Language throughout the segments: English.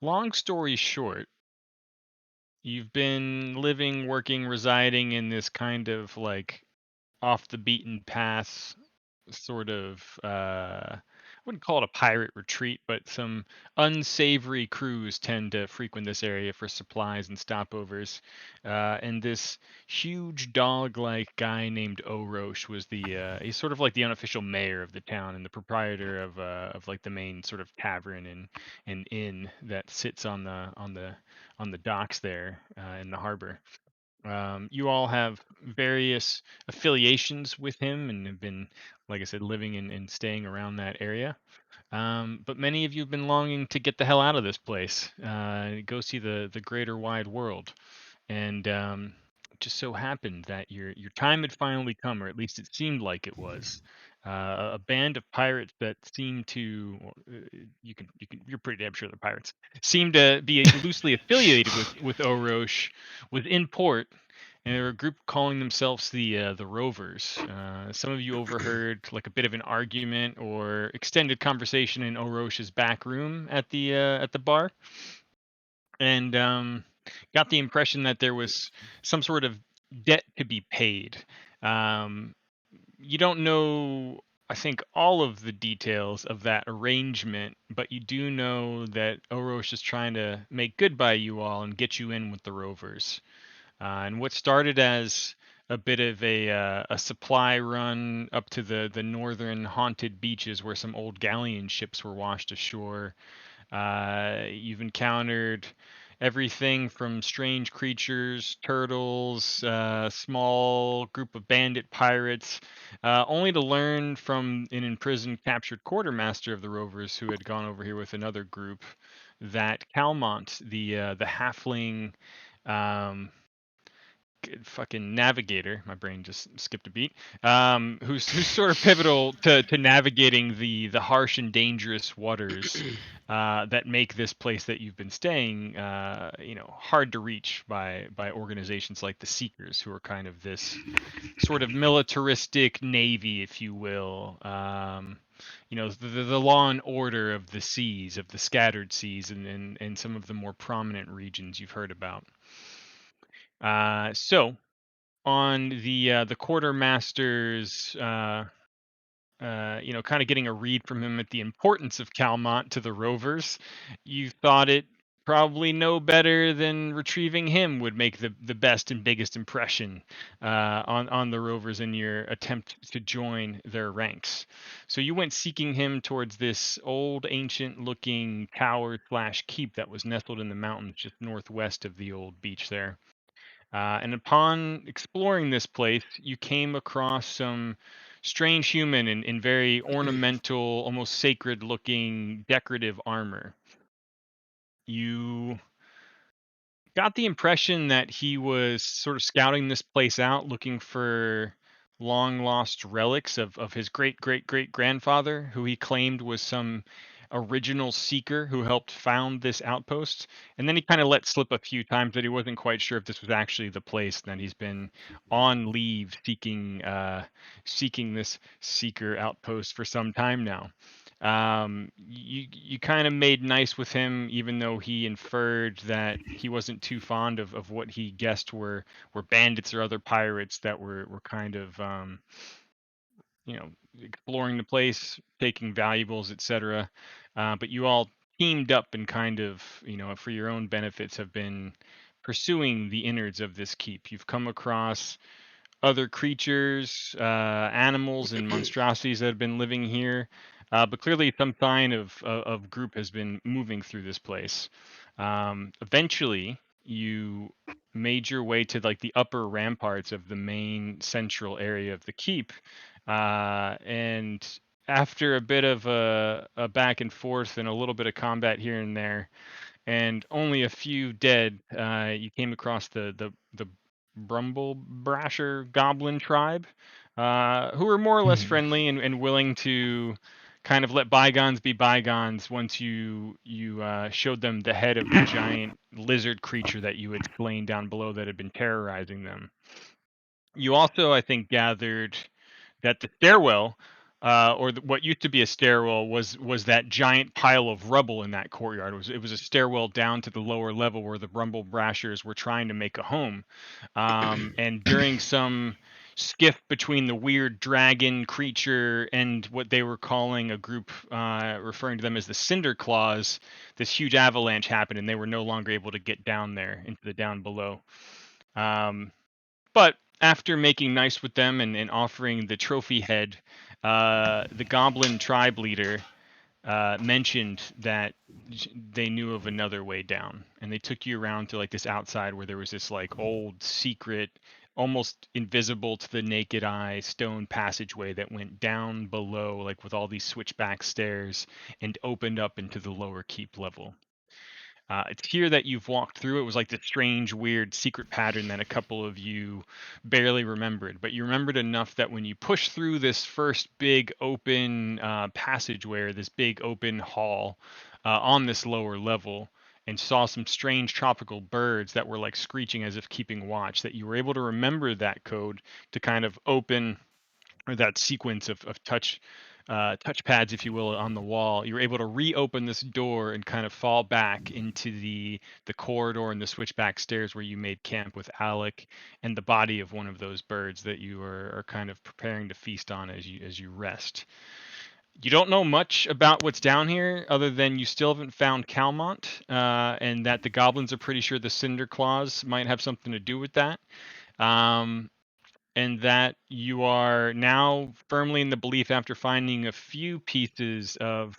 Long story short, you've been living, working, residing in this kind of like off the beaten path sort of I wouldn't call it a pirate retreat, but some unsavory crews tend to frequent this area for supplies and stopovers. And this huge dog-like guy named Orosh was he's sort of like the unofficial mayor of the town and the proprietor of like the main sort of tavern and inn that sits on the docks there in the harbor. You all have various affiliations with him and have been, like I said, living and staying around that area. But many of you have been longing to get the hell out of this place, go see the greater wide world. And it just so happened that your time had finally come, or at least it seemed like it was. A band of pirates that seemed to, well, you're pretty damn sure they're pirates, seemed to be loosely affiliated with Orosh, was in port, and they were a group calling themselves the Rovers. Some of you overheard like a bit of an argument or extended conversation in Orosh's back room at the bar, and got the impression that there was some sort of debt to be paid. Um, you don't know, I think, all of the details of that arrangement, but you do know that Oroch is trying to make good by you all and get you in with the Rovers. And what started as a bit of a supply run up to the northern haunted beaches where some old galleon ships were washed ashore. You've encountered everything from strange creatures, turtles, small group of bandit pirates, only to learn from an imprisoned, captured quartermaster of the Rovers who had gone over here with another group that Calmont, the halfling. Um, Fucking navigator. My brain just skipped a beat. Who's sort of pivotal to navigating the harsh and dangerous waters that make this place that you've been staying, hard to reach by organizations like the Seekers, who are kind of this sort of militaristic navy, if you will. The law and order of the seas, of the scattered seas, and some of the more prominent regions you've heard about. So on the quartermaster's, kind of getting a read from him at the importance of Calmont to the Rovers, you thought it probably no better than retrieving him would make the best and biggest impression on the Rovers in your attempt to join their ranks. So you went seeking him towards this old, ancient-looking tower slash keep that was nestled in the mountains just northwest of the old beach there. And upon exploring this place, you came across some strange human in very ornamental, almost sacred looking decorative armor. You got the impression that he was sort of scouting this place out, looking for long lost relics of his great great great grandfather, who he claimed was some original seeker who helped found this outpost. And then he kind of let slip a few times that he wasn't quite sure if this was actually the place, and that he's been on leave seeking this seeker outpost for some time now. You kind of made nice with him, even though he inferred that he wasn't too fond of what he guessed were bandits or other pirates that were kind of you know exploring the place, taking valuables, etc. But you all teamed up and kind of, for your own benefits, have been pursuing the innards of this keep. You've come across other creatures, animals, and monstrosities that have been living here. But clearly, some sign of group has been moving through this place. Eventually, you made your way to like the upper ramparts of the main central area of the keep, and after a bit of a back and forth and a little bit of combat here and there, and only a few dead, you came across the Brumble Brasher Goblin tribe, who were more or less Hmm. friendly and willing to kind of let bygones be bygones once you showed them the head of the giant lizard creature that you had slain down below that had been terrorizing them. You also, I think, gathered that the stairwell what used to be a stairwell was that giant pile of rubble in that courtyard. It was a stairwell down to the lower level where the Rumble Brashers were trying to make a home. And during some skiff between the weird dragon creature and what they were calling a group, referring to them as the Cinder Claws, this huge avalanche happened, and they were no longer able to get down there into the down below. But after making nice with them and offering the trophy head, the goblin tribe leader mentioned that they knew of another way down, and they took you around to like this outside where there was this like old secret, almost invisible to the naked eye stone passageway that went down below, like with all these switchback stairs, and opened up into the lower keep level. It's here that you've walked through. It was like this strange, weird secret pattern that a couple of you barely remembered, but you remembered enough that when you push through this first big open passageway, or this big open hall on this lower level, and saw some strange tropical birds that were like screeching as if keeping watch, that you were able to remember that code to kind of open, or that sequence of touch pads, if you will, on the wall. You were able to reopen this door and kind of fall back into the corridor and the switchback stairs where you made camp with Alec and the body of one of those birds that you are kind of preparing to feast on as you rest. You don't know much about what's down here other than you still haven't found Calmont, and that the goblins are pretty sure the Cinder Claws might have something to do with that. Um, and that you are now firmly in the belief, after finding a few pieces of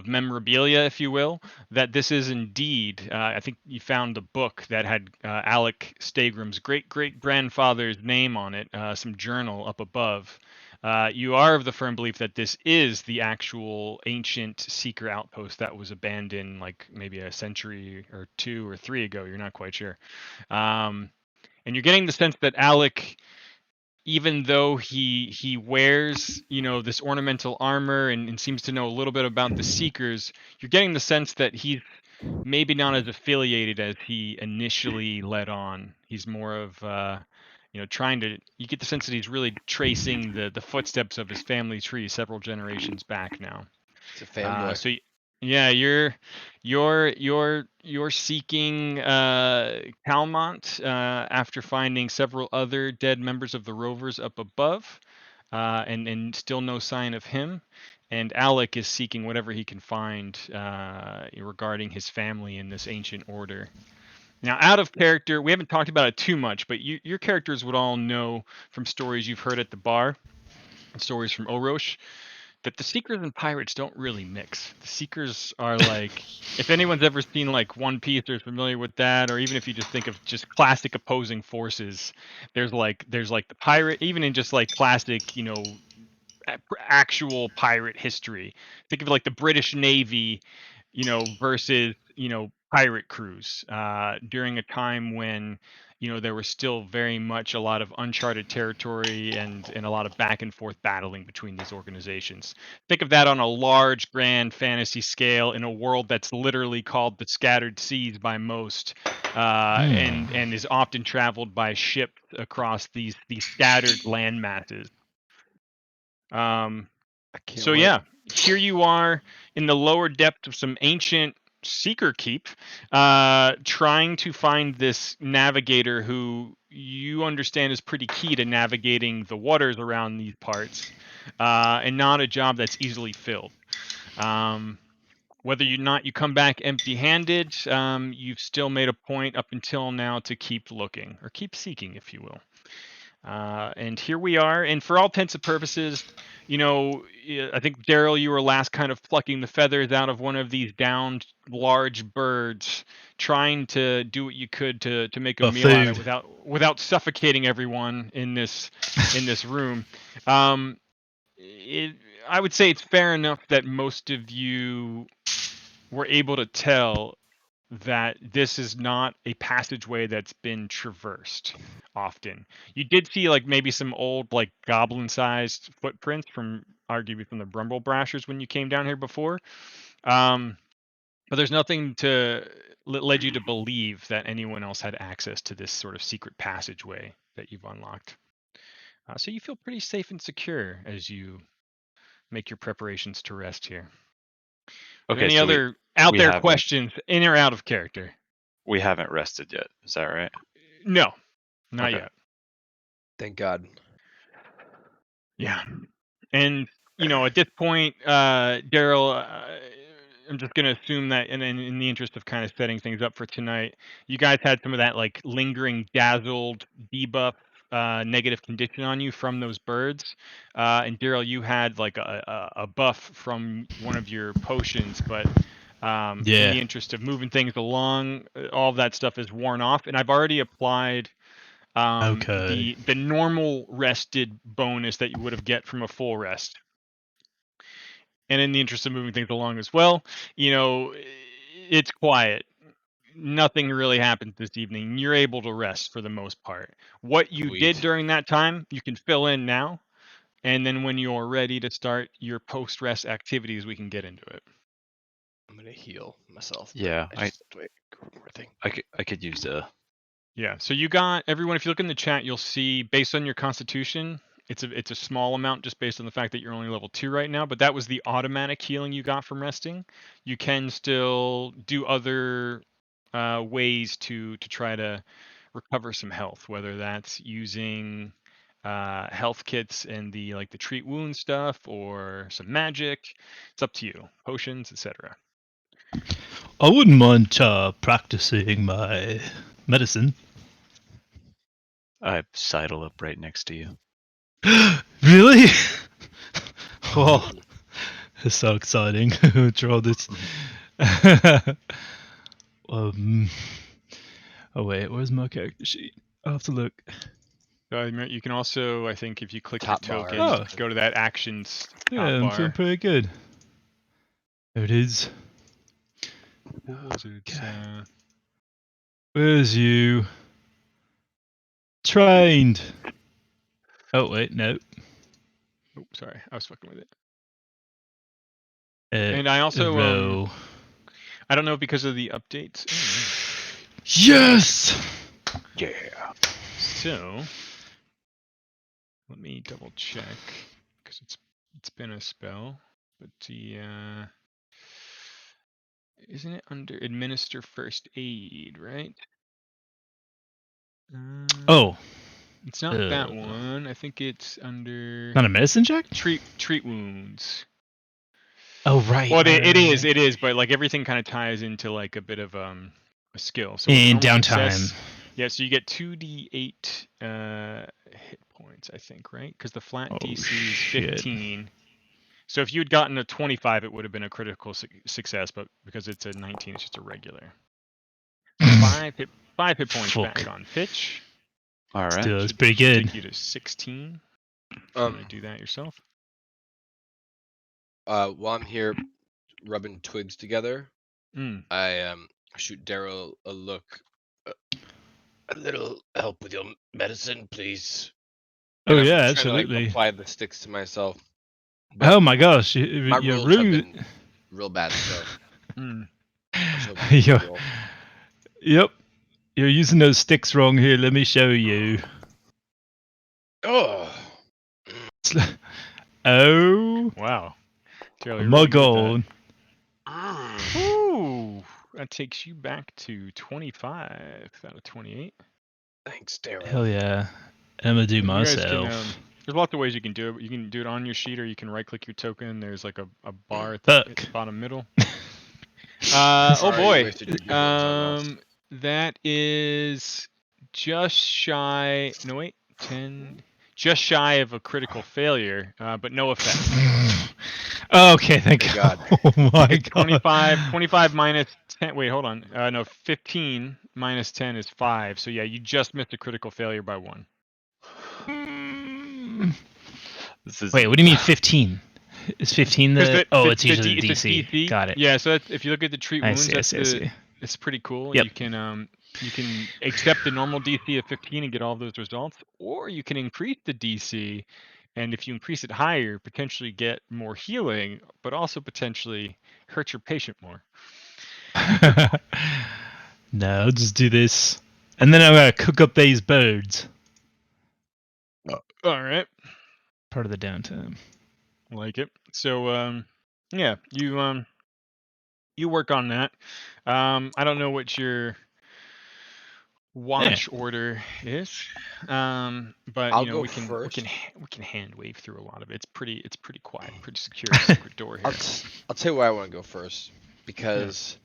memorabilia, if you will, that this is indeed. I think you found a book that had Alec Stagrum's great great grandfather's name on it, some journal up above. You are of the firm belief that this is the actual ancient seeker outpost that was abandoned like maybe a century or two or three ago. You're not quite sure. Um, and you're getting the sense that Alec, even though he wears, this ornamental armor and seems to know a little bit about the Seekers, you're getting the sense that he's maybe not as affiliated as he initially led on. He's more of trying to. You get the sense that he's really tracing the footsteps of his family tree several generations back now. It's a Uh, fanboy. so y- yeah, you're seeking Calmont after finding several other dead members of the Rovers up above, and still no sign of him. And Alec is seeking whatever he can find regarding his family in this ancient order. Now, out of character, we haven't talked about it too much, but your characters would all know from stories you've heard at the bar, and stories from Orosh, that the Seekers and pirates don't really mix. The Seekers are like, if anyone's ever seen like One Piece or is familiar with that, or even if you just think of just classic opposing forces, there's like the pirate, even in just like classic, actual pirate history. Think of like the British Navy, versus pirate crews during a time when there was still very much a lot of uncharted territory and a lot of back and forth battling between these organizations. Think of that on a large, grand fantasy scale in a world that's literally called the Scattered Seas by most, and is often traveled by ship across these scattered land masses. Um, I can't so wait. yeah, here you are in the lower depth of some ancient seeker keep, trying to find this navigator who you understand is pretty key to navigating the waters around these parts, and not a job that's easily filled. Um, whether you not you come back empty-handed, you've still made a point up until now to keep looking or keep seeking, if you will. And here we are. And for all intents and purposes, I think Daryl, you were last kind of plucking the feathers out of one of these downed large birds, trying to do what you could to make a The meal out of it food. without suffocating everyone in this room. Um, it, I would say it's fair enough that most of you were able to tell that this is not a passageway that's been traversed often. You did see like maybe some old like goblin-sized footprints from arguably from the Brumble Brashers when you came down here before. Um, but there's nothing to led you to believe that anyone else had access to this sort of secret passageway that you've unlocked. So you feel pretty safe and secure as you make your preparations to rest here. Okay, Any so other out we there haven't questions, in or out of character? we haven't rested yet. Is that right? No, not Okay. yet. Thank God. Yeah. And, at this point, Daryl, I'm just going to assume that, and then in the interest of kind of setting things up for tonight, you guys had some of that like lingering, dazzled, debuff, negative condition on you from those birds. And Daryl, you had like a buff from one of your potions, but in Yeah. the interest of moving things along, all of that stuff is worn off. And I've already applied Okay. the normal rested bonus that you would have get from a full rest. And in the interest of moving things along as well, it's quiet. Nothing really happens this evening. You're able to rest for the most part. What you Sweet. did during that time, you can fill in now. And then when you're ready to start your post-rest activities, we can get into it. I'm gonna heal myself. Yeah, wait, one more thing. I could use a. Yeah. So you got everyone. If you look in the chat, you'll see based on your constitution, it's a small amount just based on the fact that you're only level 2 right now. But that was the automatic healing you got from resting. You can still do other ways to try to recover some health, whether that's using health kits and the treat wound stuff or some magic. It's up to you. Potions, etc. I wouldn't mind practicing my medicine. I sidle up right next to you. Really? Oh, it's so exciting. Draw this. Oh wait, where's my character sheet? I'll have to look. You can also, I think, if you click Top your bar. token, Oh. go to that actions Yeah, top I'm bar. feeling pretty good. There it is. What was it? It's, Where's you? Trained. Oh wait, no. oh, sorry, I was fucking with it. And And I also, row. I don't know because of the updates. Yes. Yeah. So, let me double check because it's been a spell, but the isn't it under administer first aid, right? Oh, it's not that one. I think it's under not a medicine check. treat wounds. Oh right. Well, right, it is, right. but like everything kind of ties into like a bit of a skill. So In normal downtime. success, yeah. So you get 2d8 hit points, I think, right? Because the flat Oh, DC is shit. 15. So if you had gotten a 25, it would have been a critical success, but because it's a 19, it's just a regular. 5 hit points Fuck. back on Fitch. All right. Still, it's Should pretty good. take you to 16. If you want to do that yourself. While I'm here rubbing twigs together, Mm. I shoot Daryl a look. A little help with your medicine, please. Oh And yeah, I'm trying absolutely. to like apply the sticks to myself. But Oh my gosh, my you're rolls have rude. been real bad, so Mm. I was hoping you could roll. Yep, you're using those sticks wrong here. Let me show you. Oh, Oh Wow. Taylor, my really good at god. that. Ooh, that takes you back to 25 out of 28. thanks, Daryl. Hell yeah. I'm gonna do You guys myself. can, there's lots of ways you can do it. But you can do it on your sheet, or you can right-click your token. There's like a bar at the bottom middle. Oh Sorry, boy. you wasted your good ones on us. That is just shy. No wait, 10. Just shy of a critical failure, but no effect. Okay, thank God. Oh my It's god. 25 minus 10. Wait, hold on. No, 15 minus 10 is 5. So yeah, you just missed a critical failure by 1. This is. Wait, what do you mean 15? Is 15 the? It's usually the it's a DC. DC. Got it. Yeah, so that's, if you look at the treat I wounds, see, I see, I see. it's pretty cool. Yep. You can accept the normal DC of 15 and get all those results, or you can increase the DC, and if you increase it higher, potentially get more healing, but also potentially hurt your patient more. No, I'll just do this, and then I'm gonna cook up these birds. All right. Part of the downtime. Like it. So yeah, you work on that. I don't know what your watch order is. But I'll you know, go we can first. hand wave through a lot of it. It's pretty quiet, pretty secure secret door here. I'll tell you why I want to go first, because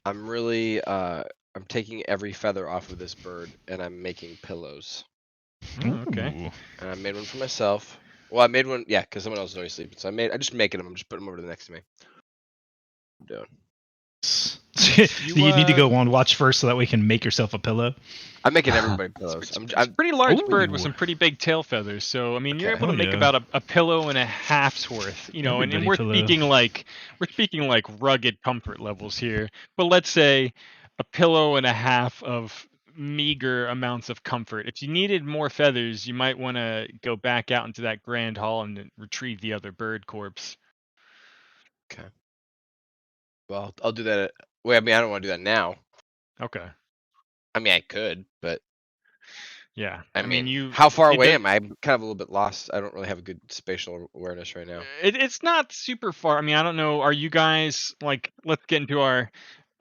I'm really I'm taking every feather off of this bird and I'm making pillows. Oh, okay. Ooh. And I made one for myself. Well, I made one, yeah, because someone else is already sleeping. So I just making them. I'm just putting them over to the next to me. I'm doing. You need to go on watch first so that we can make yourself a pillow. I'm making everybody pillows. It's a pretty large bird with Ooh. some pretty big tail feathers. So I mean, you're Okay. able to Hell make yeah. about a pillow and a half's worth. You know, and Everybody we're pillow. speaking like rugged comfort levels here. But let's say a pillow and a half of meager amounts of comfort. If you needed more feathers, you might want to go back out into that grand hall and retrieve the other bird corpse. Okay. Well, I'll do that. Wait, I mean, I don't want to do that now. Okay. I mean, I could, but Yeah. I mean, mean, how far it away does, am I? I'm kind of a little bit lost. I don't really have a good spatial awareness right now. It's not super far. I mean, I don't know. Are you guys like? Let's get into our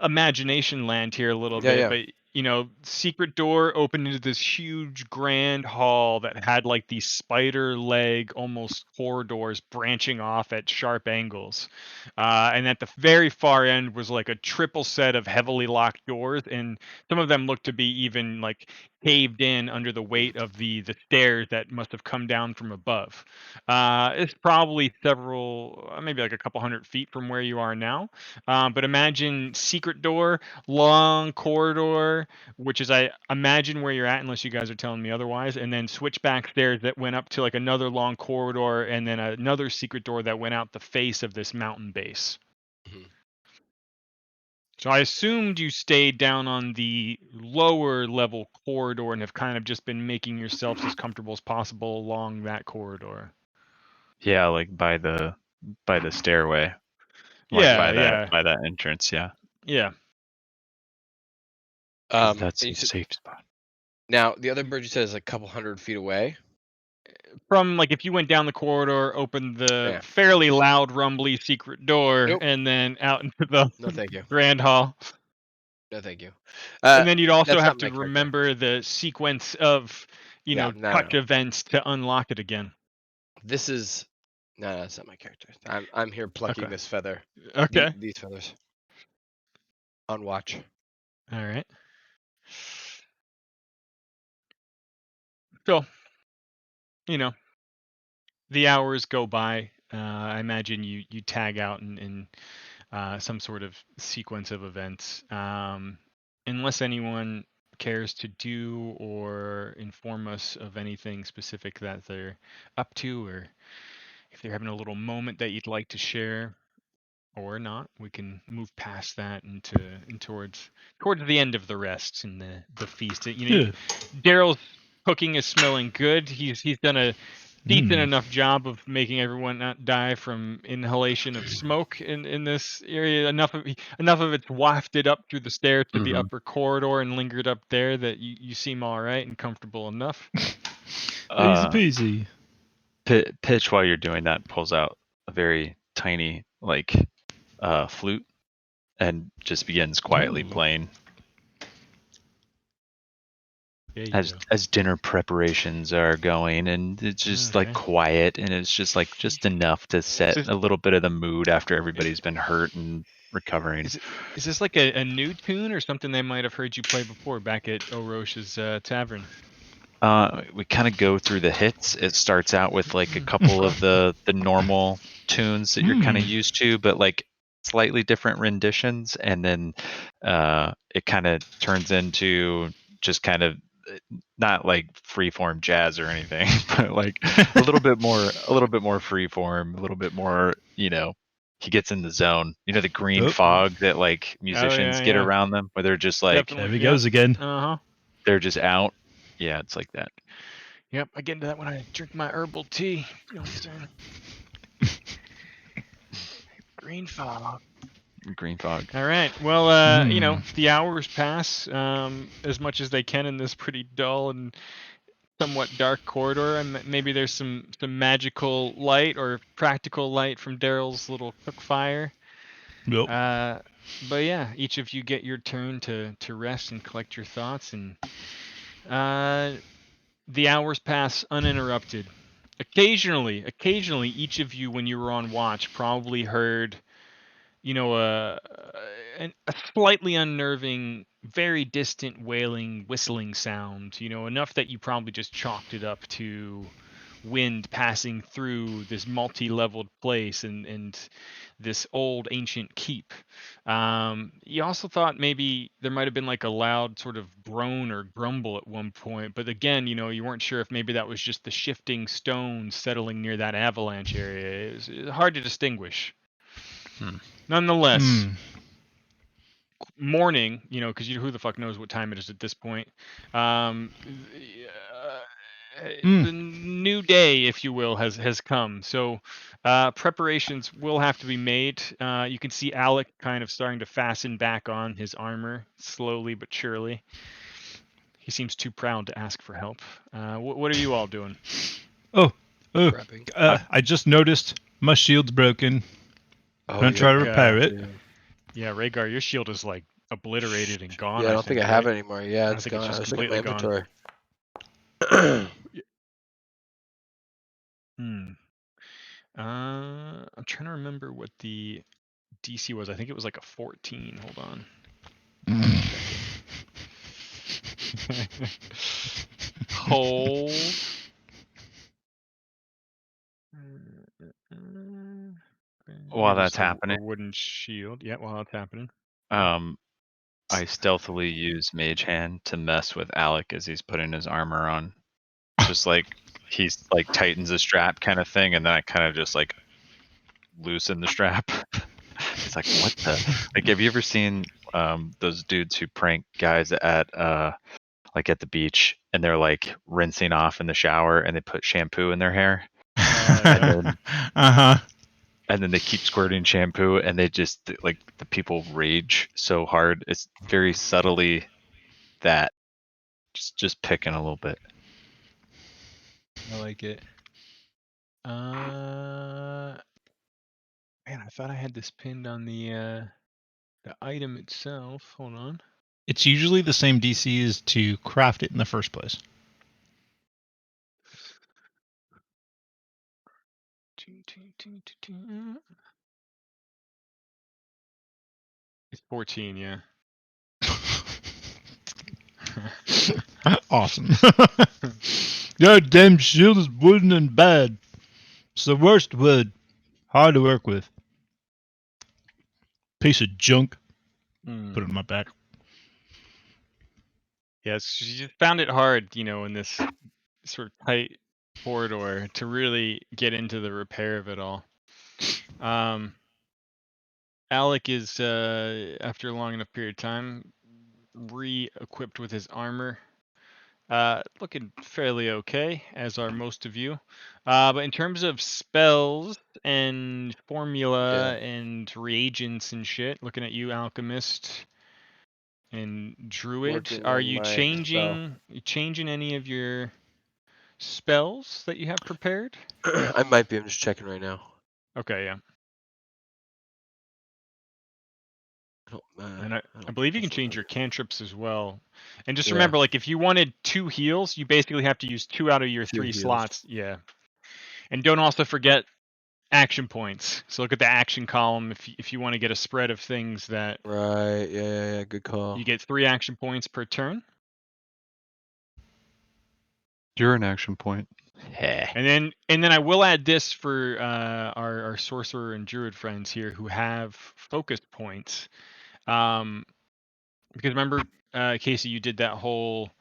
imagination land here a little Yeah, bit. yeah. But you know, secret door opened into this huge grand hall that had like these spider leg almost corridors branching off at sharp angles. And at the very far end was like a triple set of heavily locked doors, and some of them looked to be even like caved in under the weight of the stairs that must have come down from above. It's probably several, maybe like a couple 100 feet from where you are now. But imagine secret door, long corridor, which is I imagine where you're at, unless you guys are telling me otherwise, and then switchback stairs that went up to like another long corridor, and then another secret door that went out the face of this mountain base. Mhm. So I assumed you stayed down on the lower level corridor and have kind of just been making yourselves as comfortable as possible along that corridor. Yeah, like by the stairway, like Yeah, yeah, by that entrance. Yeah, yeah. because And that's you a said, safe spot. now the other bird you said is a couple 100 feet away. From like if you went down the corridor, opened the Yeah. fairly loud, rumbly secret door, Nope. and then out into the No, thank you. grand hall. No, thank you. And then you'd also That's have not to my character. remember the sequence of, Yeah, no, touch no. events to unlock it again. This is no, that's not my character. I'm here plucking Okay. this feather. Okay. These feathers. On watch. All right. So, you know, the hours go by. I imagine you tag out in some sort of sequence of events. Unless anyone cares to do or inform us of anything specific that they're up to, or if they're having a little moment that you'd like to share or not, we can move past that and towards the end of the rest and the feast. Yeah. Daryl's cooking is smelling good. He's done a decent Mm. enough job of making everyone not die from inhalation of smoke in this area. Enough of it's wafted up through the stairs to the Mhm. upper corridor and lingered up there that you seem all right and comfortable enough. Easy peasy. Pitch, while you're doing that, pulls out a very tiny like flute and just begins quietly Ooh. playing There you as go. dinner preparations are going, and it's just like Okay. quiet, and it's just like just enough to set Is a little bit of the mood after everybody's been hurt and recovering. is this like a new tune or something they might have heard you play before back at Oroch's tavern? We kind of go through the hits. It starts out with like a couple of the normal tunes that you're kind of Hmm. used to, but like slightly different renditions, and then it kind of turns into just kind of not like freeform jazz or anything, but like a little bit more freeform, a little bit more, he gets in the zone. You know, the green Oh, fog that like Oh musicians yeah, get yeah. around them, where they're just like there Definitely. he Yep. goes again. Uh-huh. they're just out. Yeah, it's like that. Yep, I get into that when I drink my herbal tea. You know what I'm saying? Green fog. Green fog. All right. Well, Hmm. the hours pass as much as they can in this pretty dull and somewhat dark corridor, and maybe there's some magical light or practical light from Daryl's little cook fire. Nope. But yeah, each of you get your turn to rest and collect your thoughts, and the hours pass uninterrupted. Occasionally, each of you, when you were on watch, probably heard, you know, a slightly unnerving, very distant wailing, whistling sound. You know, enough that you probably just chalked it up to wind passing through this multi-leveled place and this old ancient keep. You also thought maybe there might have been like a loud sort of groan or grumble at one point, but again, you know, you weren't sure if maybe that was just the shifting stones settling near that avalanche area. It was hard to distinguish. Nonetheless, morning, you know, because who the fuck knows what time it is at this point. The new day, if you will, has come. So preparations will have to be made. You can see Alec kind of starting to fasten back on his armor slowly but surely. He seems too proud to ask for help. What are you all doing? Prepping. I just noticed my shield's broken. Oh, Gonna try to yeah. repair it. Yeah, Rhaegar, your shield is like obliterated and gone. Yeah, I don't think I have it anymore. Yeah, I it's think it's gone. just I was looking at my completely inventory. I'm trying to remember what the DC was. I think it was like a 14. Hold on. Check it. Hold. While You're just that's a happening, wooden shield. Yeah, while that's happening. I stealthily use Mage Hand to mess with Alec as he's putting his armor on. Just like he's like tightens the strap kind of thing, and then I kind of just like loosen the strap. He's like, what the? Like, have you ever seen those dudes who prank guys at like at the beach and they're like rinsing off in the shower and they put shampoo in their hair? Yeah. And then they keep squirting shampoo and they just like the people rage so hard. It's very subtly that just picking a little bit. I like it. Man, I thought I had this pinned on the item itself. Hold on. It's usually the same DC as to craft it in the first place. It's 14, yeah. Awesome. That damn shield is wooden and bad. It's the worst wood. Hard to work with. Piece of junk. Put it on my back. Yes, you just found it hard, you know, in this sort of tight corridor to really get into the repair of it all. Alec is, after a long enough period of time, re-equipped with his armor. Looking fairly okay, as are most of you. But in terms of spells and formula and reagents and shit, looking at you, Alchemist and Druid, Working are on you my changing any of your spells that you have prepared? I might be. I'm just checking right now. Okay, yeah. And I don't believe you think can this change one your cantrips as well. And just Yeah. remember, like, if you wanted 2 heals, you basically have to use 2 out of your 2 3 heals. slots. Yeah. And don't also forget action points. So look at the action column if you want to get a spread of things that Right. Yeah. Good call. you get 3 action points per turn. You're an action point. And then I will add this for our sorcerer and druid friends here who have focus points. Because remember, Casey, you did that whole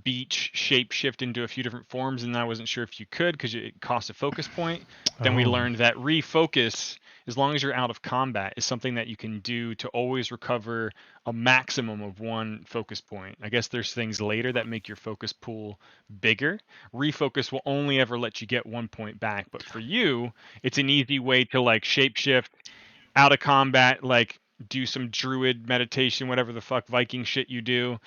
beach shape shift into a few different forms, and I wasn't sure if you could because it costs a focus point. Then we learned that refocus, as long as you're out of combat, is something that you can do to always recover a maximum of 1 focus point. I guess there's things later that make your focus pool bigger. Refocus will only ever let you get 1 point back, but for you, it's an easy way to like shapeshift out of combat, like do some druid meditation, whatever the fuck Viking shit you do,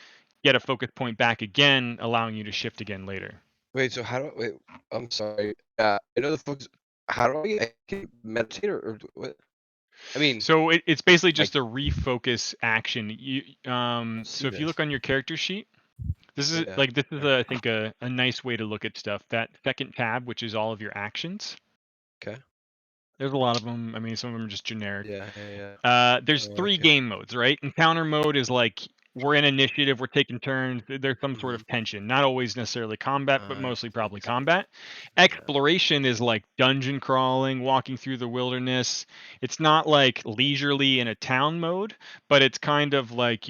get a focus point back again, allowing you to shift again later. Wait, so how do I, wait? I'm sorry. I know the folks. How do I can meditate or what? I mean, So it's basically like, just a refocus action. see So if you look this. on your character sheet, this is Yeah. I think a nice way to look at stuff. That second tab, which is all of your actions. Okay. There's a lot of them. I mean, some of them are just generic. Yeah. There's Oh, 3 okay. game modes, right? Encounter mode is like we're in initiative, we're taking turns. There's some sort of tension, not always necessarily combat, but mostly probably combat. Exploration is like dungeon crawling, walking through the wilderness. It's not like leisurely in a town mode, but it's kind of like,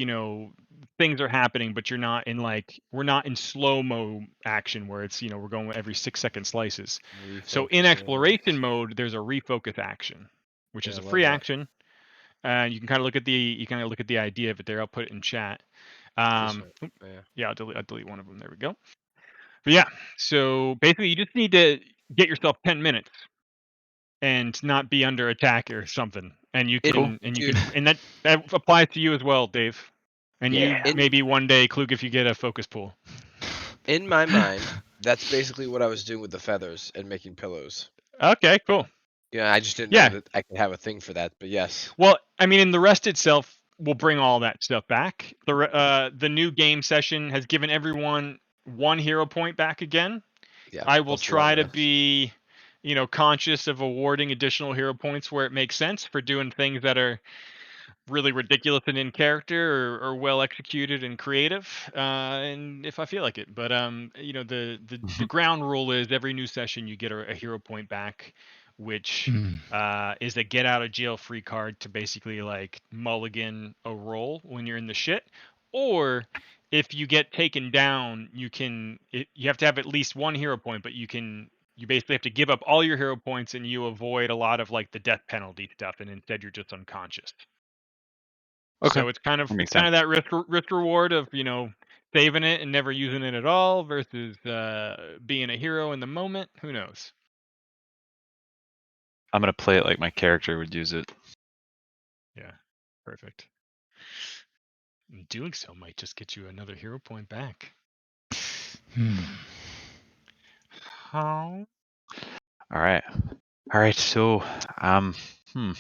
things are happening, but you're not in we're not in slow-mo action where it's, we're going every 6-second slices. So in Refocus. exploration mode, there's a refocus action, which Yeah, is I a love free that. action. You can kind of look at the idea of it there. I'll put it in chat. This one. Yeah. Yeah, I'll delete one of them. There we go. But yeah, so basically you just need to get yourself 10 minutes and not be under attack or something. And you It, can dude. and that applies to you as well, Dave. And you Yeah. maybe one day, Klug, if you get a focus pool. In my mind, that's basically what I was doing with the feathers and making pillows. Okay, cool. Yeah, I just didn't know Yeah. that I could have a thing for that, but yes. Well, I mean, in the rest itself will bring all that stuff back. The new game session has given everyone 1 hero point back again. Yeah. I will Plus the long try to rest. be, conscious of awarding additional hero points where it makes sense for doing things that are really ridiculous and in character or well executed and creative, and if I feel like it. But the ground rule is every new session you get a hero point back, which is a get out of jail free card to basically like mulligan a roll when you're in the shit. Or if you get taken down, you have to have at least 1 hero point, but you basically have to give up all your hero points and you avoid a lot of like the death penalty stuff, and instead you're just unconscious. Okay. So it's kind of That makes sense. that risk reward of saving it and never using it at all versus being a hero in the moment. Who knows? I'm gonna play it like my character would use it. Yeah, perfect. And doing so might just get you another hero point back. How? All right. So, do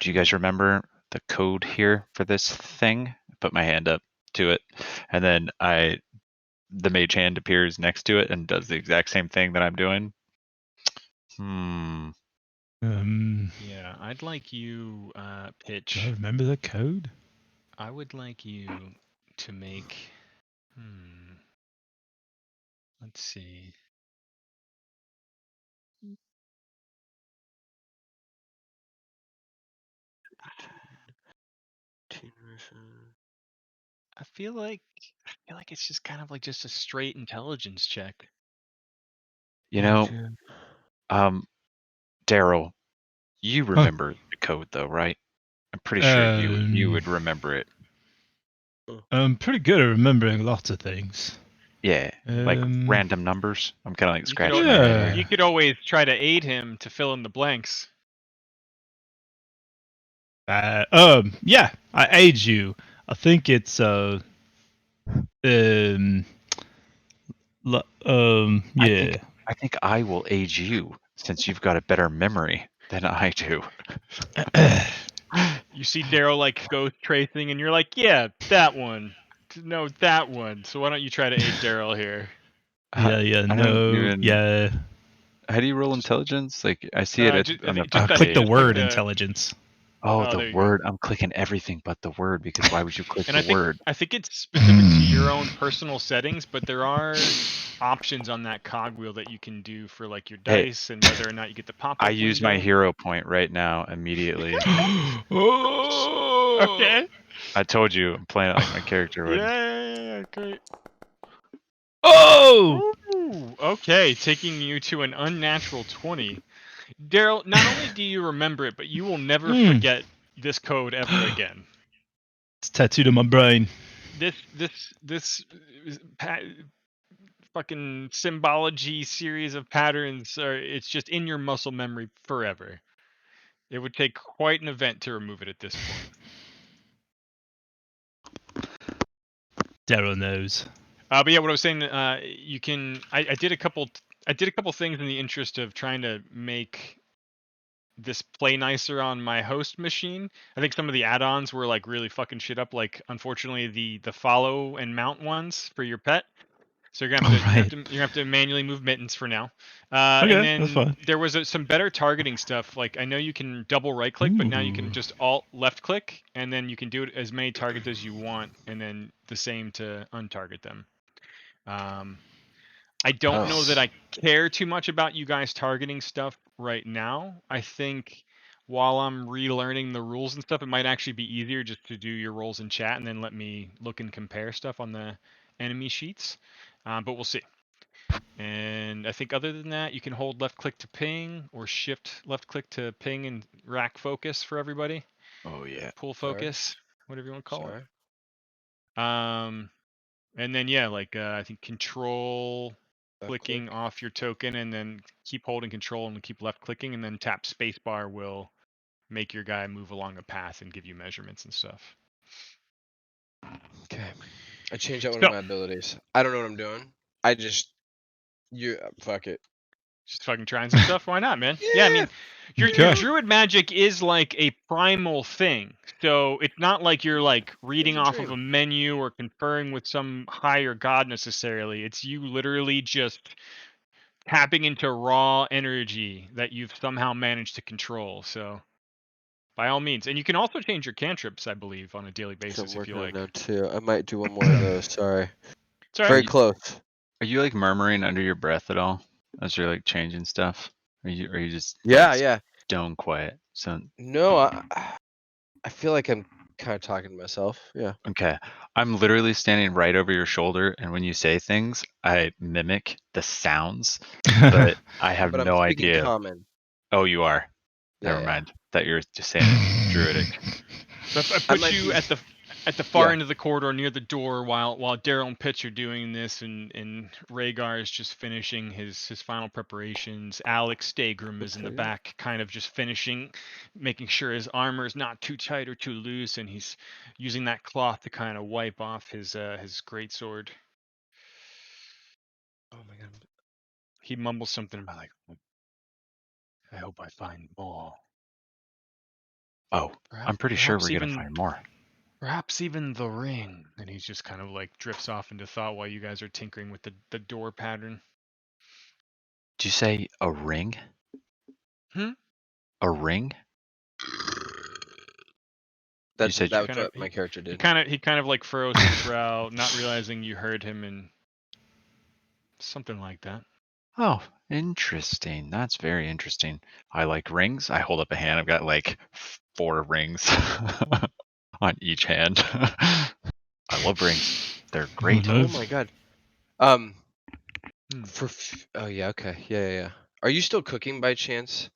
you guys remember the code here for this thing? I put my hand up to it, and then the mage hand appears next to it and does the exact same thing that I'm doing. Yeah, I'd like you pitch. Do I remember the code? I would like you to make. Let's see. I feel like it's just kind of like just a straight intelligence check. You know, Daryl, you remember the code though, right? I'm pretty sure you would remember it. I'm pretty good at remembering lots of things. Yeah, like random numbers. I'm kind of like scratching my head here. You could always try to aid him to fill in the blanks. Yeah, I aid you. I think it's yeah. I think I will aid you since you've got a better memory than I do. You see Daryl like ghost tracing, and you're like, yeah, that one. No, that one. So why don't you try to aid Daryl here? How do you roll intelligence? Like I see it on the click the just word intelligence. Oh, there the you word. I'm clicking everything but the word because why would you click And the word? I think it's specific to your own personal settings, but there are options on that cogwheel that you can do for like your dice and whether or not you get the pop-up I use my window. hero point right now immediately. Okay. I told you I'm playing it like my character would. Yeah, great. Oh! Ooh, okay, taking you to an unnatural 20. Daryl, not only do you remember it, but you will never forget this code ever again. It's tattooed on my brain. This fucking symbology series of patterns it's just in your muscle memory forever. It would take quite an event to remove it at this point. Daryl knows. But yeah, what I was saying, you can. I did a couple. I did a couple things in the interest of trying to make this play nicer on my host machine. I think some of the add-ons were like really fucking shit up. Like, unfortunately, the follow and mount ones for your pet. So you're gonna have to Right. you're gonna have to manually move mittens for now. And Okay, that's then fine. there was some better targeting stuff. Like, I know you can double right click, but now you can Ooh. just alt left click, and then you can do it as many targets as you want, and then the same to untarget them. I don't know that Nice. I care too much about you guys targeting stuff right now. I think while I'm relearning the rules and stuff, it might actually be easier just to do your roles in chat and then let me look and compare stuff on the enemy sheets. But we'll see. And I think other than that, you can hold left click to ping or shift left click to ping and rack focus for everybody. Oh yeah. Pull Sorry. focus, whatever you want to call Sorry. it. And then yeah, like I think control Left clicking click. off your token and then keep holding control and keep left clicking and then tap spacebar will make your guy move along a path and give you measurements and stuff. Okay. I changed out one So of my abilities. I don't know what I'm doing. I just fuck it. just fucking trying some stuff. Why not, man? Yeah, I mean, your Okay. druid magic is like a primal thing. So it's not like you're like reading It's a off of dream. a menu or conferring with some higher god necessarily. It's you literally just tapping into raw energy that you've somehow managed to control. So by all means. And you can also change your cantrips, I believe, on a daily So I'm basis if you working on it like. now too. I might do one more of those. Sorry. It's all right. Very close. Are you like murmuring under your breath at all as you're like changing stuff? Are you just Yeah, like yeah. stone quiet? So No, I feel like I'm kind of talking to myself. Yeah. okay, I'm literally standing right over your shoulder, and when you say things, I mimic the sounds, but I have But I'm no speaking idea. common. Oh, you are. Yeah, Never yeah. mind. That you're just saying it druidic. So I I put might you be. at the far Yeah. end of the corridor near the door while Daryl and Pitch are doing this and Rhaegar is just finishing his final preparations. Alex Stagram is in the Okay. back, kind of just finishing, making sure his armor is not too tight or too loose, and he's using that cloth to kind of wipe off his greatsword. Oh my god. He mumbles something about like, I hope I find more. Oh, I'm pretty sure we're gonna find more. Perhaps even the ring. And he's just kind of like drifts off into thought while you guys are tinkering with the door pattern. Did you say a ring? Hmm? A ring? You That's said you. what my character He did. kind of like furrows his brow, not realizing you heard him and something like that. Oh, interesting. That's very interesting. I like rings. I hold up a hand. I've got like 4 rings on each hand. I love rings. They're great. Oh Nice. my god. Hmm. Oh yeah. Okay. Yeah. Are you still cooking by chance?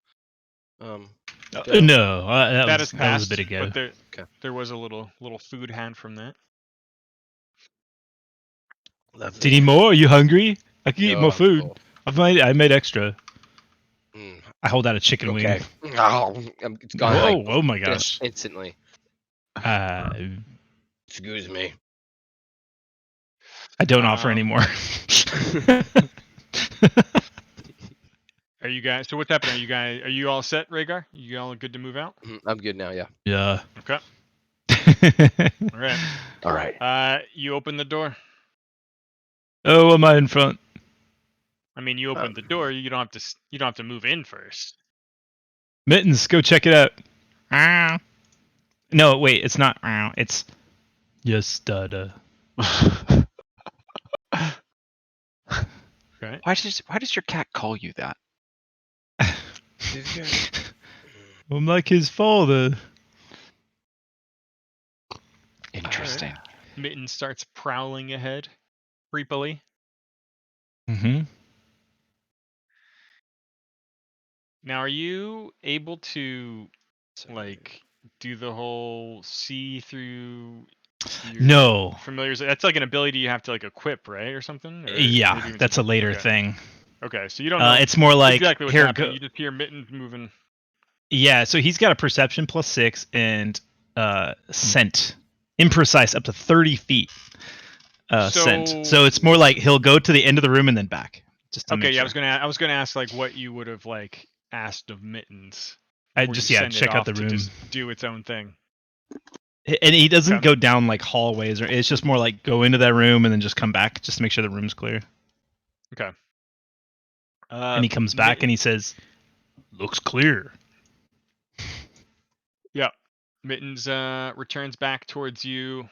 No, That that has was a bit passed, ago. but Okay. there was a little food hand from that. Lovely. Do you need more? Are you hungry? I can eat No, more I'm food. full. I made extra. Mm, I hold out a chicken okay. wing. It's gone Whoa! like Oh my just gosh. instantly. I Excuse me. don't offer anymore. Are you guys? So what's happening? Are you all set, Rhaegar? You all good to move out? I'm good now. Yeah. Yeah. Okay. All right. All right. You open the door. Oh, am I in front? I mean, you opened the door. You don't have to move in first. Mittens, go check it out. Ah. No, wait, it's not. It's yes, Dada. Okay. Why does your cat call you that? I'm like his father. Interesting. Mitten starts prowling ahead, creepily. Mm-hmm. Now, are you able to like do the whole see through your No. familiars? That's like an ability you have to like equip, right, or something? Or Yeah, maybe even that's a later okay. thing. Okay, so you don't know It's more like exactly what's here happening. go. You just hear Mittens moving. Yeah, so he's got a perception +6 and scent, imprecise up to 30 feet. scent. So it's more like he'll go to the end of the room and then back. Just to Okay, make yeah, sure. I was gonna ask like what you would have like asked of Mittens I before just you send it check out off the to room. just do its own thing. And he doesn't Okay. go down like hallways, or it's just more like go into that room and then just come back, just to make sure the room's clear. Okay. And he comes back and he says, "Looks clear." Yeah. Mittens returns back towards you.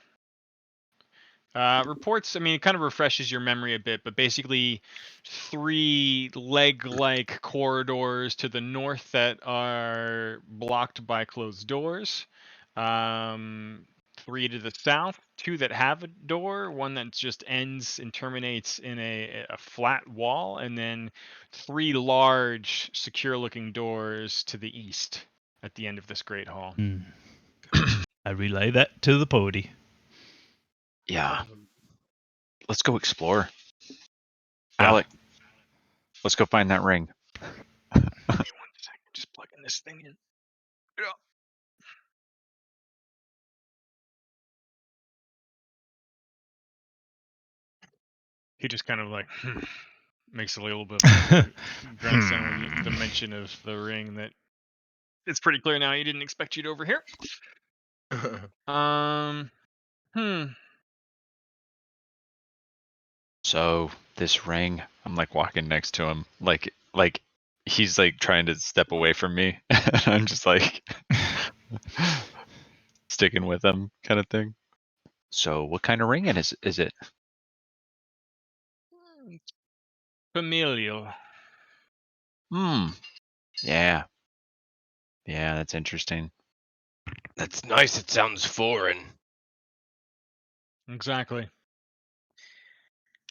Reports, I mean, it kind of refreshes your memory a bit, but basically 3 leg-like corridors to the north that are blocked by closed doors. 3 to the south, 2 that have a door, 1 that just ends and terminates in a flat wall, and then 3 large, secure-looking doors to the east at the end of this great hall. I relay that to the pody. Yeah. Let's go explore. Yeah. Alec, let's go find that ring. Give me 1 second, just plugging this thing in. Yeah. He just kind of like makes a little bit of a grunt sound when the mention of the ring. That it's pretty clear now he didn't expect you to overhear. Hmm. So this ring, I'm like walking next to him, like he's like trying to step away from me, and I'm just like sticking with him, kind of thing. So what kind of ring is it? Familial. Hmm. Yeah. Yeah, that's interesting. That's nice. It sounds foreign. Exactly.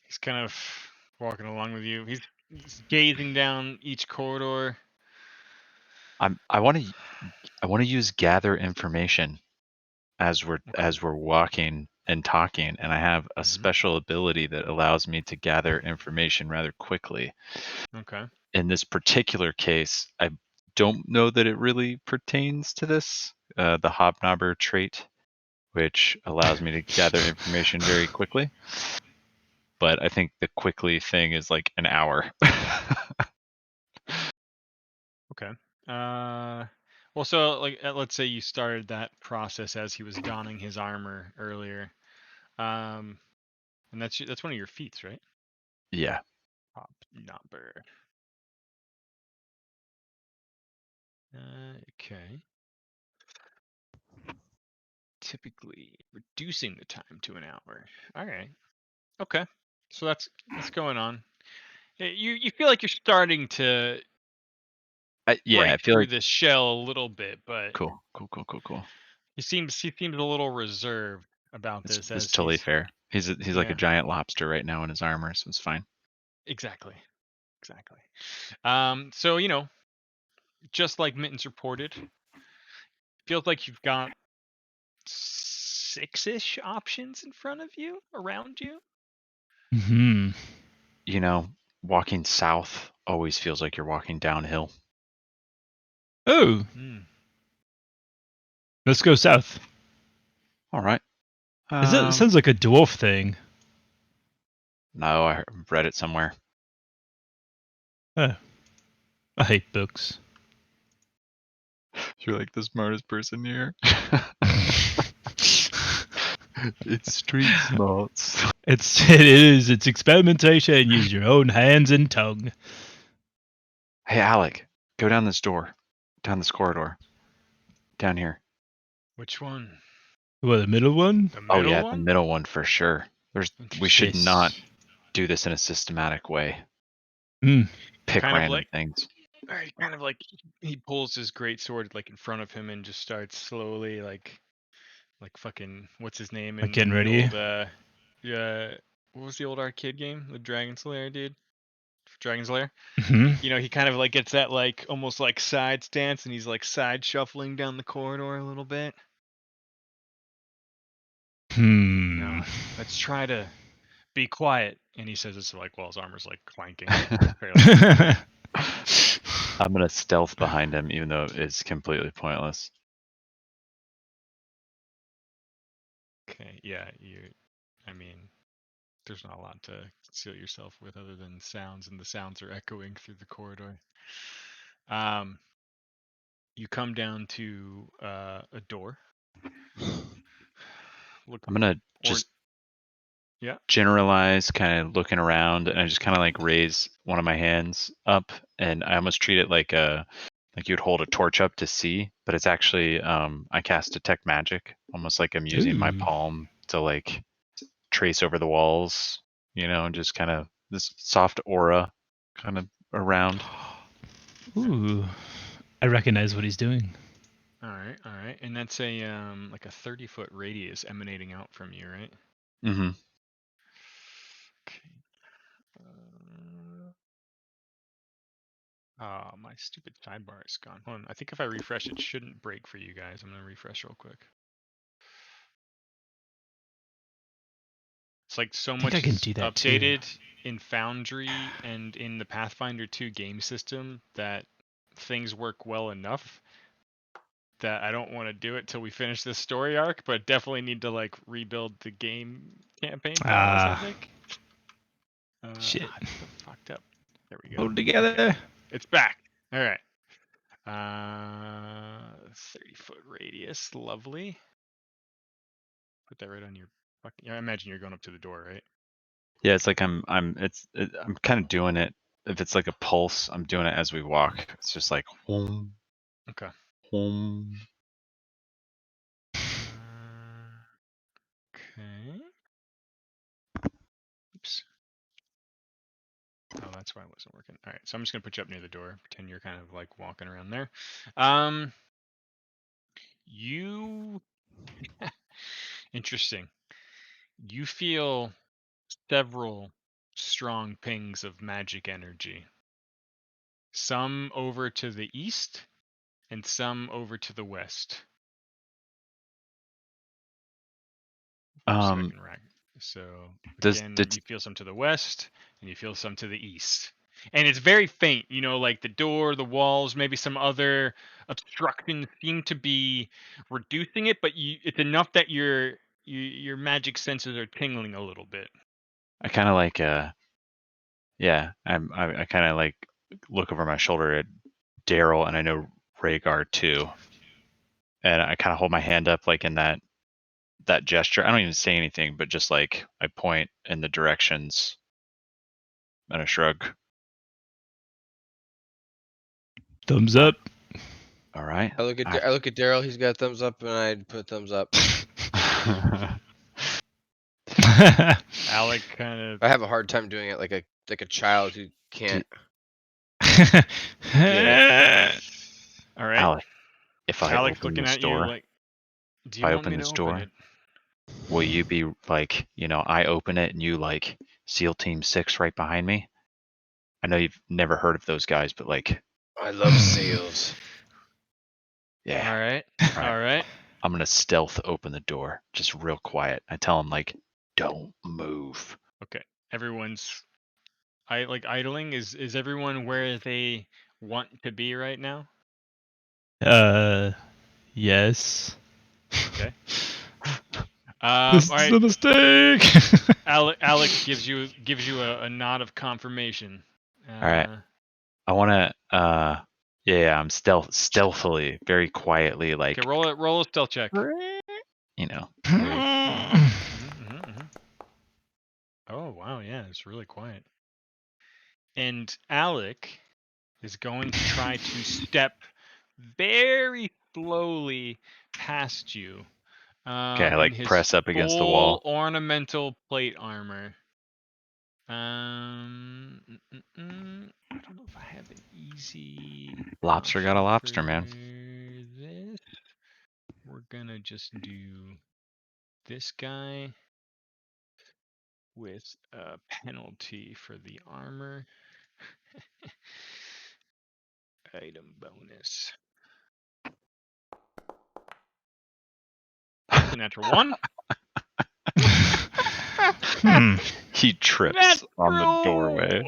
He's kind of walking along with you. He's gazing down each corridor. I want to use gather information as we're walking and talking, and I have a special ability that allows me to gather information rather quickly. Okay. In this particular case, I don't know that it really pertains to this, the hobnobber trait, which allows me to gather information very quickly. But I think the quickly thing is like an hour. Okay. Well, so like, let's say you started that process as he was donning his armor earlier. And that's one of your feats, right? Yeah. Hobnobber. Okay. Typically reducing the time to an hour. All right. Okay. So that's going on. You feel like you're starting to Yeah, I break feel through like this shell a little bit, but cool. he seems a little reserved about It's this it's as totally he's fair. He's like a yeah, giant lobster right now in his armor, so it's fine. exactly. So just like Mittens reported, feels like you've got 6-ish options in front of you, around you. Hmm. You know, walking south always feels like you're walking downhill. Oh, let's go south. All right. Sounds like a dwarf thing. No, I read it somewhere. Oh, I hate books. You're like the smartest person here. It's street smarts. It is. It's experimentation. Use your own hands and tongue. Hey, Alec, go down this door, down this corridor, down here. Which one? What, the middle one? The Oh middle yeah, the one? middle one for sure. We Interesting. should not This. do this in a systematic way. Mm. Pick Kind of random like things. kind of like he pulls his great sword like in front of him and just starts slowly like fucking what's his name Like in getting the ready. old yeah, what was the old arcade game, the Dragon Slayer dude, Dragon's Lair. Hmm. He kind of like gets that like almost like side stance and he's like side shuffling down the corridor a little bit. No, let's try to be quiet. And he says this like while his armor's like clanking fairly quickly. I'm gonna stealth behind him, even though it's completely pointless. Okay, yeah, I mean there's not a lot to conceal yourself with other than sounds, and the sounds are echoing through the corridor. You come down to a door. Look, I'm gonna or just yeah. generalize, kind of looking around, and I just kind of like raise one of my hands up, and I almost treat it like you'd hold a torch up to see, but it's actually I cast detect magic, almost like I'm using my Ooh. palm to like trace over the walls, and just kind of this soft aura kind of around. Ooh. I recognize what he's doing. All right, and that's a like a 30-foot radius emanating out from you, right? Mm-hmm. Okay. Oh, my stupid sidebar is gone. Hold on. I think if I refresh, it shouldn't break for you guys. I'm gonna refresh real quick. It's like so I think much I can is do that too. updated in Foundry and in the Pathfinder 2 game system that things work well enough that I don't want to do it till we finish this story arc, but definitely need to like rebuild the game campaign files, I think. Shit. It's so fucked up. There we go. Hold together. Okay. It's back. All right. 30-foot radius. Lovely. Put that right on your fucking. I imagine you're going up to the door, right? Yeah, it's like I'm kind of doing it. If it's like a pulse, I'm doing it as we walk. It's just like whoom, Okay. whoom. Okay. Oops. Oh, that's why it wasn't working. All right, so I'm just gonna put you up near the door. Pretend you're kind of like walking around there. You. Interesting. You feel several strong pings of magic energy. Some over to the east, and some over to the west. So I can rack. So again, you feel some to the west, and you feel some to the east. And it's very faint, like the door, the walls, maybe some other obstructions seem to be reducing it, but it's enough that your magic senses are tingling a little bit. I kind of like yeah, I kind of like look over my shoulder at Daryl, and I know Rhaegar too, and I kind of hold my hand up like in that gesture. I don't even say anything, but just like I point in the directions and a shrug. Thumbs up. All right. I look at Daryl. He's got a thumbs up, and I put thumbs up. Alec kind of. I have a hard time doing it like a child who can't. All right. Alec, if I Alex open looking this at you door, like, do if you I want open me to this open door, it? will you be like, I open it and you like SEAL Team 6 right behind me? I know you've never heard of those guys, but like, I love seals. yeah. All right. All right. I'm gonna stealth open the door, just real quiet. I tell him like, don't move. Okay. Everyone's idling. Is everyone where they want to be right now? Yes. Okay. This All is right. a mistake. Alec gives you a nod of confirmation. All right. I want to. Yeah, I'm stealthily, very quietly, like. Okay, roll a stealth check. Oh wow, yeah, it's really quiet. And Alec is going to try to step very slowly past you. Okay, I In like his press up against the full wall. ornamental plate armor. I don't know if I have an easy Lobster got a option lobster, for man. this. We're gonna just do this guy with a penalty for the armor. Item bonus. That's a natural 1. He trips on the doorway.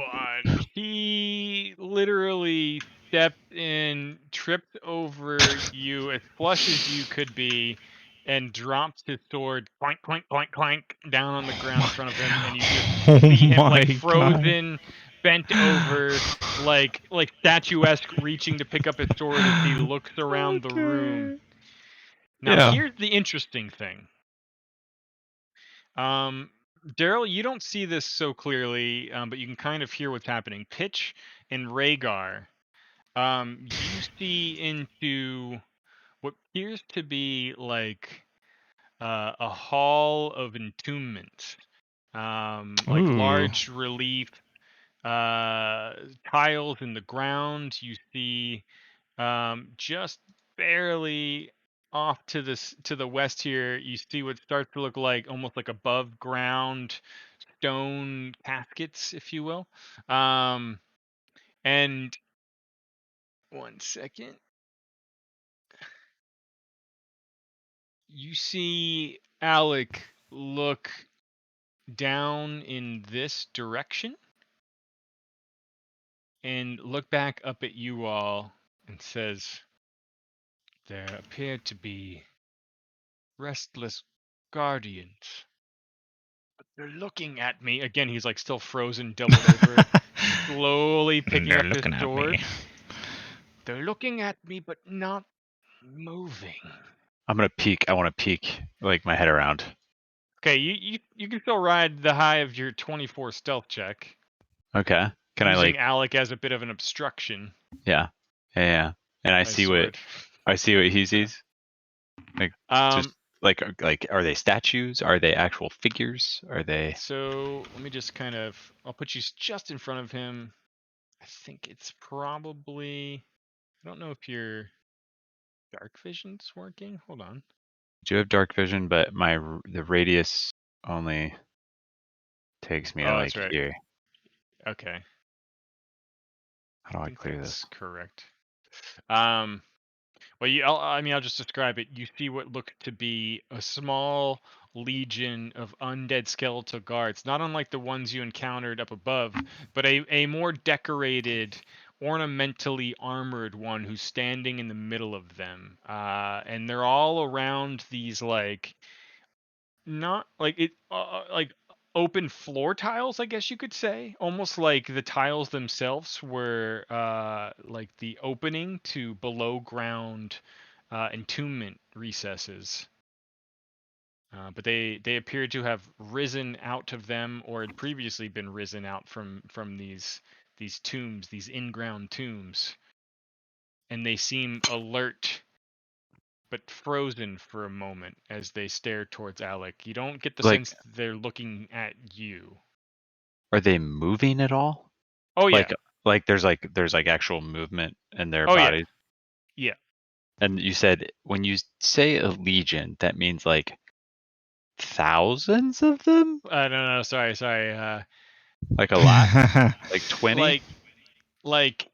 1. He literally stepped in, tripped over you as flush as you could be, and drops his sword, clank, clank, clank, clank, down on the ground in front of him, and you just Oh see him like my God. frozen, bent over, like statuesque, reaching to pick up his sword as he looks around the room. Okay. Now, Yeah. here's the interesting thing. Daryl, you don't see this so clearly, but you can kind of hear what's happening. Pitch and Rhaegar, you see into what appears to be like a hall of entombment, like Ooh. large relief tiles in the ground. You see just barely off to the west here, you see what starts to look like almost like above ground stone caskets, if you will. And 1 second. You see Alec look down in this direction and look back up at you all and says, "There appear to be restless guardians. But they're looking at me." Again, he's like still frozen, doubled over, slowly picking They're up his looking at sword. me. "They're looking at me, but not moving." I'm gonna peek. I want to peek, like my head around. Okay, you can still ride the high of your 24 stealth check, Okay. Can I using like? Alec as a bit of an obstruction. Yeah. Yeah. And I My see what sword. he sees. Like just like are they statues? Are they actual figures? Are they? So let me just kind of, I'll put you just in front of him. I think it's probably, I don't know if your dark vision's working. Hold on. I do have dark vision, but the radius only takes me to Oh, that's like right. here. Okay. How do I I think clear that's this? correct. Well, I'll just describe it. You see what look to be a small legion of undead skeletal guards, not unlike the ones you encountered up above, but a more decorated, ornamentally armored one who's standing in the middle of them. And they're all around these like not like it like open floor tiles, I guess you could say, almost like the tiles themselves were like the opening to below ground entombment recesses. But they appear to have risen out of them, or had previously been risen out from these tombs, these in-ground tombs, and they seem alert but frozen for a moment as they stare towards Alec. You don't get the Like, sense they're looking at you. are they moving at all? Oh Like, yeah. there's like actual movement in their Oh yeah. bodies. Yeah. And you said when you say a legion, that means like thousands of them? No, sorry. Like a lot? Like 20? Like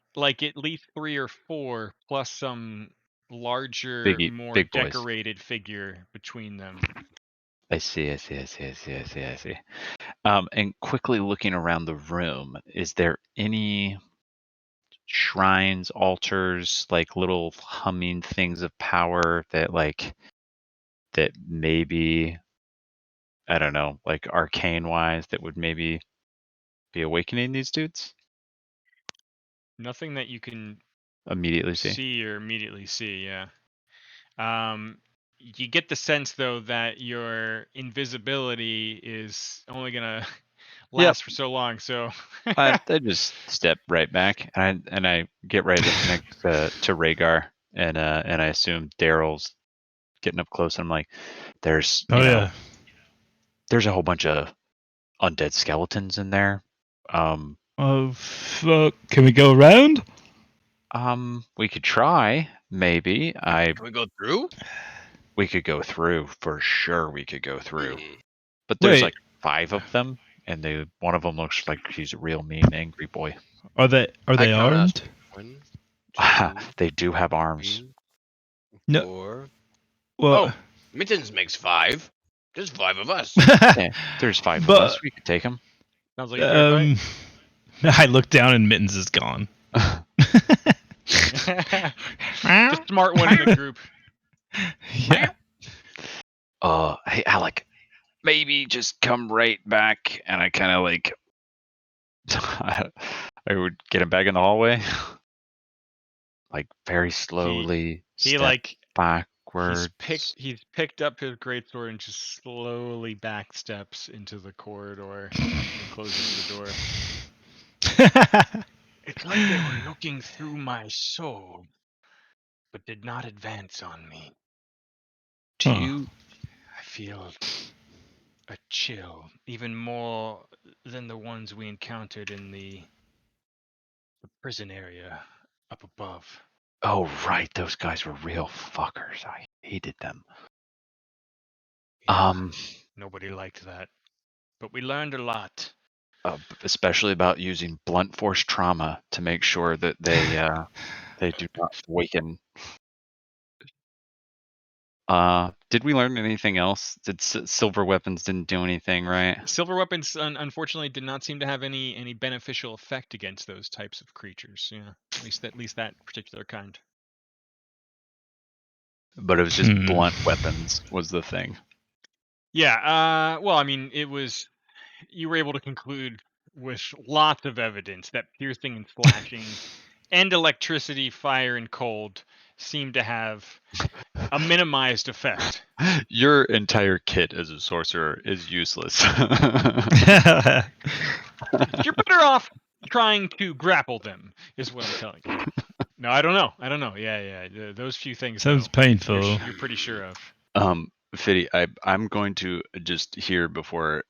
at least 3 or 4 plus some larger, more Big boys. decorated figure between them. I see. And quickly looking around the room, is there any shrines, altars, like little humming things of power that maybe, I don't know, like arcane wise, that would maybe be awakening these dudes? Nothing that you can Immediately see. see or immediately see. Yeah. You get the sense though that your invisibility is only gonna Yep. last for so long. So I just step right back, and I get right up next to Rhaegar, and I assume Daryl's getting up close. And I'm like, there's Oh yeah. there's a whole bunch of undead skeletons in there. Oh fuck! Can we go around? We could try, maybe. Can we go through? We could go through for sure. We could go through, but there's Wait. like 5 of them, and one of them looks like he's a real mean, angry boy. Are they I count us. armed? 1, 2, They do have arms. 3, No. 4. Well. Oh, Mittens makes 5. There's 5 of us. Yeah, there's 5 of But us. We could take them. sounds like a fair fight. I look down and Mittens is gone. The smart one in the group. Yeah. Hey Alec, maybe just come right back. And I kind of like, I would get him back in the hallway, like very slowly He step like backwards. he's picked up his greatsword and just slowly backsteps into the corridor and closes the door. It's like they were looking through my soul, but did not advance on me. Do Huh. you? I feel a chill, even more than the ones we encountered in the prison area up above. Oh right, those guys were real fuckers. I hated them. Yeah, nobody liked that. But we learned a lot. Especially about using blunt force trauma to make sure that they do not awaken. Did we learn anything else? Did silver weapons didn't do anything, right? Silver weapons, unfortunately, did not seem to have any beneficial effect against those types of creatures. Yeah, at least that particular kind. But it was just blunt weapons was the thing. Yeah. Well, I mean, you were able to conclude with lots of evidence that piercing and slashing and electricity, fire, and cold seem to have a minimized effect. Your entire kit as a sorcerer is useless. You're better off trying to grapple them, is what I'm telling you. No, I don't know. Yeah. Those few things, Sounds though, painful. you're pretty sure of. Fiddy, I'm going to just here before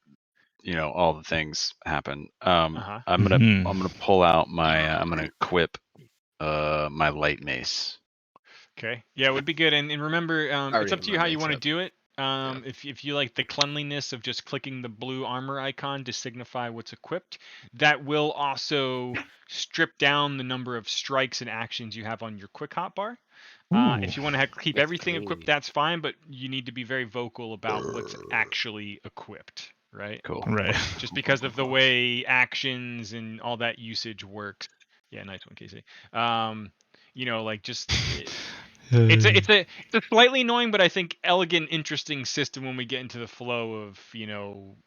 all the things happen. Uh-huh. I'm gonna pull out my I'm gonna equip my light mace. Okay. Yeah, it would be good. And remember, I it's already up have to you my how you mace want to up. do it. If you like the cleanliness of just clicking the blue armor icon to signify what's equipped, that will also strip down the number of strikes and actions you have on your quick hotbar. If you want to keep It's everything equipped, clean. that's fine, but you need to be very vocal about what's actually equipped, right? Cool. Right. Just because of the way actions and all that usage works. Yeah, nice one, Casey. Like just it's a slightly annoying, but I think elegant, interesting system when we get into the flow of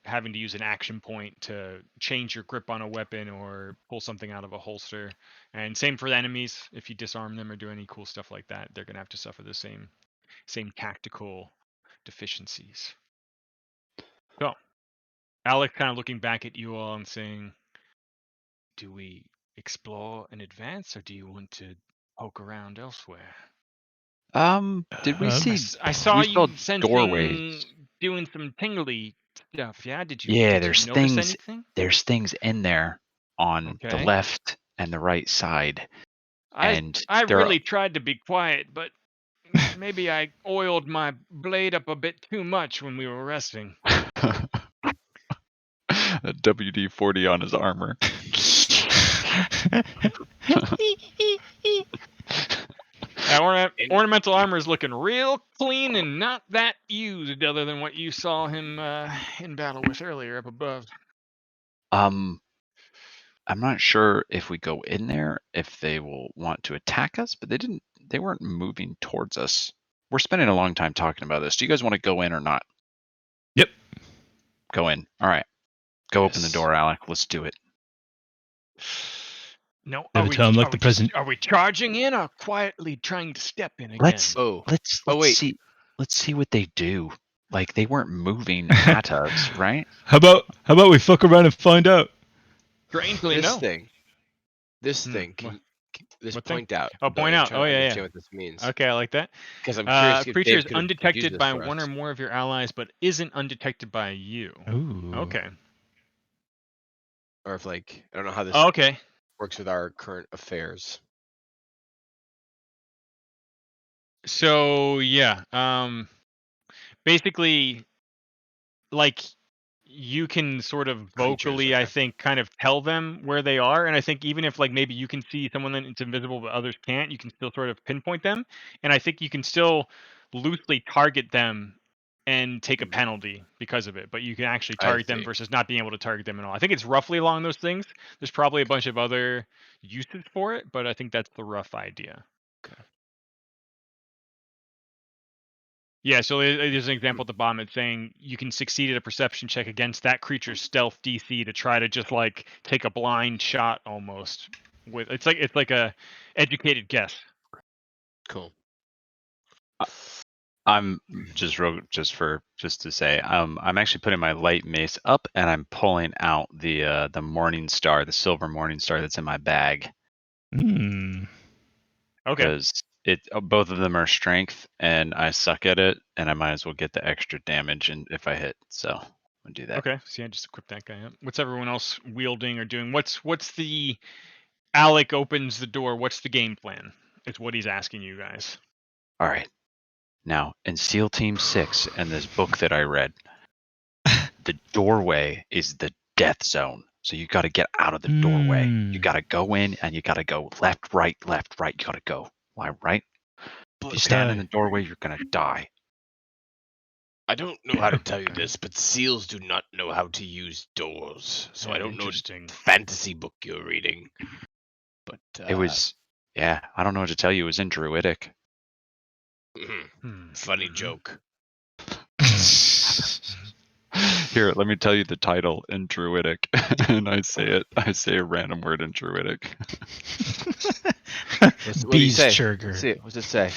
having to use an action point to change your grip on a weapon or pull something out of a holster. And same for the enemies. If you disarm them or do any cool stuff like that, they're gonna have to suffer the same tactical deficiencies. So, Alec kind of looking back at you all and saying, "Do we explore in advance, or do you want to poke around elsewhere?" Did we see? I saw We saw you doorways. doing some tingly stuff. Yeah, Yeah, did you there's notice things. anything? There's things in there on the Okay. left and the right side, I and I there really tried to be quiet, but maybe I oiled my blade up a bit too much when we were resting. are a WD-40 on his armor. That ornamental armor is looking real clean and not that used, other than what you saw him in battle with earlier up above. I'm not sure if we go in there if they will want to attack us, but they weren't moving towards us. We're spending a long time talking about this. Do you guys want to go in or not? Yep. Go in. All right. Go open the Yes. door, Alec. Let's do it. No, Never tell him like the present. Are we charging in or quietly trying to step in again? Let's wait. see what they do. Like they weren't moving at us, right? How about we fuck around and find out? Strangely, This no. thing. This Hmm, thing. what- This what thing? point out. Oh, point ability. I'm out. trying Oh, to yeah. understand what this means. Okay, I like that. Because I'm curious if Creature Dave is could have used undetected this by for one or us. more of your allies, but isn't undetected by you. Ooh. Okay. Or if I don't know how this Okay. works with our current affairs. So yeah, basically, like you can sort of Creatures vocally, I affected. think, kind of tell them where they are, and I think even if like maybe you can see someone that's invisible but others can't, you can still sort of pinpoint them, and I think you can still loosely target them and take a Mhm. penalty because of it, but you can actually I target them see. versus not being able to target them at all. I think it's roughly along those things. There's probably a bunch of other uses for it, but I think that's the rough idea. Okay. Yeah, so there's an example at the bottom. It's saying you can succeed at a perception check against that creature's stealth DC to try to just like take a blind shot almost. With it's like a educated guess. Cool. I'm just to say, I'm actually putting my light mace up and I'm pulling out the morning star, the silver morning star that's in my bag, Hmm. Okay. because both of them are strength and I suck at it, and I might as well get the extra damage and if I hit. So I'll do that. Okay. So yeah, just equip that guy up. What's everyone else wielding or doing? What's the Alec opens the door. What's the game plan? It's what he's asking you guys. All right. Now, in SEAL Team 6 and this book that I read, the doorway is the death zone. So you got to get out of the doorway. You got to go in and you got to go left, right, left, right. You got to go. Why, right? If you stand in Okay. the doorway, you're going to die. I don't know how to tell you this, but seals do not know how to use doors. So Yeah, I don't know interesting. the fantasy book you're reading. But It was, yeah, I don't know what to tell you. It was in Druidic. funny joke. Here, let me tell you the title in Druidic. And I say a random word in Druidic. What do you say? Beastchurger. Let's see it. What's it say?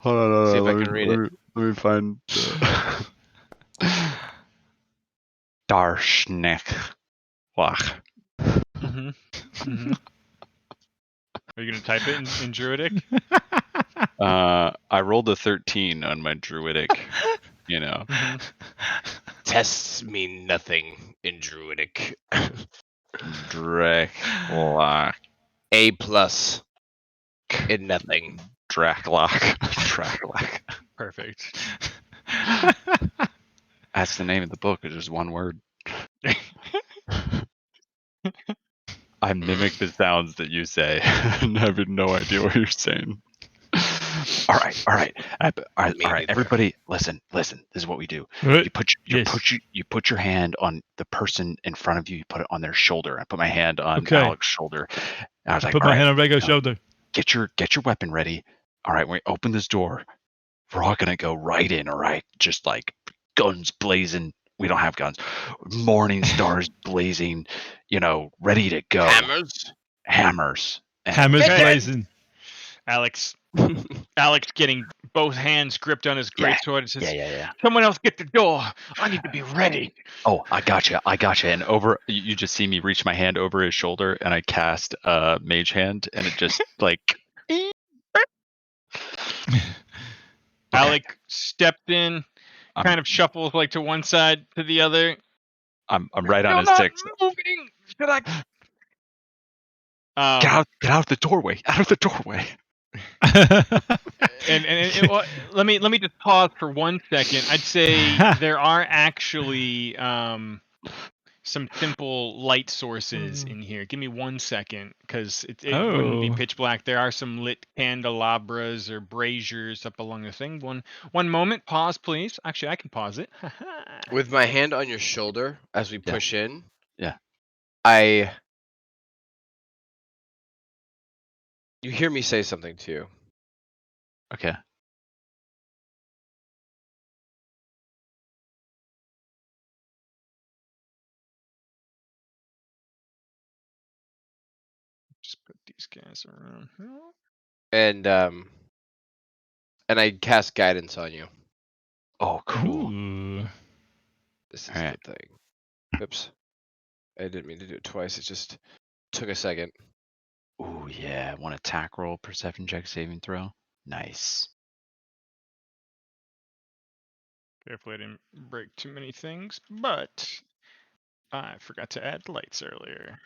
Hold on, See if I can read it. Let me find Darshnek. Wach. Mm-hmm. Mm-hmm. Are you gonna type it in Druidic? I rolled a 13 on my Druidic, you know. Mm-hmm. Tests mean nothing in Druidic. Draclock. A plus in nothing. Draclock. Draclock. Perfect. That's the name of the book. It's just one word. I mimic the sounds that you say and have no idea what you're saying. All right. neither. Everybody, listen. This is what we do. What? You put your hand on the person in front of you. You put it on their shoulder. I put my hand on Okay. Alex's shoulder. And I was like, Put all my right, hand on Rego's shoulder. get your weapon ready. All right, when we open this door, we're all gonna go right in. All right, just like guns blazing. We don't have guns. Morning stars blazing. Ready to go. Hammers. And Hammers Okay. blazing. Alex getting both hands gripped on his greatsword and says, Yeah. "Someone else get the door. I need to be ready." Oh, I gotcha. And you just see me reach my hand over his shoulder, and I cast Mage Hand, and it just like. Alec stepped in, I'm- kind of shuffles like to one side to the other. I'm right on Still his not six. moving. Should I? Get out of the doorway! Out of the doorway! Well, let me just pause for 1 second. I'd say there are actually some simple light sources in here. Give me 1 second, because it wouldn't be Oh. pitch black. There are some lit candelabras or braziers up along the thing. One moment. Pause, please. Actually, I can pause it. With my hand on your shoulder as we push in. Yeah. You hear me say something to you. Okay. Just put these guys around here. And I cast guidance on you. Oh, cool. Ooh. This is Alright. the thing. Oops. I didn't mean to do it twice. It just took a second. Ooh, yeah. One attack roll, perception check, saving throw. Nice. Carefully, I didn't break too many things, but I forgot to add lights earlier.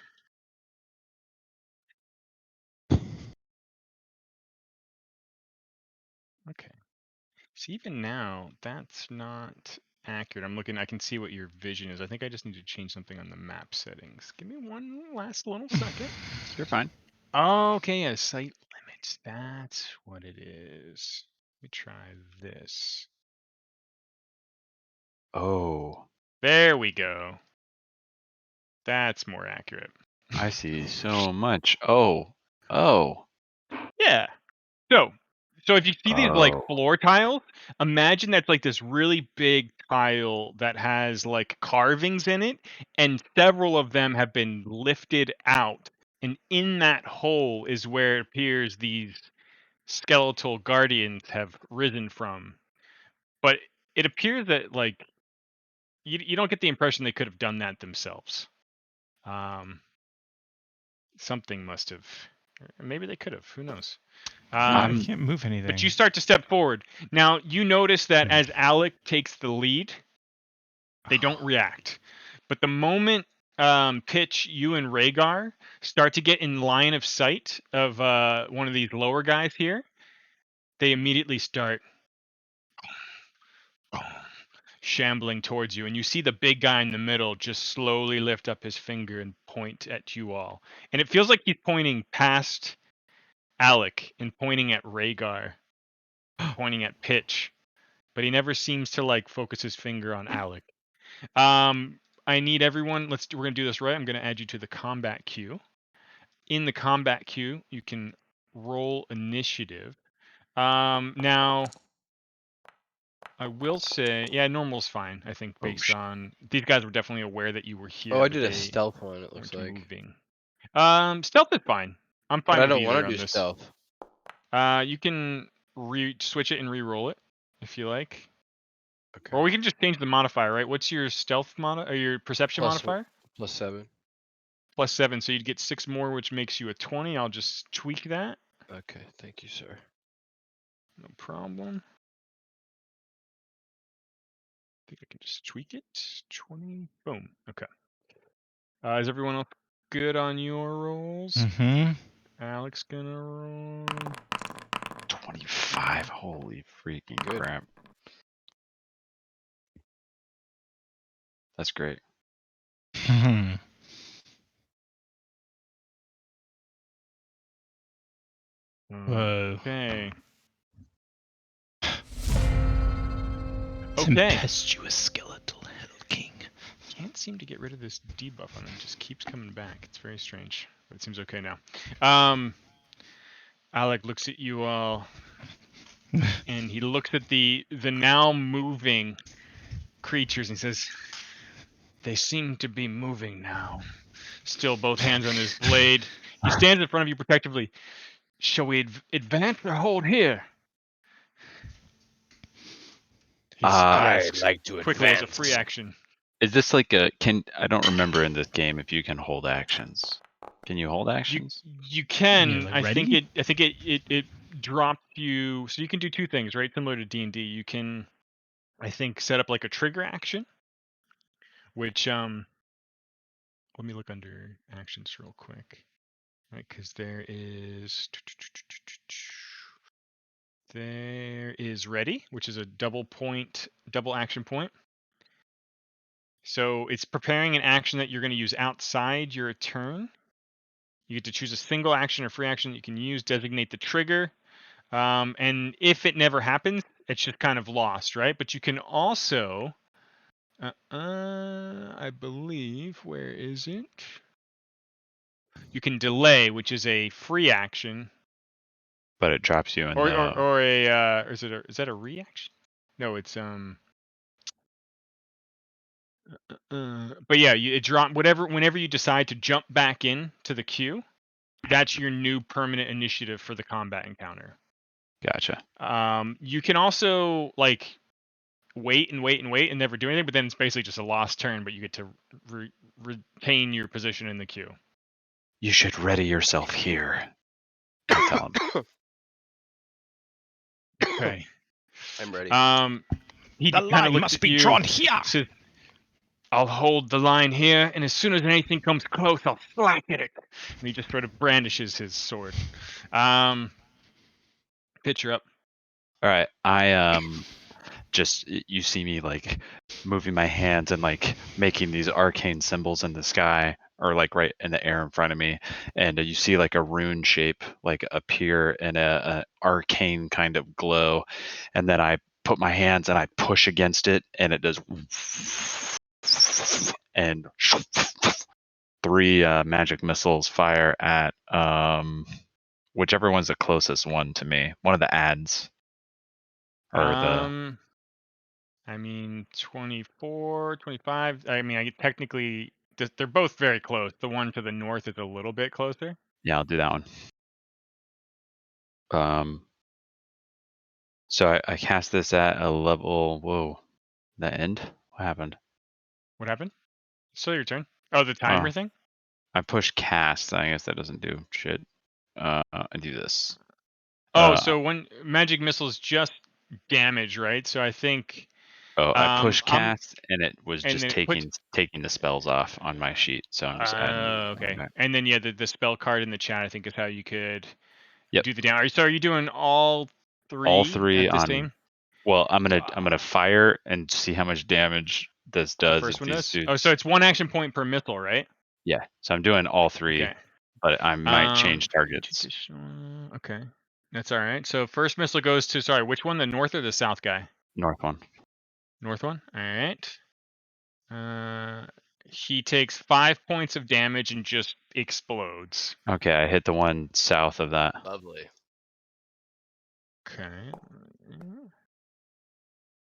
Okay. So even now, that's not accurate. I'm looking, I can see what your vision is. I think I just need to change something on the map settings. Give me one last little second. You're fine. Okay, yeah, sight limits. That's what it is. Let me try this. Oh, There we go. That's more accurate. I see so much. Oh. Yeah. So, So if you see these like Oh. floor tiles, imagine that's like this really big tile that has like carvings in it, and several of them have been lifted out. And in that hole is where it appears these skeletal guardians have risen from. But it appears that like you don't get the impression they could have done that themselves. Something must have, or maybe they could have. Who knows? I can't move But anything. you start to step forward. Now you notice that as Alec takes the lead, they don't react. But the moment Pitch, you and Rhaegar start to get in line of sight of one of these lower guys here, they immediately start shambling towards you, and you see the big guy in the middle just slowly lift up his finger and point at you all. And it feels like he's pointing past Alec and pointing at Rhaegar, pointing at Pitch, but he never seems to like focus his finger on Alec. I need everyone. We're gonna do this right. I'm gonna add you to the combat queue. In the combat queue, you can roll initiative. Now I will say, yeah, normal's fine. I think based on these guys were definitely aware that you were here. Oh, I but did a they stealth one, it looks aren't like. moving. Stealth is fine. I'm But fine I with don't want either to on do this. stealth. You can switch it and re-roll it if you like. Okay. Or we can just change the modifier, right? What's your stealth or your perception modifier? +7. +7, so you'd get 6 more, which makes you a 20. I'll just tweak that. Okay, thank you, sir. No problem. I think I can just tweak it. 20. Boom. Okay. Is everyone else good on your rolls? Mm-hmm. Alex gonna roll. 25. Holy freaking Good. crap. That's great. Whoa. Okay. Okay. Tempestuous skeletal hell king. Can't seem to get rid of this debuff on him. It just keeps coming back. It's very strange. But it seems okay now. Alec looks at you all, and he looks at the now moving creatures and says, "They seem to be moving now." Still both hands on his blade. He stands in front of you protectively. "Shall we advance or hold here?" He asks like to quickly as a free action. Is this like I don't remember in this game if you can hold actions. Can you hold actions? You can. like I think ready? it dropped you. So you can do 2 things, right? Similar to D&D. You can, I think, set up like a trigger action, which let me look under actions real quick, right? Because there is ready, which is a double action point. So it's preparing an action that you're going to use outside your turn. You get to choose a single action or free action that you can use, designate the trigger, and if it never happens, it's just kind of lost, right? But you can also, I believe, where is it? You can delay, which is a free action, But it drops you in or the. is that a reaction? No, it's but yeah, it drop whenever you decide to jump back in to the queue, that's your new permanent initiative for the combat encounter. Gotcha. You can also like wait and never do anything, but then it's basically just a lost turn, but you get to retain your position in the queue. You should ready yourself here. I'll tell him. Okay. I'm ready. He The just kind of line looks must at be you, drawn here. says, "I'll hold the line here, and as soon as anything comes close, I'll slack at it." And he just sort of brandishes his sword. Picture up. All right. I just you see me like moving my hands and like making these arcane symbols in the sky or like right in the air in front of me, and you see like a rune shape like appear in a arcane kind of glow, and then I put my hands and I push against it, and it does and 3 magic missiles fire at whichever one's the closest one to me. One of the ads. Or the I mean, 24, 25. I mean, technically, they're both very close. The one to the north is a little bit closer. yeah, I'll do that one. So I cast this at a level. Whoa, that end? What happened? What happened? Still your turn. Oh, the timer Oh, thing? I push cast. I guess that doesn't do shit. I do this. Oh, so when magic missiles just damage, right? So I think I push I'm cast, and it was and just then it puts taking the spells off on my sheet. So I'm just adding. okay. And then yeah, the spell card in the chat I think is how you could Yep. do the down. So are you doing all All three three at the on. same? Well, I'm gonna fire and see how much damage this The does. first If one these does. dudes. Oh, so it's 1 action point per missile, right? Yeah. So I'm doing all three, Okay. but I might change targets. Okay. That's all right. So first missile goes to sorry, which one? The north or the south guy? North one. North one. All right. He takes 5 points of damage and just explodes. Okay, I hit the one south of that. Lovely. Okay.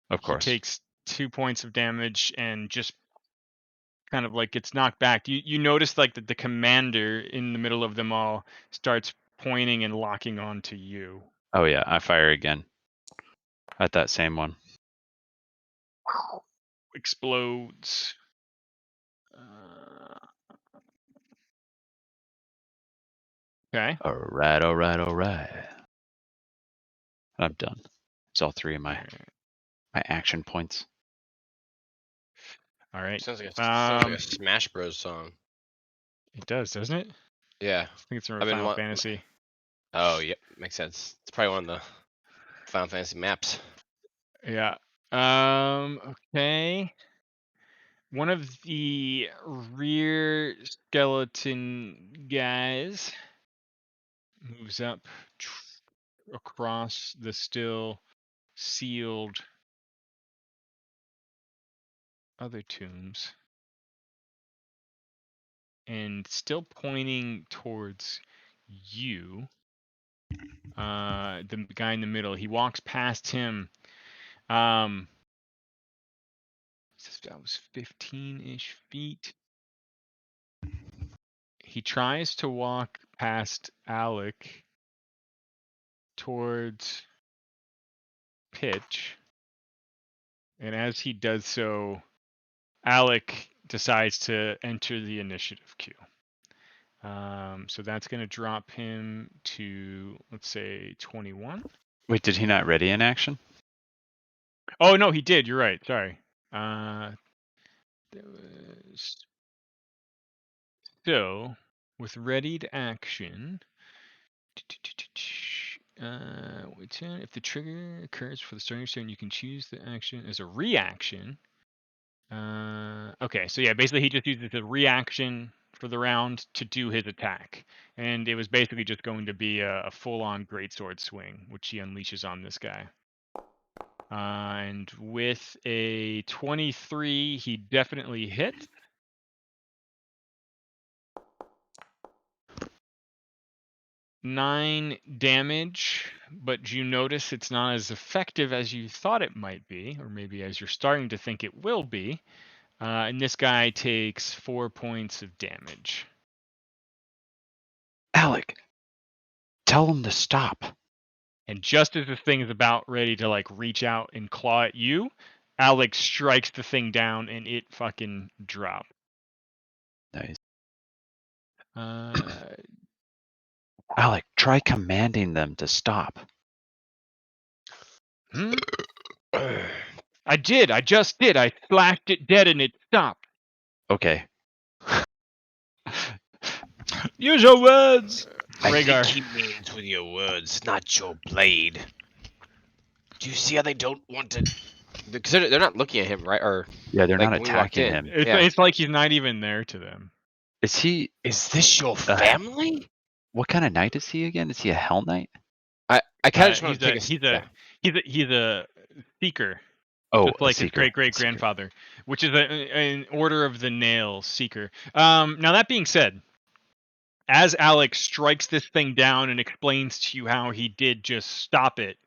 Of He course. takes 2 points of damage and just kind of like gets knocked back. You notice like that the commander in the middle of them all starts pointing and locking onto you. Oh yeah, I fire again at that same one. Explodes. Okay. All right. I'm done. It's all three of my action points. All right. Sounds like a Smash Bros song. It does, doesn't it? Yeah. I think it's from I've been Final Fantasy. Oh, yep, makes sense. It's probably one of the Final Fantasy maps. Yeah. Okay. One of the rear skeleton guys moves up across the still sealed other tombs and still pointing towards you. The guy in the middle, he walks past him. That was 15-ish feet. He tries to walk past Alec towards Pitch. And as he does so, Alec decides to enter the initiative queue. So that's going to drop him to, let's say, 21. Wait, did he not ready in action? Oh, no, he did. You're right. Sorry. There was... So, with readied action, if the trigger occurs for the starting turn, you can choose the action as a reaction. Okay, so yeah, basically he just uses a reaction for the round to do his attack. And it was basically just going to be a full-on greatsword swing, which he unleashes on this guy. And with a 23, he definitely hits. Nine damage, but you notice it's not as effective as you thought it might be, or maybe as you're starting to think it will be. And this guy takes 4 points of damage. Alec, tell him to stop. And just as this thing is about ready to like reach out and claw at you, Alec strikes the thing down and it fucking drops. Nice. Uh, Alec, try commanding them to stop. I did. I just did. I slashed it dead and it stopped. Okay. Use your words. Rhaegar. He means with your words, not your blade. Do you see how they don't want to? Because they're not looking at him, right? Or Yeah, they're like not when we walked attacking in. him. It's like he's not even there to them. Is he? Is this your family? What kind of knight is he again? Is he a Hell Knight? I kind of just want to He's take he's a seeker. Oh, Just like a his seeker. great grandfather, which is an Order of the Nail seeker. Now that being said, as Alec strikes this thing down and explains to you how he did just stop it,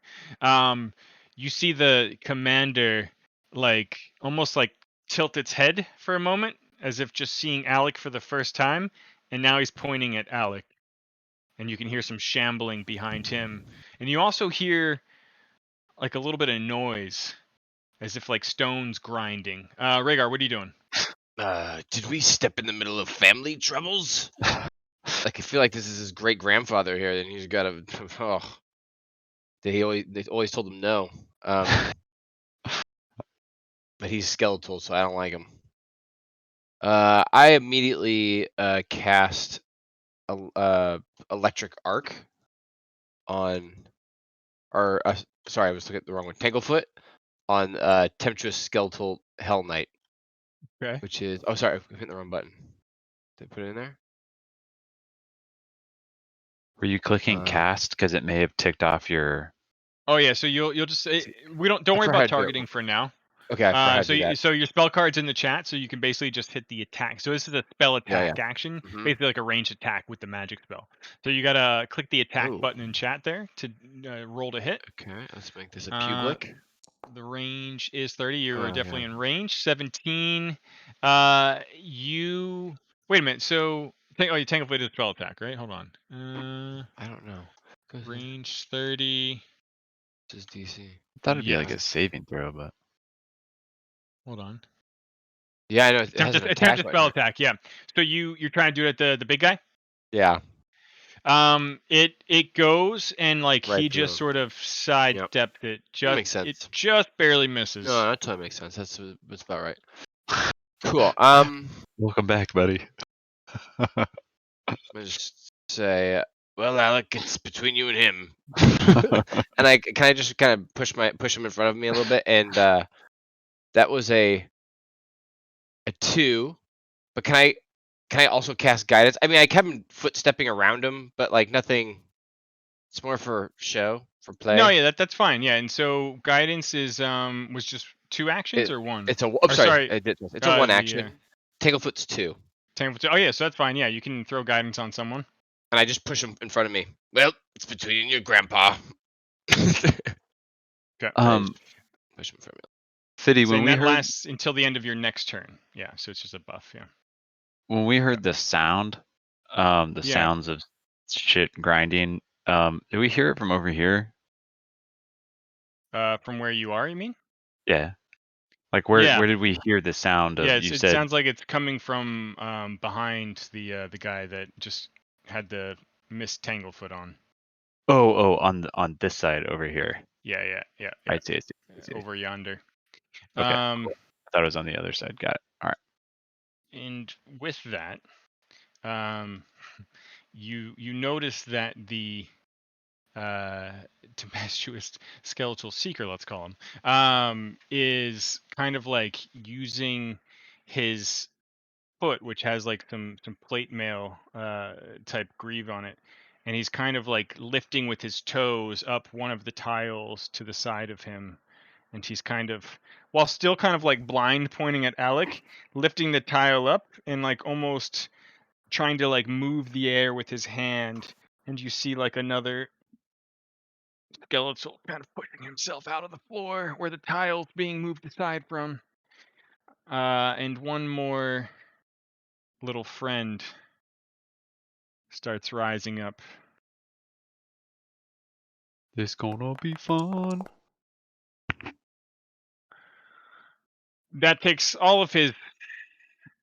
you see the commander like almost like tilt its head for a moment, as if just seeing Alec for the first time, and now he's pointing at Alec, and you can hear some shambling behind him, and you also hear like a little bit of noise, as if like stones grinding. Rhaegar, what are you doing? Did we step in the middle of family troubles? Like, I feel like this is his great grandfather here, and he's got a. Oh, they always told him no. But he's skeletal, so I don't like him. I immediately cast electric arc on, or sorry, I was looking at the wrong one. Tanglefoot on Temptress Skeletal Hell Knight. Okay. Which is, oh sorry, I hit the wrong button. Did I put it in there? Were you clicking cast because it may have ticked off your? Oh yeah, so you'll just we don't worry forgot how about to do it. targeting for now. Okay, I forgot how to do that. So your spell card's in the chat, so you can basically just hit the attack. So this is a spell attack action, basically like a ranged attack with the magic spell. So you gotta click the attack button in chat there to roll to hit. Okay, let's make this a public. The range is 30. You are definitely yeah. in range. 17. You wait a minute. So you Tanglefoot is a spell attack, right? Hold on. I don't know. Range 30. This is DC. I thought it'd be Yeah. like a saving throw, but Hold on. Yeah, I know. It has an Attempt attack a spell attack. Yeah. So you're trying to do it at the big guy. Yeah. It goes and like Right he through just him. sort of sidestepped it. That makes sense. It just barely misses. No, that totally makes sense. That's about right. Cool. welcome back, buddy. I'm gonna just say, well, Alec, it's between you and him. And I just kind of push him in front of me a little bit, and that was a 2. But can I also cast guidance? I mean, I kept him footstepping around him, but like nothing. It's more for show, for play. No, yeah, that's fine. Yeah, and so guidance is was just 2 actions or 1? It's a. Or, sorry, it's a 1 action. Tanglefoot's 2. Tanglefoot. Oh yeah, so that's fine. Yeah, you can throw guidance on someone. And I just push him in front of me. Well, it's between you and your grandpa. Okay. Push him in front of me. Fiddy, when we that heard lasts until the end of your next turn. Yeah, so it's just a buff. Yeah. when we heard the sound, the sounds of shit grinding, did we hear it from over here? From where you are, you mean? Yeah. Like where did we hear the sound of? Yeah, You it said sounds like it's coming from behind the guy that just had the missed Tanglefoot on. on this side over here. Yeah. I see. Over yonder. Okay. Cool. I thought it was on the other side. Got it. All right. And with that, you notice that the tempestuous skeletal seeker, let's call him, is kind of like using his foot, which has like some plate mail type greave on it, and he's kind of like lifting with his toes up one of the tiles to the side of him, and he's kind of, while still kind of like blind, pointing at Alec, lifting the tile up and like almost trying to like move the air with his hand, and you see like another skeletal kind of pushing himself out of the floor where the tile's being moved aside from, and one more little friend starts rising up. This gonna be fun. That takes all of his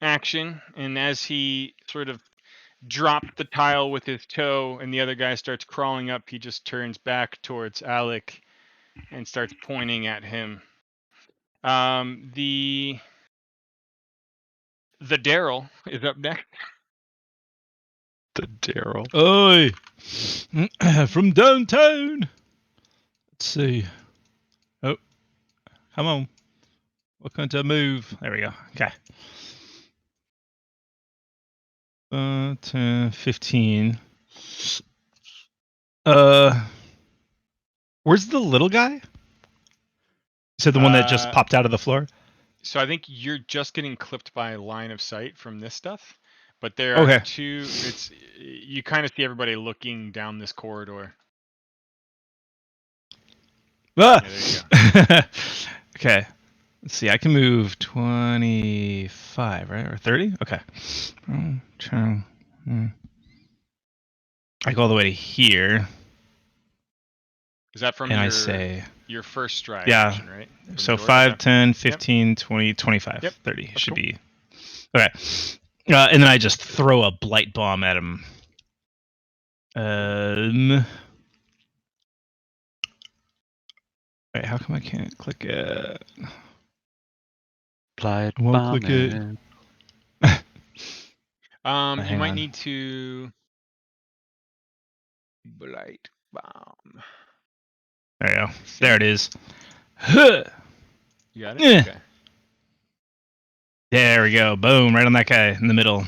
action, and as he sort of dropped the tile with his toe and the other guy starts crawling up, he just turns back towards Alec and starts pointing at him. The Daryl is up next. The Daryl. Oi! From downtown! Let's see. Oh. Come on. What can't I move? There we go. Okay. 10, 15. Where's the little guy? You said the one that just popped out of the floor? So I think you're just getting clipped by line of sight from this stuff. But there are Okay. two. You kind of see everybody looking down this corridor. Ah! Yeah, there you Okay. Let's see. I can move 25, right? Or 30? Okay. I go all the way to here, Is that from and I say, your first stride yeah. action, right? From the So door? 5, Okay. 10, 15, 20, 25, Yep. 30 That's should cool. be. Okay. And then I just throw a blight bomb at him. Wait, how come I can't click it? Blight I won't click it. bombing. You Hang might on. need to blight bomb. There you go. There it is. Huh. You got it. Yeah. Okay. There we go. Boom. Right on that guy in the middle.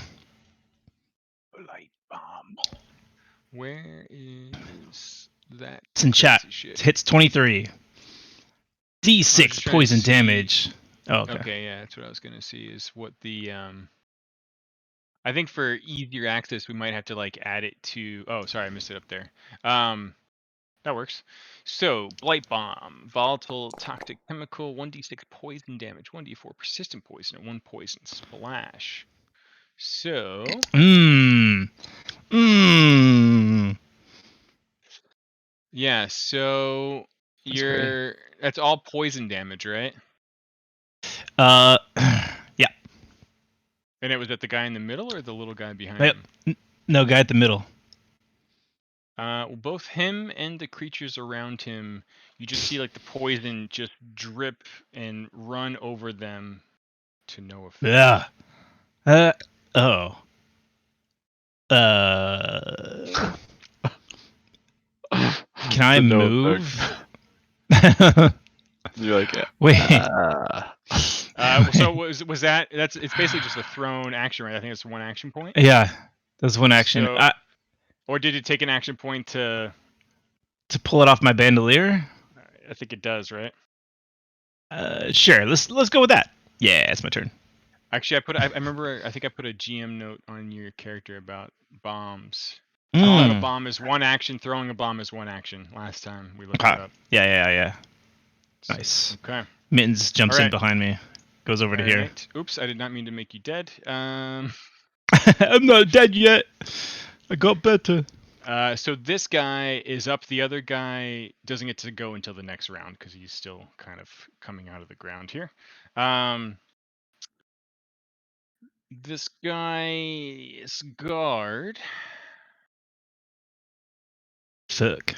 Blight bomb. Where is that? It's in chat. crazy shit? It hits 23. just D6 trying to poison see- damage. Oh, okay. Okay, yeah, that's what I was gonna see. Is what the I think for easier access, we might have to like add it to. Oh, sorry, I missed it up there. That works. So, blight bomb, volatile toxic chemical, 1d6 poison damage, 1d4 persistent poison, and 1 poison splash. So, yeah. So That's that's all poison damage, right? Yeah. And it was at the guy in the middle or the little guy behind Yep. him? No, guy at the middle. Both him and the creatures around him, you just see like the poison just drip and run over them to no effect. Yeah. Oh. Can I move? You're like, Wait. So was that? It's basically just a thrown action, right? I think it's one action point. Yeah, that's one action. So, or did it take an action point to pull it off my bandolier? I think it does, right? Sure. Let's go with that. Yeah, it's my turn. Actually, I remember. I think I put a GM note on your character about bombs. Calling a bomb is one action. Throwing a bomb is one action. Last time we looked it up. Yeah. Nice. Okay. Mittens jumps in Alright. behind me. Goes over to here. Alright. Oops, I did not mean to make you dead. I'm not dead yet. I got better. So this guy is up. The other guy doesn't get to go until the next round because he's still kind of coming out of the ground here. This guy is guard. Fuck.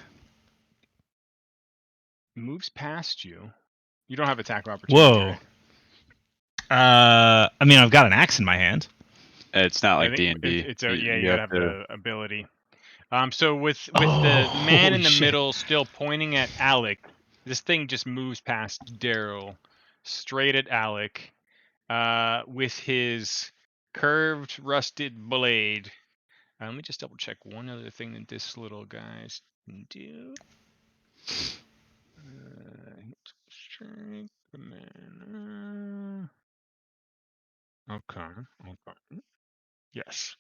Moves past you. You don't have attack of opportunity, Whoa. right? I mean, I've got an axe in my hand. it's not I like think D&D. you gotta have the ability. So with the man holy in the shit. middle still pointing at Alec, this thing just moves past Daryl, straight at Alec, with his curved rusted blade. Let me just double check one other thing that this little guy can do. Strength, okay. Yes.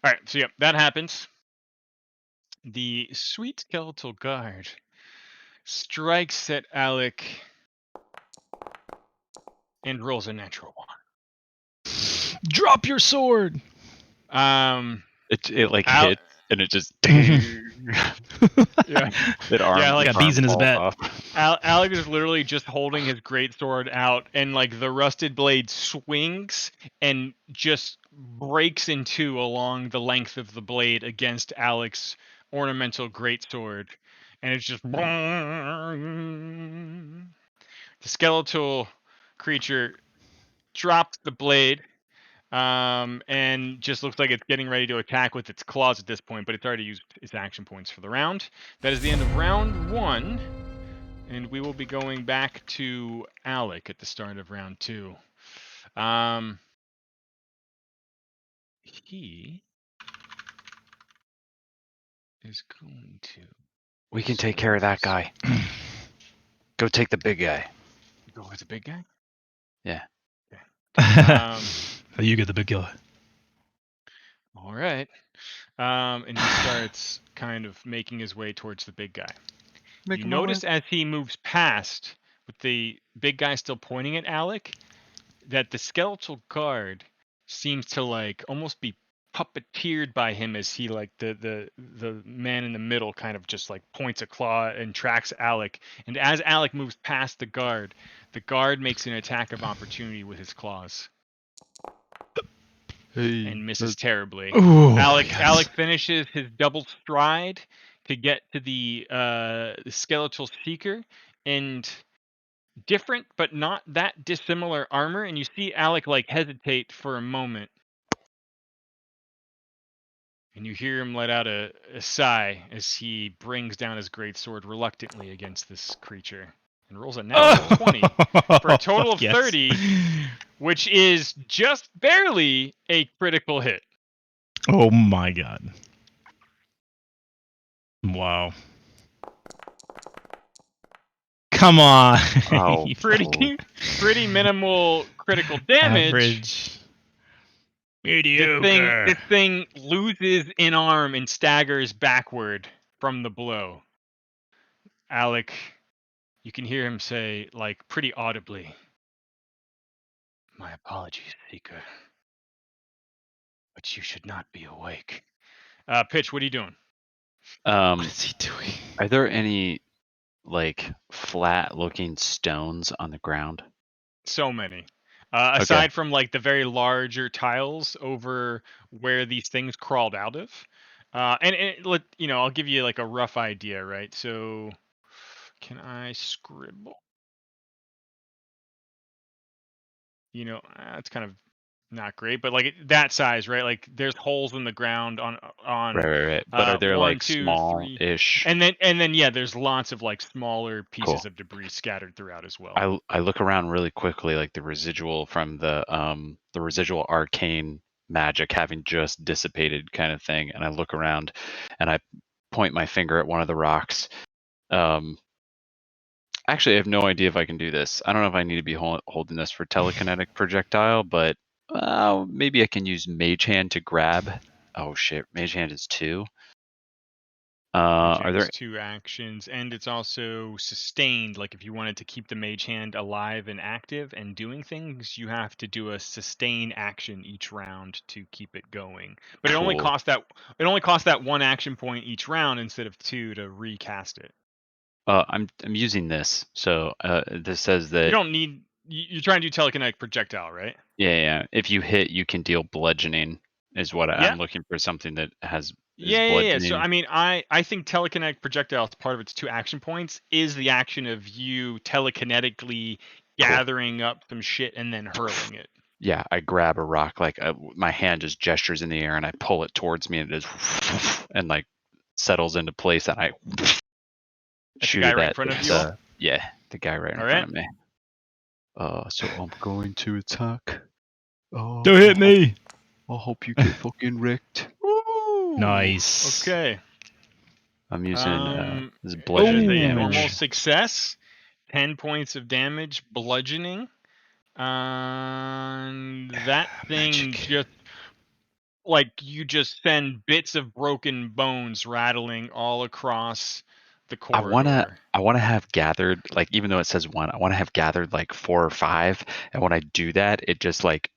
All right. So yeah, that happens. The sweet skeletal guard strikes at Alec and rolls a natural Drop your sword. one. It like Al- hits and it just Yeah. that arm Yeah, like- Got bees in his falls bat. off. Alec is literally just holding his greatsword out, and like the rusted blade swings and just breaks in two along the length of the blade against Alec's ornamental greatsword, and it's just the skeletal creature drops the blade, and just looks like it's getting ready to attack with its claws at this point, but it's already used its action points for the round. That is the end of round 1. And we will be going back to Alec at the start of round 2. He is going to We can take care of that guy. Go take the big guy. go with the big guy. Yeah. Um, You get the big guy. All right. And he starts kind of making his way towards the big guy. You Making my way. notice as he moves past, with the big guy still pointing at Alec, that the skeletal guard seems to like almost be puppeteered by him as he like the man in the middle kind of just like points a claw and tracks Alec. And as Alec moves past the guard makes an attack of opportunity with his claws Hey, and misses terribly. Oh, Alec yes. finishes his double stride to get to the skeletal seeker, and different but not that dissimilar armor, and you see Alec like hesitate for a moment, and you hear him let out a sigh as he brings down his greatsword reluctantly against this creature and rolls a natural 20 for a total of Yes. 30, which is just barely a critical hit. Oh my god. Wow. Come on. Oh, Pretty minimal critical damage. Average. This Mediocre. thing loses an arm and staggers backward from the blow. Alec, you can hear him say, like, pretty audibly, "My apologies, Seeker, but you should not be awake." Pitch, what are you doing? What is he doing? Are there any like flat-looking stones on the ground? So many. Okay. Aside from like the very larger tiles over where these things crawled out of, and let I'll give you like a rough idea, right? So, can I scribble? It's kind of not great, but like that size, right? Like there's holes in the ground Right. But are there one, like two, three, small-ish? and then yeah, there's lots of like smaller Cool. pieces of debris scattered throughout as well. I look around really quickly, like the residual from the residual arcane magic having just dissipated kind of thing, and I look around and I point my finger at one of the rocks. Actually, I have no idea if I can do this. I don't know if I need to be holding this for telekinetic projectile, but maybe I can use Mage Hand to grab. Oh shit, Mage Hand is 2. Mage Are hand there is 2 actions, and it's also sustained. Like if you wanted to keep the mage hand alive and active and doing things, you have to do a sustain action each round to keep it going. But cool? it only costs that 1 action point each round instead of 2 to recast it. I'm using this. So this says You that don't need. You're trying to do telekinetic projectile, right? yeah. If you hit, you can deal bludgeoning. Is what Yeah. I'm looking for. Something that is Yeah. So bludgeoning. I mean, I think telekinetic projectile, as part of its 2 action points, is the action of you telekinetically Cool. gathering up some shit and then hurling it. Yeah, I grab a rock, like my hand just gestures in the air, and I pull it towards me, and it just and like settles into place, and I At the shoot guy it right in at front of you all? the guy right in All front right. of me. So I'm going to attack. Don't hit me. I'll hope you get fucking wrecked. Ooh, Nice. okay. I'm using this is That is bludgeoning a damage. normal success. 10 points of damage, bludgeoning. That thing Magic. just like you just send bits of broken bones rattling all across the corridor. I wanna have gathered, like, even though it says 1, I wanna have gathered like 4 or 5, and when I do that, it just like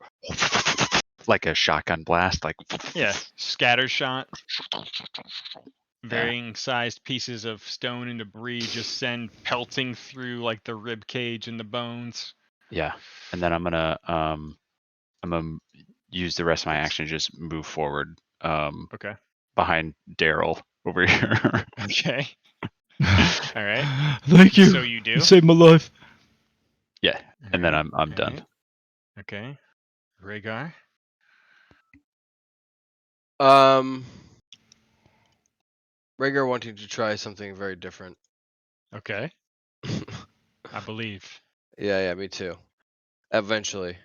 like a shotgun blast, like Yeah, scatter shot. yeah. Varying sized pieces of stone and debris just send pelting through like the rib cage and the bones. Yeah, and then I'm gonna use the rest of my action to just move forward Okay. behind Daryl over here. Okay. All right. Thank you. So you do. You saved my life. Yeah, and then I'm done. Right. Okay. Rhaegar. Rhaegar wanting to try something very different. Okay. I believe. Yeah, me too. Eventually.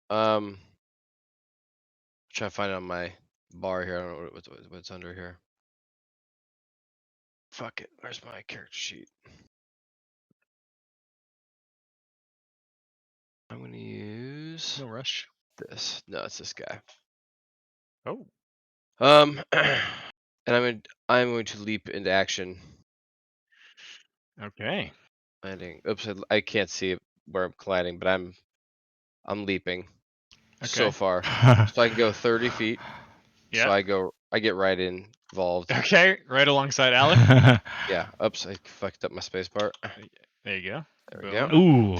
Trying to find it on my bar here. I don't know what's under here. Fuck it. Where's my character sheet? I'm gonna use No rush. this. No, it's this guy. Oh. And I'm going to leap into action. Okay. Landing. Oops, I can't see where I'm colliding, but I'm leaping so Okay. far. So I can go 30 feet. So Yeah. I get right involved. Okay. Right alongside Alec. Yeah. Oops, I fucked up my space part. There you go. There we go. Boom. Ooh.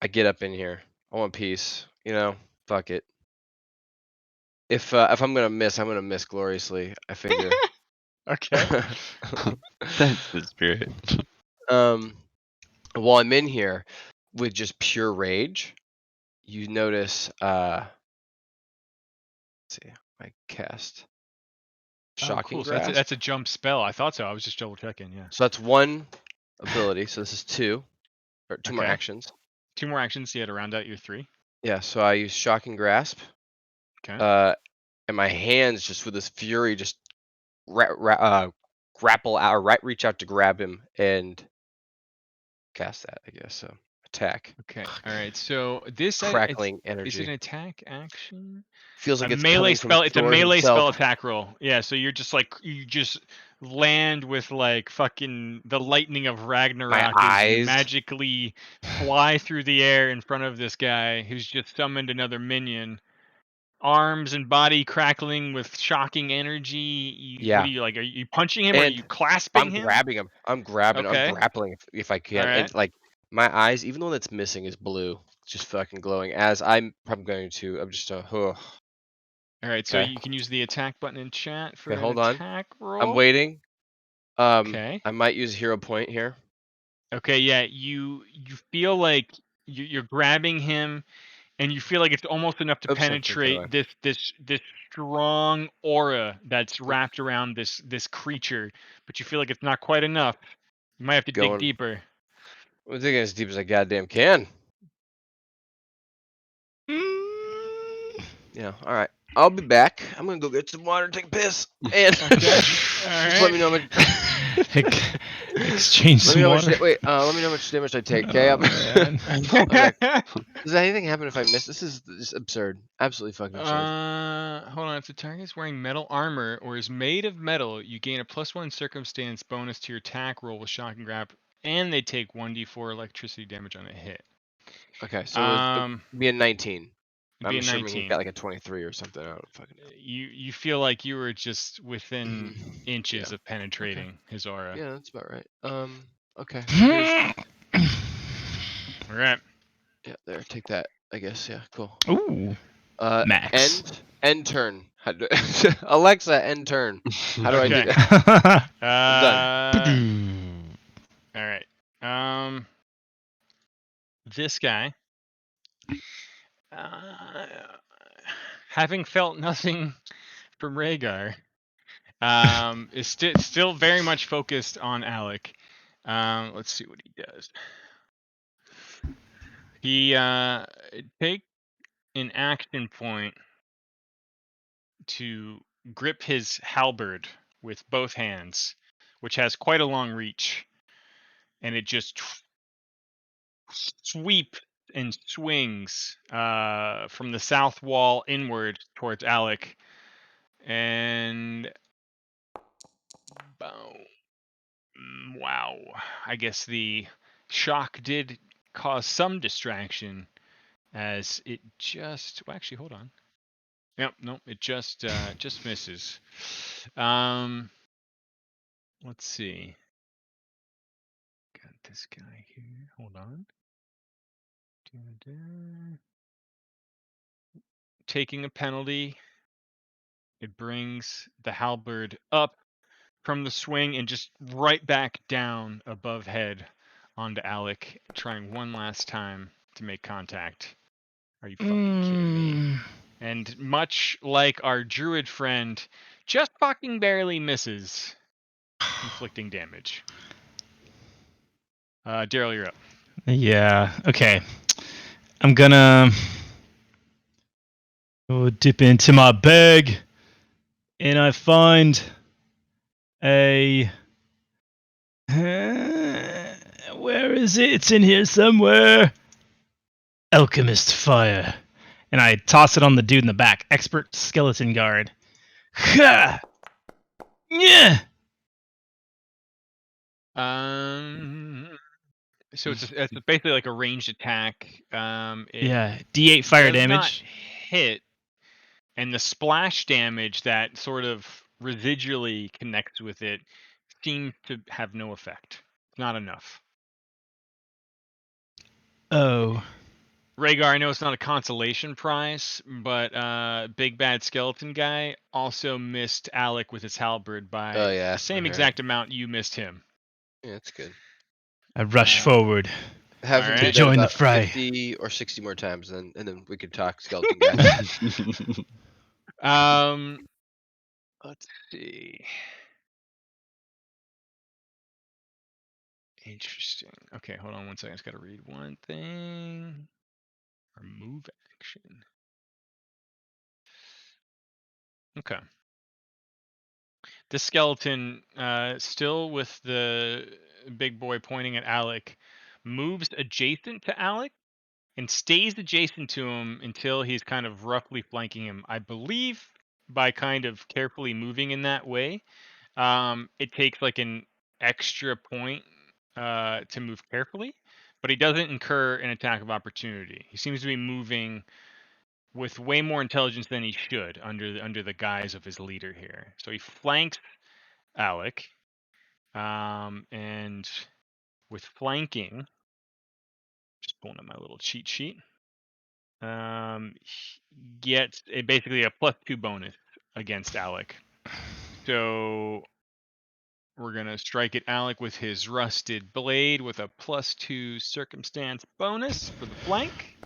I get up in here. I want peace. Fuck it. If I'm gonna miss, I'm gonna miss gloriously. I figure. Okay. That's the spirit. While I'm in here with just pure rage, you notice. Let's see, I cast Oh, Shocking cool. So Grasp. that's a jump spell. I thought so. I was just double checking. Yeah. So that's one ability. So this is two, or two more Okay. actions. 2 more actions. You had to round out your 3. Yeah. So I use Shocking Grasp. Okay. And my hands just with this fury just grapple out, or reach out to grab him and cast that. I guess so. Attack. Okay. All right. So this Crackling is it energy. an attack action? Feels A like it's melee coming from spell. It's a Thor melee himself. spell attack roll. Yeah. So you're just like you just land with like fucking the lightning of Ragnarok as you eyes. magically fly through the air in front of this guy who's just summoned another minion. Arms and body crackling with shocking energy. What Yeah. are you like? Are you punching him? Or are And you clasping I'm him? grabbing him. I'm Okay. grappling if I All can. right. And like my eyes, even the one that's missing is blue. It's just fucking glowing. As I'm going to, I'm just All right. So okay. you can use the attack button in chat for Okay, an hold on. attack I'm roll. waiting. Okay. I might use hero point here. Okay, yeah, you feel like you're grabbing him, and you feel like it's almost enough to Oops, I clicked the other penetrate way. this strong aura that's wrapped around this creature, but you feel like it's not quite enough. You might have to dig Going. deeper. I'm digging as deep as I goddamn can. Yeah. All right. I'll be back. I'm gonna go get some water and take a piss. And Okay. All just let me know how much. Exchange Let me some know how much. water. Let me know how much damage I take. Okay. Oh, man. Does anything happen if I miss? This is just absurd. Absolutely fucking absurd. Hold on. If the target is wearing metal armor or is made of metal, you gain a +1 circumstance bonus to your attack roll with shock and grab, and they take 1d4 electricity damage on a hit. Okay, so it'd be a 19. It'd I'm be a assuming he 19. got like a 23 or something. I don't fucking know. You feel like you were just within inches Yeah. of penetrating his aura. Yeah, that's about right. Okay. Well, here's. All right. Yeah, there. Take that. I guess. Yeah. Cool. Ooh. Max. End turn. Alexa, end turn. How do I do Okay. that? I'm done. All right. This guy, having felt nothing from Rhaegar, is still very much focused on Alec. Let's see what he does. He take an action point to grip his halberd with both hands, which has quite a long reach, and it just sweeps and swings from the south wall inward towards Alec, and wow, I guess the shock did cause some distraction, as it just. Well, actually, hold on. Yep, nope, it just misses. Let's see. Got this guy here. Hold on. Taking a penalty. It brings the halberd up from the swing and just right back down above head onto Alec, trying one last time to make contact. Are you fucking kidding me? And much like our druid friend, just fucking barely misses, inflicting damage. Daryl, you're up. Yeah. Okay. I'm gonna go dip into my bag, and I find a. Where is it? It's in here somewhere. Alchemist fire. And I toss it on the dude in the back. Expert skeleton guard. Ha! Yeah. So it's basically like a ranged attack. It Yeah. D8 fire does not damage. hit, and the splash damage that sort of residually connects with it seems to have no effect. It's not enough. Oh. Rhaegar, I know it's not a consolation prize, but Big Bad Skeleton Guy also missed Alec with his halberd by Oh, yeah, the same alright. exact amount you missed him. Yeah, that's good. I rush forward. Have him Alright. do To that join the about fray. 50 or 60 more times, and then we can talk skeleton guy. Let's see. Interesting. Okay, hold on one second. I just got to read one thing. Remove action. Okay. The skeleton, still with the big boy pointing at Alec, moves adjacent to Alec and stays adjacent to him until he's kind of roughly flanking him. I believe by kind of carefully moving in that way, it takes like an extra point to move carefully, but he doesn't incur an attack of opportunity. He seems to be moving with way more intelligence than he should under the guise of his leader here. So he flanks Alec, and with flanking, just pulling up my little cheat sheet, he gets basically a +2 bonus against Alec. So we're gonna strike at Alec with his rusted blade with a +2 circumstance bonus for the flank,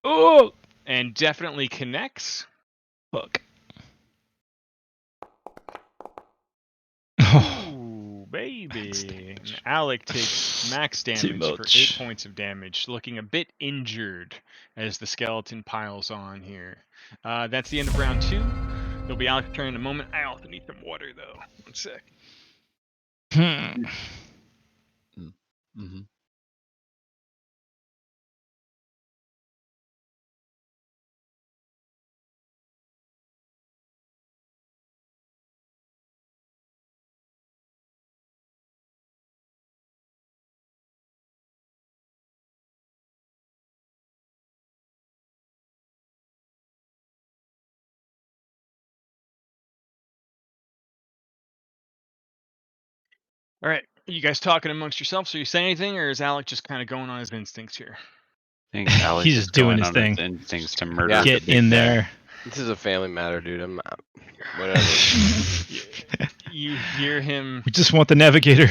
Oh. and definitely connects. Fuck. Ooh, baby. And Alec takes max damage for 8 much. points of damage, looking a bit injured as the skeleton piles on here. That's the end of round 2. It'll be Alec's turn in a moment. I also need some water, though. 1 sec. Mm-hmm. All right. Are you guys talking amongst yourselves? So you say anything, or is Alec just kind of going on his instincts here? I think Alex He's is just doing going his on thing. his instincts to murder. Yeah. the Get big in guy. there. This is a family matter, dude. I'm whatever. You hear him We just want the navigator.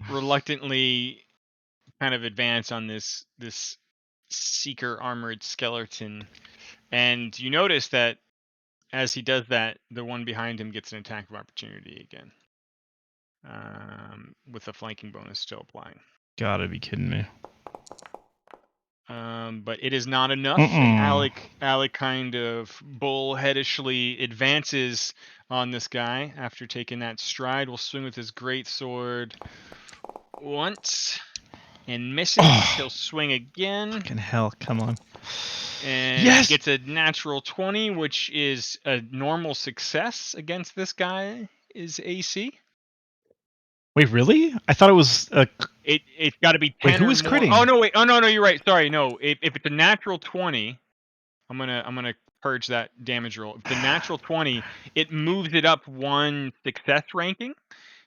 reluctantly kind of advance on this seeker armored skeleton, and you notice that as he does that, the one behind him gets an attack of opportunity again, with the flanking bonus still applying. Gotta be kidding me. But it is not enough, and Alec kind of bullheadishly advances on this guy after taking that stride. Will swing with his great sword once and misses. Oh. He'll swing again. Fucking hell, come on. And Yes! he gets a natural 20, which is a normal success against this guy is AC. Wait, really? I thought it was It's got to be 10 Wait, who or is more. critting? Oh no, wait. Oh no, you're right. Sorry, no. If it's a natural 20, I'm gonna purge that damage roll. If it's a natural 20, it moves it up 1 success ranking.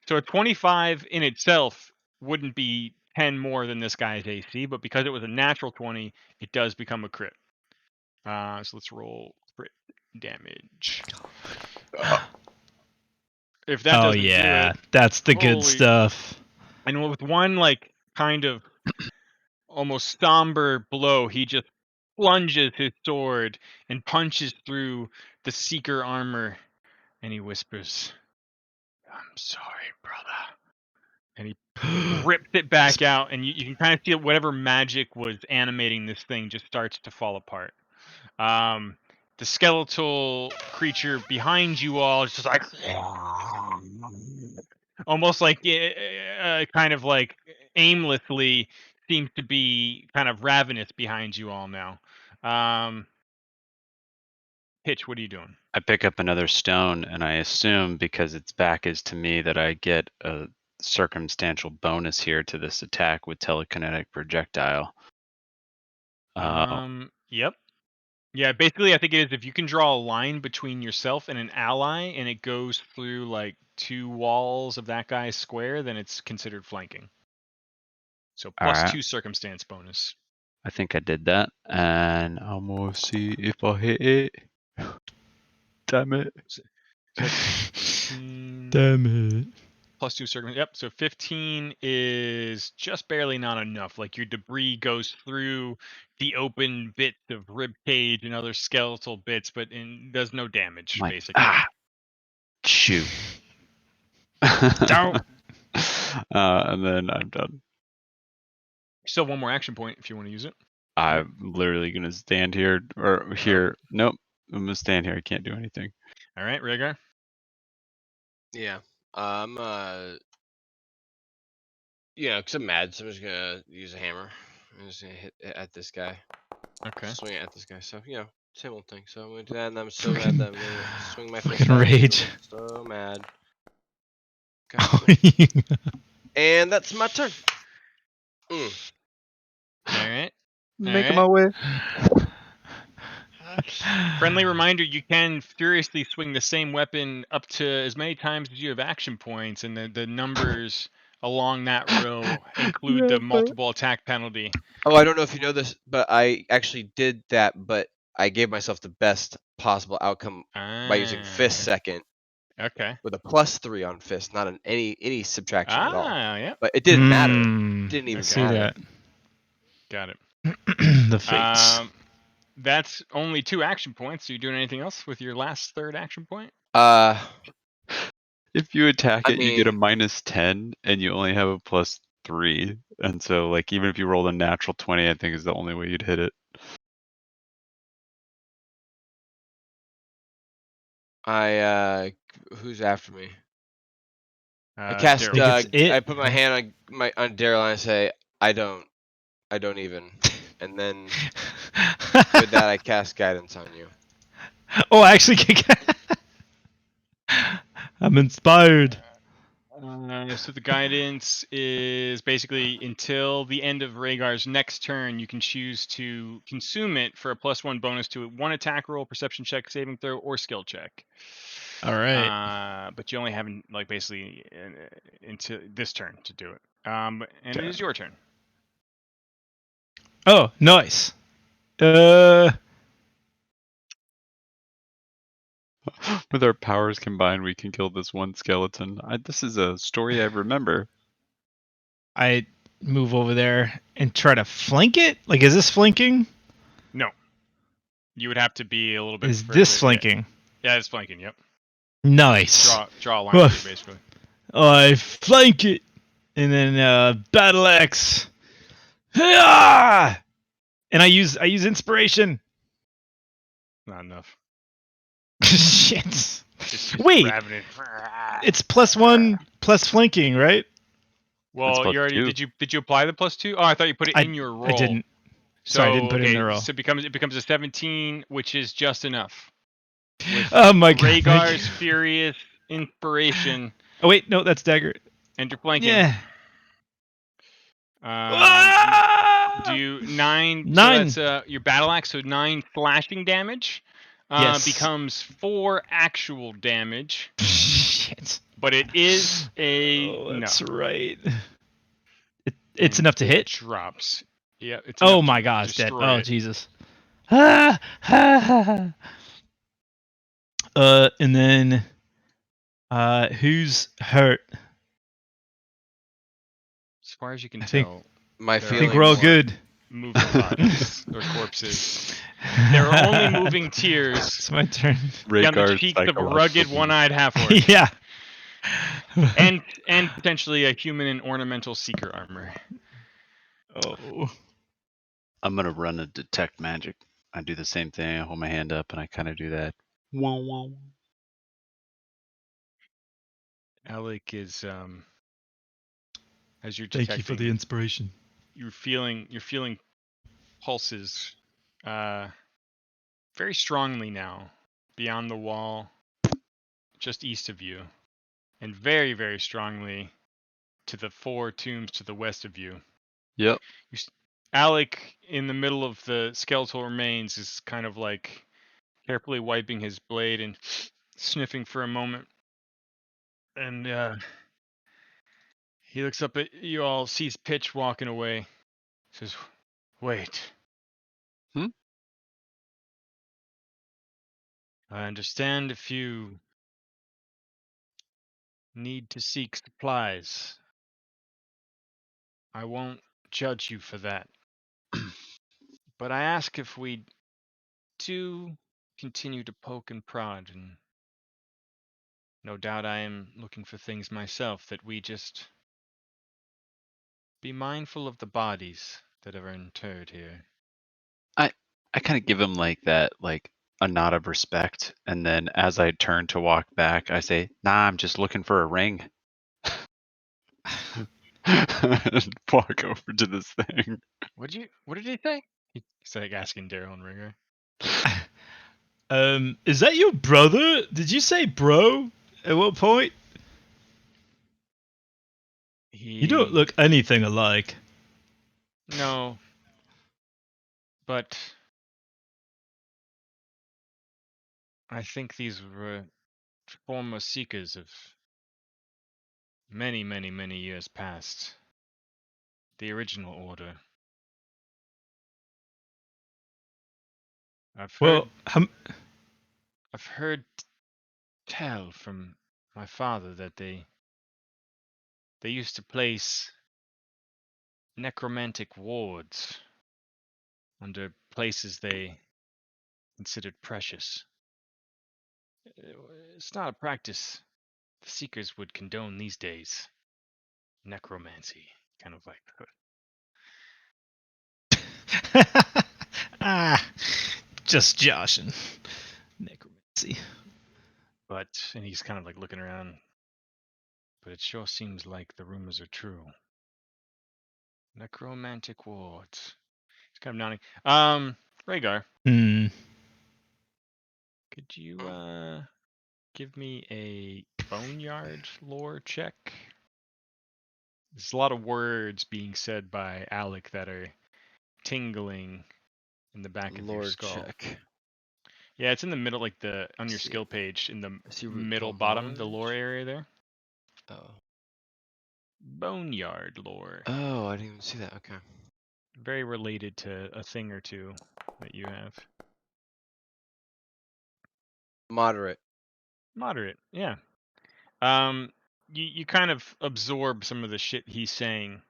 So a 25 in itself wouldn't be 10 more than this guy's AC, but because it was a natural 20, it does become a crit. So let's roll crit damage. If that doesn't do it, that's the good holy- stuff. And with one like kind of almost somber blow, he just plunges his sword and punches through the seeker armor, and he whispers, "I'm sorry, brother." And he rips it back out, and you can kind of see whatever magic was animating this thing just starts to fall apart. The skeletal creature behind you all is just like almost like kind of like aimlessly seems to be kind of ravenous behind you all now. Hitch, what are you doing? I pick up another stone, and I assume because its back is to me that I get a circumstantial bonus here to this attack with telekinetic projectile. Yep. Yeah, basically I think it is if you can draw a line between yourself and an ally and it goes through like 2 walls of that guy's square, then it's considered flanking. So All right. +2 circumstance bonus. I think I did that, and I'm gonna see if I hit it. Damn it! So that's 15 Damn it. +2 circumstance. Yep. So 15 is just barely not enough. Like your debris goes through the open bits of rib cage and other skeletal bits, but does no damage. I'm like, Basically. Shoot. Don't. And then I'm done. Still have one more action point if you want to use it. I'm literally gonna stand here or here. Nope. I'm gonna stand here. I can't do anything. All right, Rhaegar. Yeah. Because I'm mad, so I'm just gonna use a hammer. I'm just gonna hit it at this guy. Okay. Swing it at this guy. So, same old thing. So I'm gonna do that, and I'm so mad that I'm gonna swing my fist Fucking at him. rage. So mad. Oh, Okay, and that's my turn. All right. Making right. my way. Friendly reminder: you can furiously swing the same weapon up to as many times as you have action points, and the numbers along that row include the multiple attack penalty. Oh, I don't know if you know this, but I actually did that, but I gave myself the best possible outcome by using fist second Okay. with a +3 on fist, not any subtraction at all. Yeah. But it didn't matter. Mm, Didn't even I see matter. Got it. The fates. That's only 2 action points. Are you doing anything else with your last third action point? If you attack I it, you get a mean- -10, and you only have a +3. And so, like, even if you rolled a natural 20, I think is the only way you'd hit it. Who's after me? I Daryl. cast. Think it's it. I put my hand on Daryl and I say, I don't even. And then with that, I cast guidance on you. Oh, actually, I'm inspired. So the guidance is basically until the end of Rhaegar's next turn, you can choose to consume it for a +1 bonus to 1 attack roll, perception check, saving throw, or skill check. All right. But you only have basically into this turn to do it. And it is your turn. Oh, nice. With our powers combined, we can kill this one skeleton. This is a story I remember. I move over there and try to flank it. Like, is this flanking? No. You would have to be a little bit. Is further. this flanking? Yeah, it's flanking. Yep. Nice. Draw a line through, basically. I flank it, and then battle axe. Ah! And I use inspiration. Not enough. Shit. Just Wait. grabbing it. It's +1 plus flanking, right? Well, you already +2. did you apply the +2? Oh, I thought you put it in your roll. I didn't. So I didn't put it in the roll. So it becomes a 17, which is just enough. With Oh my god. Rhaegar's furious inspiration. Oh wait, no, that's dagger. And you're flanking. Yeah. Do 9. 9. So that's your battle axe. So 9 slashing damage. Yes. Becomes 4 actual damage. Shit. But it is a that's right. And It's enough to hit. Drops. Yeah. It's Oh enough my to god, it's dead. destroy Oh it. Jesus. And then who's hurt? As far as you can I think- tell, My There I feelings. think we're all good. moving bodies or corpses. There are only moving tears It's my turn. down the Rhaegar's cheeks of a psychological rugged, being. one-eyed half-orc. Yeah. and potentially a human in ornamental seeker armor. Oh. I'm gonna run a detect magic. I do the same thing. I hold my hand up and I kind of do that. Wow, wow. Alec is as you're Thank detecting, you for the inspiration. you're feeling pulses very strongly now beyond the wall, just east of you, and very, very strongly to the 4 tombs to the west of you. Yep. Alec, in the middle of the skeletal remains, is kind of like carefully wiping his blade and sniffing for a moment. And he looks up at you all, sees Pitch walking away, says, "Wait. Hmm? I understand if you need to seek supplies. I won't judge you for that. But I ask if we do continue to poke and prod, and no doubt I am looking for things myself, that we just be mindful of the bodies that are interred here." I kind of give him like that, like a nod of respect, and then as I turn to walk back, I say, "Nah, I'm just looking for a ring." And walk over to this thing. What did he say? He's like asking Daryl and Rigger. Is that your brother? Did you say bro? At what point? You don't look anything alike. No. But I think these were former seekers of many, many, many years past. The original order. I've heard Well, I've heard tell from my father that they used to place necromantic wards under places they considered precious. It's not a practice the seekers would condone these days. Necromancy, kind of like. just joshing. Necromancy. But, and he's kind of like looking around. But it sure seems like the rumors are true. Necromantic wards. He's kind of nodding. Rhaegar, Hmm. could you give me a boneyard lore check? There's a lot of words being said by Alec that are tingling in the back of your Lord skull. check. Yeah, it's in the middle, like on your See. skill page in the I see root middle from bottom, the knowledge. lore area there. Oh. Boneyard lore. Oh, I didn't even see that. Okay. Very related to a thing or two that you have. Moderate. Moderate, yeah. You kind of absorb some of the shit he's saying.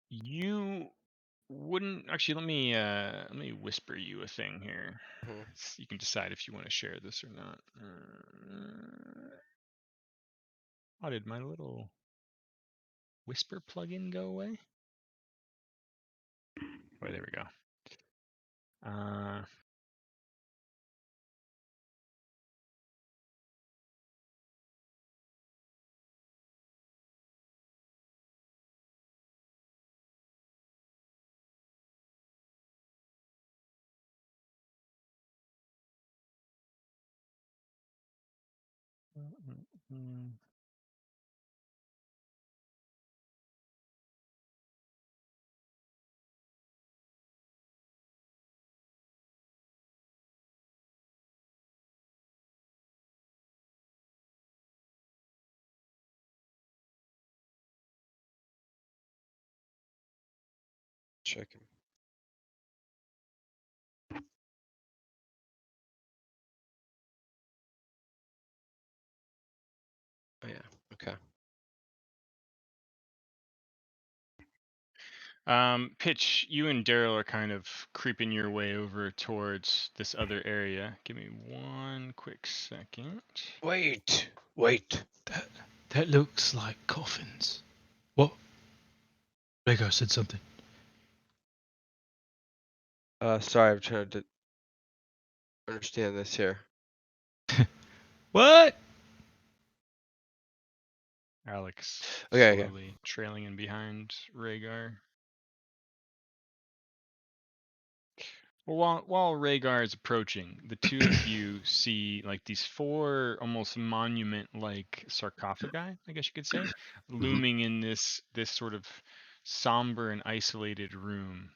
You wouldn't actually. Let me whisper you a thing here. Mhm. You can decide if you want to share this or not. How did my little whisper plugin go away? Oh, there we go. Checking. Oh yeah. Okay. Pitch, you and Daryl are kind of creeping your way over towards this other area. Give me one quick second. Wait. That looks like coffins. What? Lego said something. Sorry, I'm trying to understand this here. What? Alex Okay. slowly trailing in behind Rhaegar. Well, while Rhaegar is approaching, the two of you see like these 4 almost monument-like sarcophagi, I guess you could say, looming in this sort of somber and isolated room.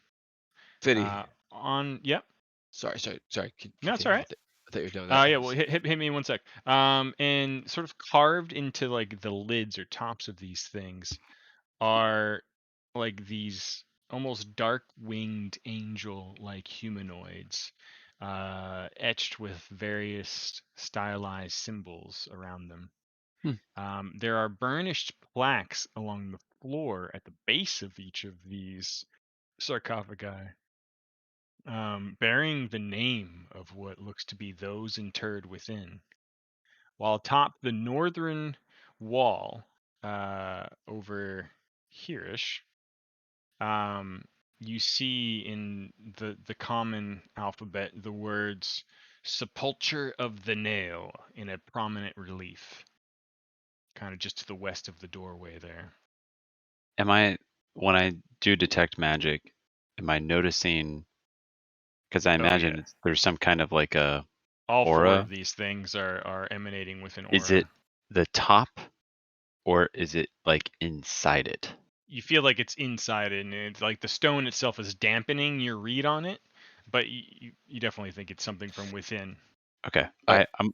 Fitty. Yep. Sorry. No, it's Continue. all I right. thought you were doing that. Yeah. Well, hit me in 1 sec. And sort of carved into like the lids or tops of these things are like these almost dark-winged angel-like humanoids, etched with various stylized symbols around them. There are burnished plaques along the floor at the base of each of these sarcophagi, bearing the name of what looks to be those interred within. While atop the northern wall, over here-ish, you see in the common alphabet the words "Sepulture of the Nail" in a prominent relief, kind of just to the west of the doorway there. When I do detect magic, am I noticing? Because I Oh imagine yeah, there's some kind of like a all 4 aura. of these things are emanating with an Is aura. it the top, or is it like inside it? You feel like it's inside it, and it's like the stone itself is dampening your read on it, but you definitely think it's something from within. Okay, Alright. I'm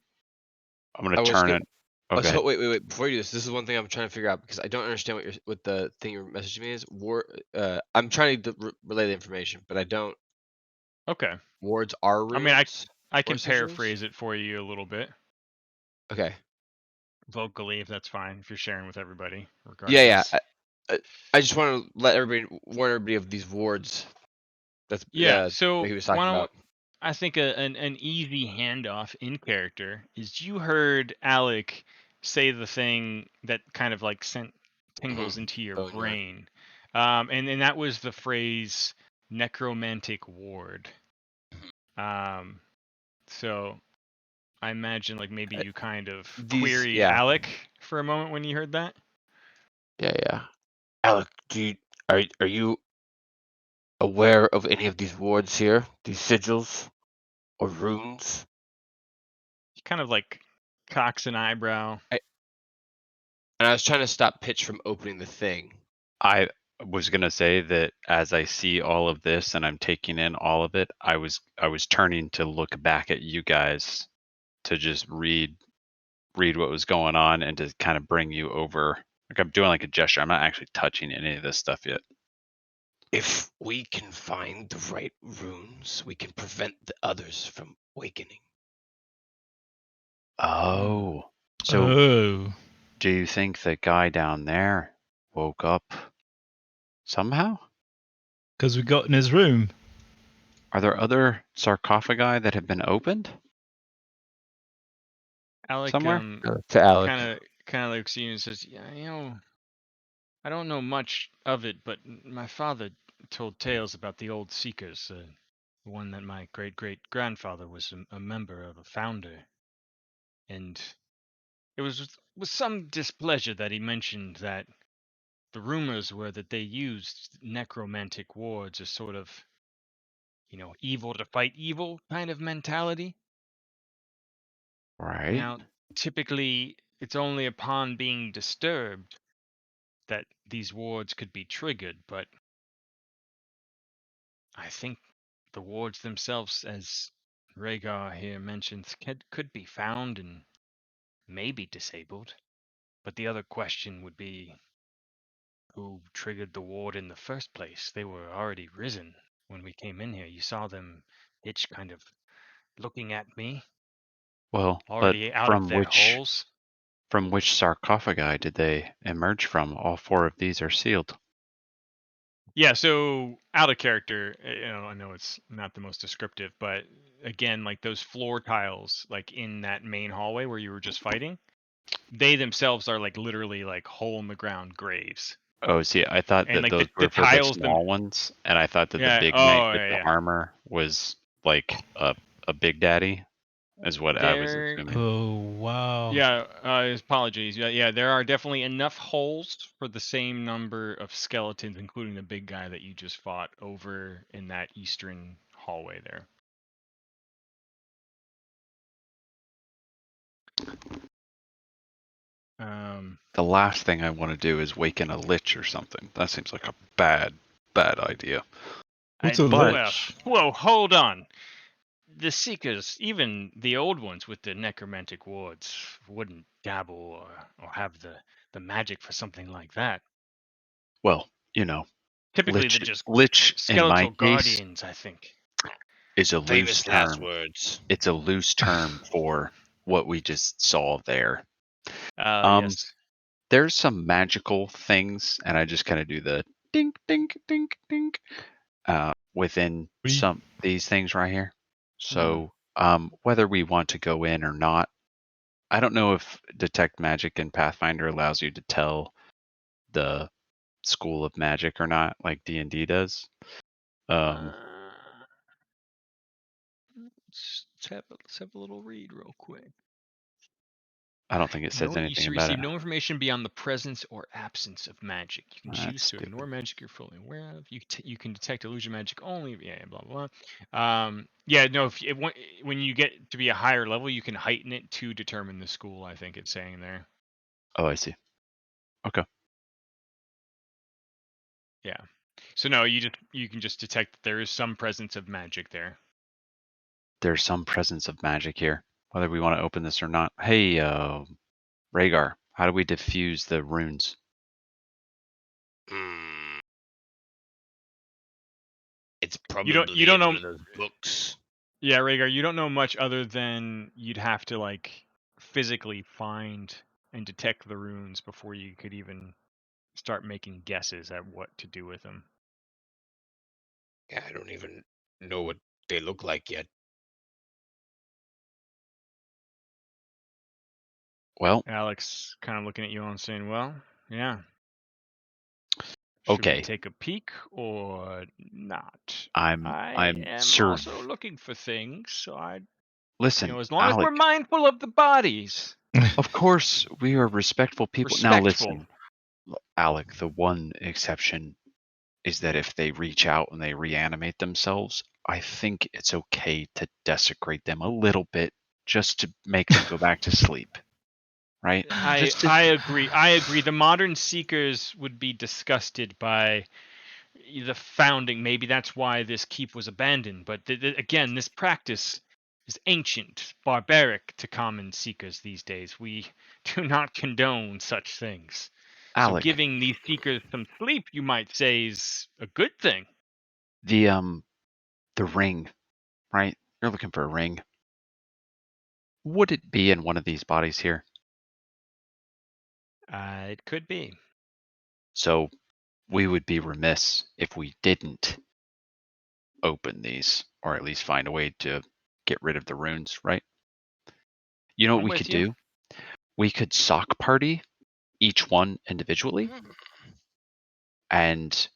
gonna I was turn gonna. it. Oh, go So ahead. wait. Before you do this, this is one thing I'm trying to figure out because I don't understand what the thing you're messaging me is. I'm trying to relay the information, but I don't. Okay. Wards are I mean, runes I or can sigils. paraphrase it for you a little bit Okay. vocally, if that's fine, if you're sharing with everybody, Yeah. regardless. I just want to let warn everybody of these wards. That's Yeah, that so he was why talking don't about. I think an easy handoff in character is you heard Alec say the thing that kind of like sent tingles into your Boneyard. brain, and that was the phrase necromantic ward. So I imagine like maybe you kind of These, queried yeah. Alec for a moment when you heard that. Yeah. Alec, are you aware of any of these wards here? These sigils or runes? He kind of like cocks an eyebrow. And I was trying to stop Pitch from opening the thing. I was gonna say that as I see all of this and I'm taking in all of it, I was turning to look back at you guys to just read what was going on and to kind of bring you over. Like I'm doing like a gesture. I'm not actually touching any of this stuff yet. If we can find the right runes, we can prevent the others from awakening. Oh. So Oh, do you think the guy down there woke up somehow? because we got in his room. Are there other sarcophagi that have been opened Alec somewhere? To Alec. kind of looks at you and says, "Yeah, I don't know much of it, but my father told tales about the old Seekers, the one that my great-great-grandfather was a member of, a founder. And it was with some displeasure that he mentioned that the rumors were that they used necromantic wards as sort of, evil to fight evil kind of mentality. Right. Now, typically, it's only upon being disturbed that these wards could be triggered, but I think the wards themselves, as Rhaegar here mentions, could be found and maybe disabled. But the other question would be who triggered the ward in the first place? They were already risen when we came in here. You saw them itch kind of looking at me, Well, but already out of their holes. from which sarcophagi did they emerge from? All 4 of these are sealed. Yeah, so out of character, I know it's not the most descriptive, but again, like those floor tiles, like in that main hallway where you were just fighting, they themselves are like literally like hole in the ground graves, Oh, see, I thought and that like those the were for the tiles them. small ones, and I thought that the Yeah. big knight Oh with yeah. the Yeah. armor was like a big daddy, is what I was There. assuming. Oh, wow. Yeah. Apologies. Yeah. There are definitely enough holes for the same number of skeletons, including the big guy that you just fought over in that eastern hallway there. The last thing I want to do is waken a lich or something. That seems like a bad idea. What's a well, lich? whoa, hold on. The Seekers, even the old ones with the necromantic wards, wouldn't dabble or have the magic for something like that. Well, you know, Typically, they're just lich in my skeletal case guardians, I think. is a loose Famous last term. words. It's a loose term for what we just saw there. Yes. There's some magical things, and I just kind of do the dink, dink, dink, dink within some these things right here. So whether we want to go in or not, I don't know if Detect Magic in Pathfinder allows you to tell the school of magic or not, like D&D does. Let's have a little read real quick. I don't think it says anything about receive it. no information beyond the presence or absence of magic. You can choose That's to stupid. ignore magic you're fully aware of. You can detect illusion magic only. Yeah, blah blah blah. Yeah, no. When you get to be a higher level, you can heighten it to determine the school. I think it's saying there. Oh, I see. Okay. Yeah. So no, you can just detect that there is some presence of magic there. There's some presence of magic here, whether we want to open this or not. Hey, Rhaegar, how do we diffuse the runes? It's probably You don't in know. one of those books. Yeah, Rhaegar, you don't know much other than you'd have to like physically find and detect the runes before you could even start making guesses at what to do with them. Yeah, I don't even know what they look like yet. Well, Alex kind of looking at you all and saying, "Well, yeah. Should we okay. take a peek or not? I'm am also looking for things, so Listen, as long as Alec, we're mindful of the bodies. of course we are respectful people. Now Respectful. listen, Alec, the one exception is that if they reach out and they reanimate themselves, I think it's okay to desecrate them a little bit just to make them go back to sleep. Right? I agree. I agree. The modern seekers would be disgusted by the founding. Maybe that's why this keep was abandoned. But again, this practice is ancient, barbaric to common seekers these days. We do not condone such things. So Alec, giving these seekers some sleep, you might say, is a good thing. the ring, right? You're looking for a ring. Would it be in one of these bodies here? It could be. So we would be remiss if we didn't open these, or at least find a way to get rid of the runes, right? You know what I'm we with could you. do? We could sock party each one individually, and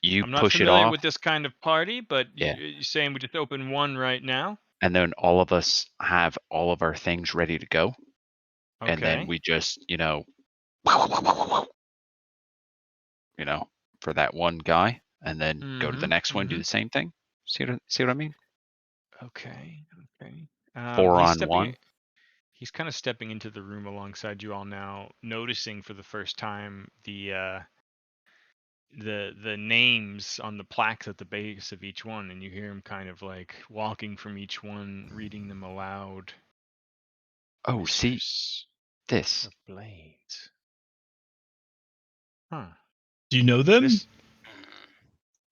you I'm not push it familiar off, with this kind of party, but yeah, you're saying we just open one right now? and then all of us have all of our things ready to go, and then Okay. we just, for that one guy, and then go to the next one, do the same thing. See what I mean? Okay. Okay. 4 on 1. He's kind of stepping into the room alongside you all now, noticing for the first time the names on the plaques at the base of each one, and you hear him kind of like walking from each one, reading them aloud. Oh, see Mistress this. of Blades. Huh. Do you know them?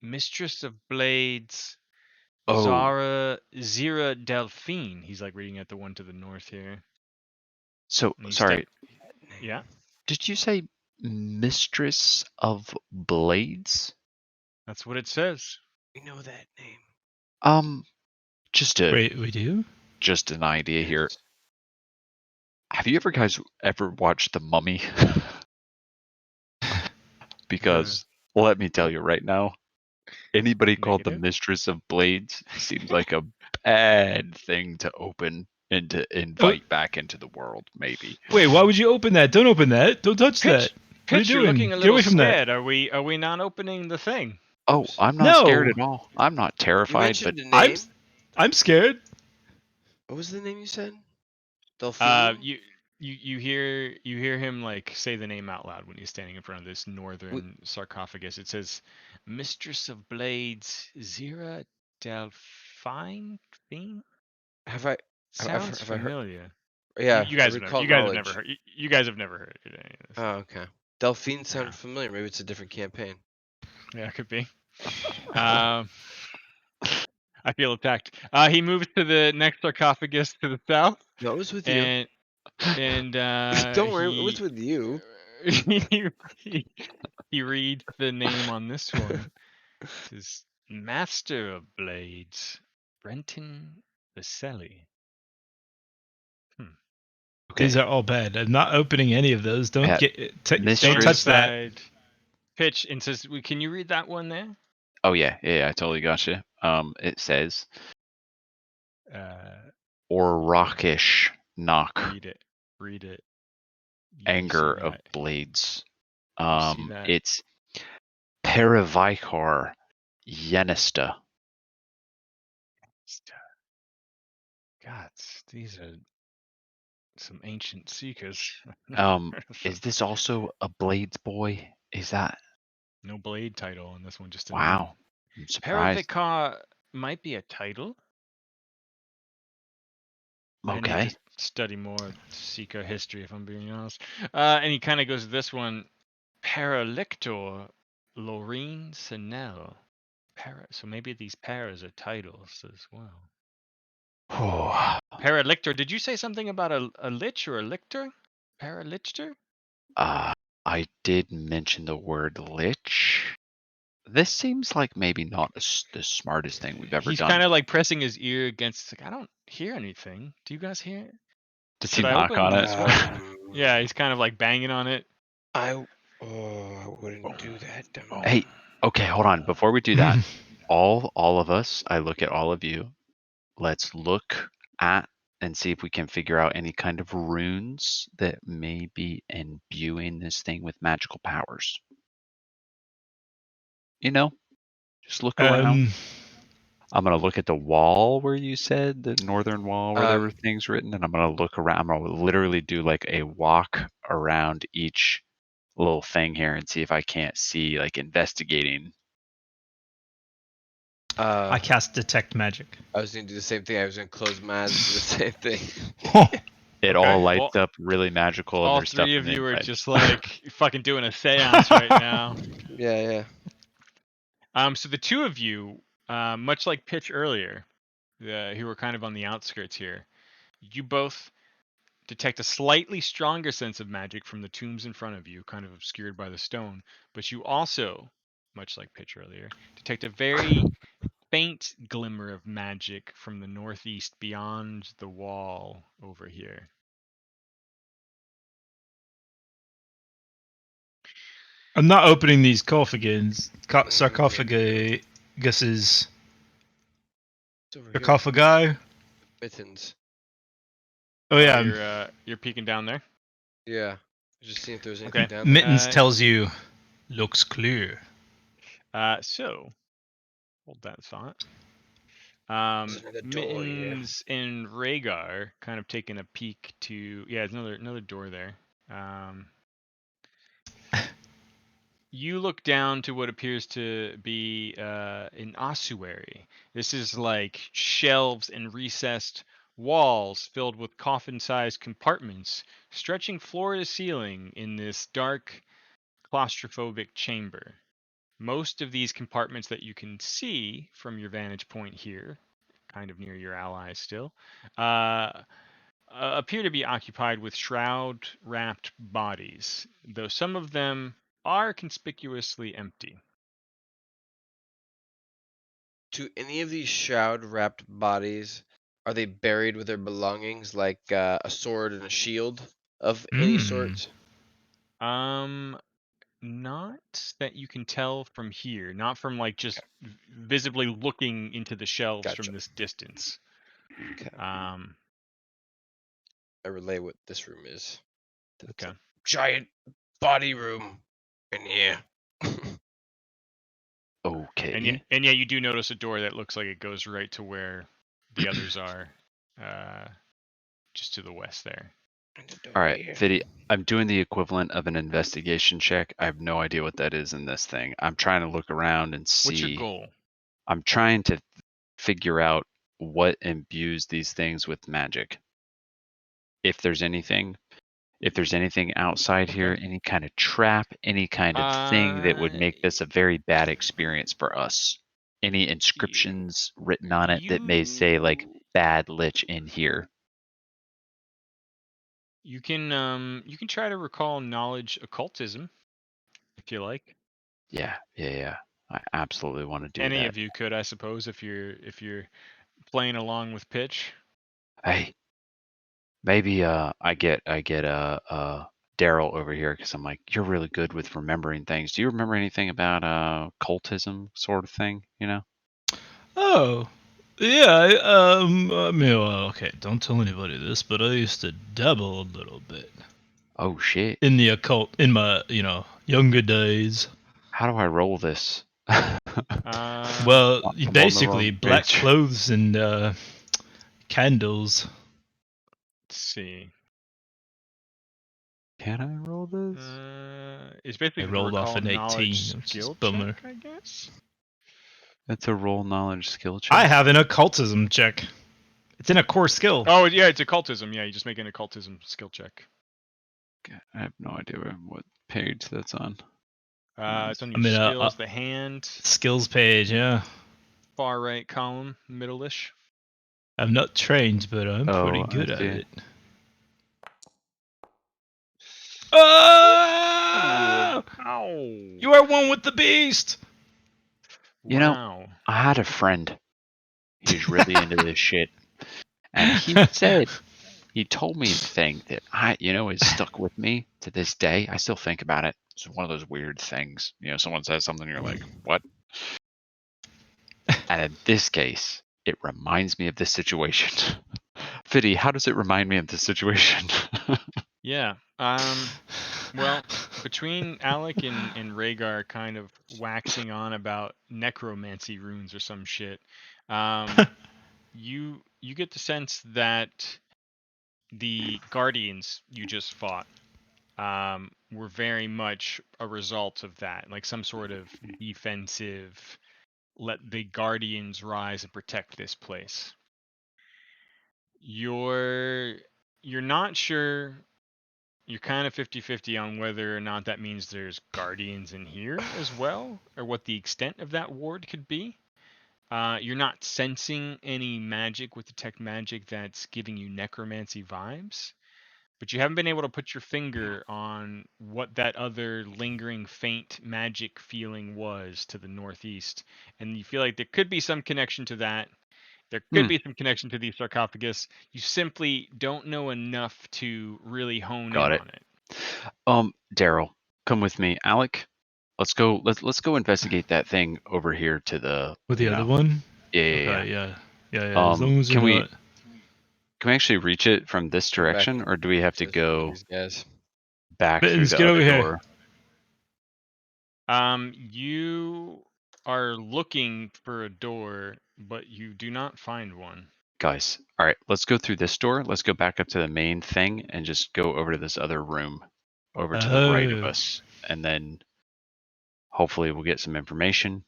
Mistress of Blades. Oh, Zira Delphine. He's like reading at the one to the north here. so And sorry. Yeah. Did you say Mistress of Blades? That's what it says. We know that name. Just Wait, we do? just an idea here. Have you guys ever watched The Mummy? Because let me tell you right now, anybody called the Negative. Mistress of Blades seems like a bad thing to open and to invite back into the world, maybe. Wait, why would you open that? Don't open that. Don't touch that. What are you Pitch, you're doing? looking a Get little away from scared. that. Are we not opening the thing? Oh, Oops. I'm not scared No. at all. I'm not You terrified, but mentioned a name. I'm scared. What was the name you said? Delphine? You hear him like say the name out loud when he's standing in front of this northern sarcophagus. It says, "Mistress of Blades, Zira Delphine Fiend." Have I Sounds have I heard? familiar. Yeah, You I guys have never. recall You guys have never knowledge. heard. You guys have never heard any of this. Oh, okay. Delphine Yeah, sounds familiar. Maybe it's a different campaign. yeah, it could be. I feel attacked. He moves to the next sarcophagus to the south, No, it was with you. and Don't worry, it was he with you. he he reads the name on this one. It says Master of Blades, Brenton Vaselli. These okay. are all bad. I'm not opening any of those. Don't Yeah, don't Mistress- touch that. Inside pitch and says, "Can you read that one there?" Oh yeah, I totally got you. It says or rockish knock, Read it. Read it. You see anger of that? blades. You see that? It's Perivicar Yenista. God, these are some ancient seekers. Is this also a blades boy? Is that No blade title on this one, just a name. wow? I'm surprised. Paravikar might be a title. I need to Okay. study more Seeker history, if I'm being honest. And he kind of goes to this one, Paralictor Loreen Sinel. So maybe these paras are titles as well. Paralictor. Did you say something about a lich or a lictor? Paralictor? I did mention the word lich. This seems like maybe not the smartest thing we've ever He's done. kind of like pressing his ear against. Like, I don't hear anything. Do you guys hear it? Does Should he I knock open on it? this one? Yeah, he's kind of like banging on it. I wouldn't do that. Dumb. Hey, okay, hold on. Before we do that, all of us, I look at all of you. Let's look at and see if we can figure out any kind of runes that may be imbuing this thing with magical powers. You know, just look around. I'm gonna look at the wall where you said the northern wall where there were things written, and I'm gonna look around. I'm gonna literally do like a walk around each little thing here and see if I can't see like investigating. I cast detect magic. I was gonna do the same thing. I was gonna close my eyes and do the same thing. It Okay, all lights up really magical, and All there's stuff three in of the you are inside. just like fucking doing a seance right now. Yeah. So the two of you, much like Pitch earlier, who were kind of on the outskirts here, you both detect a slightly stronger sense of magic from the tombs in front of you, kind of obscured by the stone. But you also, much like Pitch earlier, detect a very faint glimmer of magic from the northeast beyond the wall over here. I'm not opening these sarcophaguses. It's over here. Sarcophagi. Mittens. Oh yeah. You're peeking down there. Yeah. Just seeing if there's anything Okay. down there. Mittens tells you, looks clear. So hold that thought. There's another door here. Mittens and Rhaegar kind of taking a peek to there's another door there. You look down to what appears to be an ossuary. This is like shelves and recessed walls filled with coffin-sized compartments stretching floor to ceiling in this dark, claustrophobic chamber. Most of these compartments that you can see from your vantage point here, kind of near your allies still, appear to be occupied with shroud-wrapped bodies, though some of them are conspicuously empty. Do any of these shroud-wrapped bodies, are they buried with their belongings, like a sword and a shield of any sort? Not that you can tell from here, not from like just visibly looking into the shelves from Gotcha. this distance. Okay. I Um, relay what this room is. It's okay. a giant body room in here. Okay. And yeah, you do notice a door that looks like it goes right to where the others are, just to the west there. All right, Fiddy, I'm doing the equivalent of an investigation check. I have no idea what that is in this thing. I'm trying to look around and What's your see. goal? I'm trying to figure out what imbues these things with magic. If there's anything outside here, Okay. any kind of trap, any kind of thing that would make this a very bad experience for us. Any inscriptions written on it that may say like bad lich in here. You can try to recall knowledge occultism if you like. Yeah. I absolutely want to do Any that. of you could, I suppose, if you're playing along with pitch. Hey, maybe I get Daryl over here because I'm like, you're really good with remembering things. Do you remember anything about cultism sort of thing? You know? Oh, yeah. I mean, well, okay. Don't tell anybody this, but I used to dabble a little bit Oh shit! in the occult in my, younger days. How do I roll this? Well, I'm on the basically, wrong black page. clothes and candles. Let's see. Can I roll this? It's I basically rolled off recall an 18, knowledge which is skill bummer. check, I guess. That's a roll knowledge skill check. I have an occultism check. It's in a core skill. Oh yeah, it's occultism. Yeah, you just make an occultism skill check. Okay, I have no idea what page that's on. It's on I your mean, skills, the hand, skills page, yeah. far right column, middle-ish. I'm not trained, but I'm pretty Oh, I good at see. it. Oh! Ow! You are one with the beast! You know, Wow. I had a friend. He's really into this shit, and he told me a thing that has stuck with me to this day. I still think about it. It's one of those weird things. Someone says something, you're like, what? And in this case, it reminds me of this situation. Fiddy, how does it remind me of this situation? Yeah. Well, between Alec and Rhaegar kind of waxing on about necromancy runes or some shit, you get the sense that the guardians you just fought were very much a result of that, like some sort of defensive, let the guardians rise and protect this place. You're not sure. You're kind of 50-50 on whether or not that means there's guardians in here as well, or what the extent of that ward could be. You're not sensing any magic with detect magic that's giving you necromancy vibes, but you haven't been able to put your finger on what that other lingering faint magic feeling was to the northeast, and you feel like there could be some connection to that. There could be some connection to the sarcophagus. You simply don't know enough to really hone in Got it. on it. Daryl, come with me. Alec, let's go. Let's go investigate that thing over here to the. With the other one? Yeah. Okay, yeah. As long as Can you're not. Can we actually reach it from this Come back direction, or do we have to with go these guys. back through Mittens, the get other over here. door? You are looking for a door, but you do not find one. Guys, all right, let's go through this door. Let's go back up to the main thing and just go over to this other room over to the right of Oh. us. And then hopefully we'll get some information.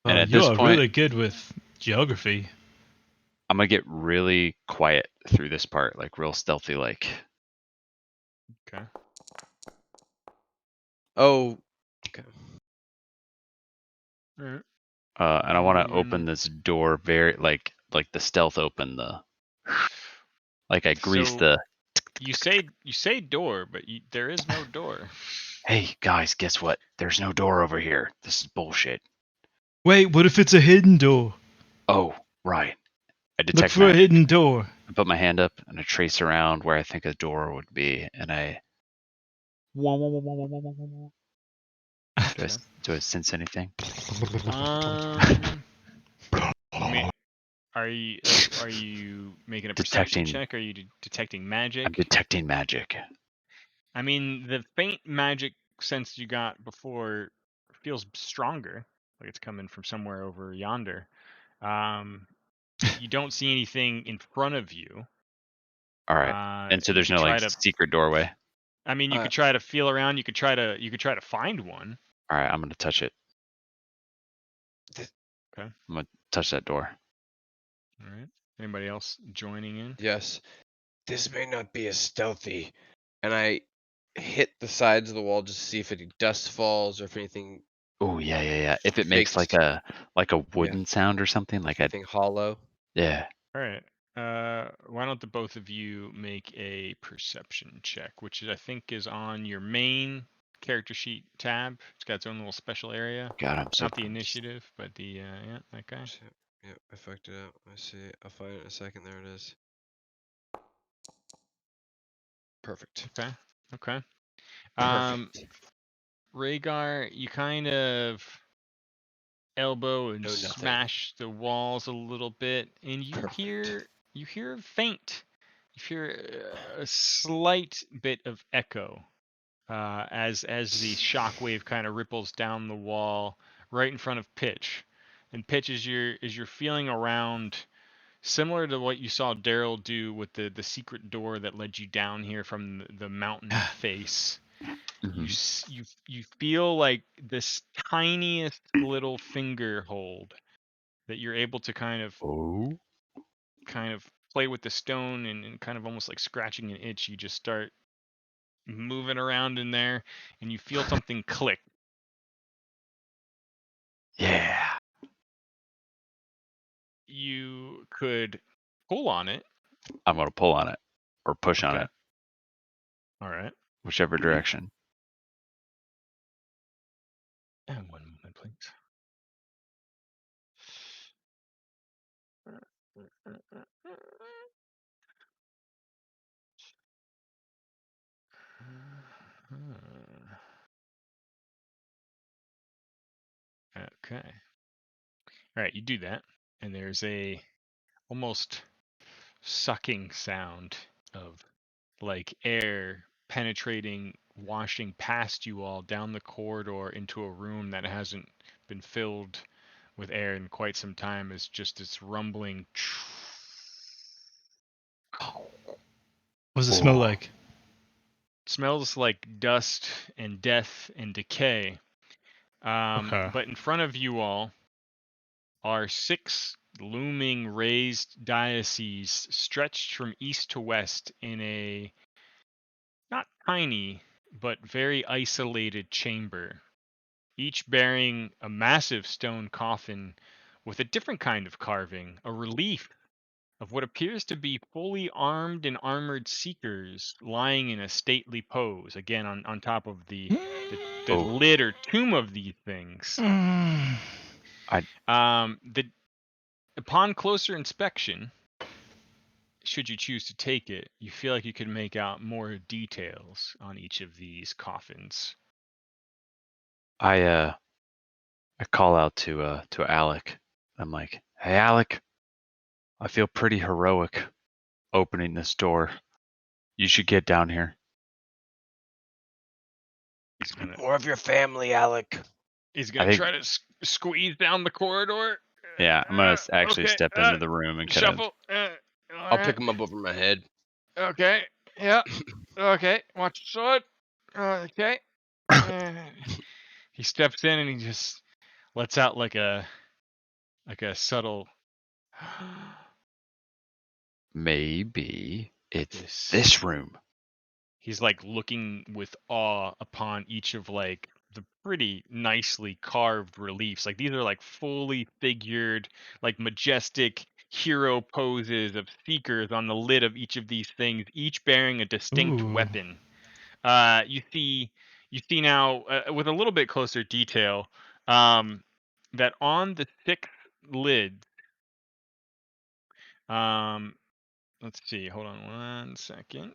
And Well, at you this are point, really good with geography. I'm going to get really quiet through this part, like real stealthy like. Okay. Oh, okay. All right. And I want to open this door very like the stealth open, like I grease So the. you say door, but there is no door. Hey guys, guess what? There's no door over here. This is bullshit. Wait, what if it's a hidden door? Oh, right. I Look detect for a magic. hidden door. I put my hand up and I trace around where I think a door would be, and I. Do I sense anything? I mean, are you making a perception Detecting. check? Are you detecting magic? I'm detecting magic. I mean, the faint magic sense you got before feels stronger, like it's coming from somewhere over yonder. You don't see anything in front of you. All right. And so You there's could no try like to. secret doorway. I mean, you could try to feel around. You could try to find one. All right, I'm gonna touch it. Okay. I'm gonna touch that door. All right. Anybody else joining in? Yes. This may not be as stealthy. And I hit the sides of the wall just to see if any dust falls or if anything Oh yeah. If it makes fakes, like a wooden sound or something, like a anything hollow. yeah. All right. Why don't the both of you make a perception check, which I think is on your main character sheet tab. It's got its own little special area. God, I'm so Not the initiative, but the yeah, that guy. Yep, I fucked it up. I see. I'll find it in a second. There it is. Perfect. Okay. Perfect. Rhaegar, you kind of elbow and Know nothing. smash the walls a little bit, and you Perfect. hear faint. You hear a slight bit of echo as the shockwave kind of ripples down the wall right in front of Pitch. And Pitch, as you're feeling around, similar to what you saw Daryl do with the secret door that led you down here from the mountain face. You feel like this tiniest little finger hold that you're able to kind of play with the stone and kind of almost like scratching an itch. You just start moving around in there, and you feel something click. Yeah. You could pull on it. I'm gonna pull on it or push on Okay. it, All right. whichever direction. And one moment, please. Okay. All right, you do that, and there's a almost sucking sound of like air penetrating, washing past you all down the corridor into a room that hasn't been filled with air in quite some time. Is just this rumbling. What does it smell like? Smells like dust and death and decay. Okay. But in front of you all are 6 looming raised dioceses stretched from east to west in a not tiny but very isolated chamber, each bearing a massive stone coffin with a different kind of carving, a relief of what appears to be fully armed and armored seekers lying in a stately pose, again on top of the lid or tomb of these things. Upon closer inspection, should you choose to take it, you feel like you could make out more details on each of these coffins. I call out to Alec. I'm like, "Hey Alec, I feel pretty heroic opening this door. You should get down here." He's gonna More of your family, Alec. try to squeeze down the corridor. Yeah, I'm gonna actually Okay, step into the room and kind of shuffle. I'll pick him up over my head. Okay. Yeah. Okay. Watch your sword. Okay. He steps in and he just lets out like a subtle. maybe it's this room. He's like looking with awe upon each of like the pretty nicely carved reliefs. Like these are like fully figured, like majestic hero poses of seekers on the lid of each of these things, each bearing a distinct weapon. You see now with a little bit closer detail that on the 6 lids. Let's see. Hold on 1 second.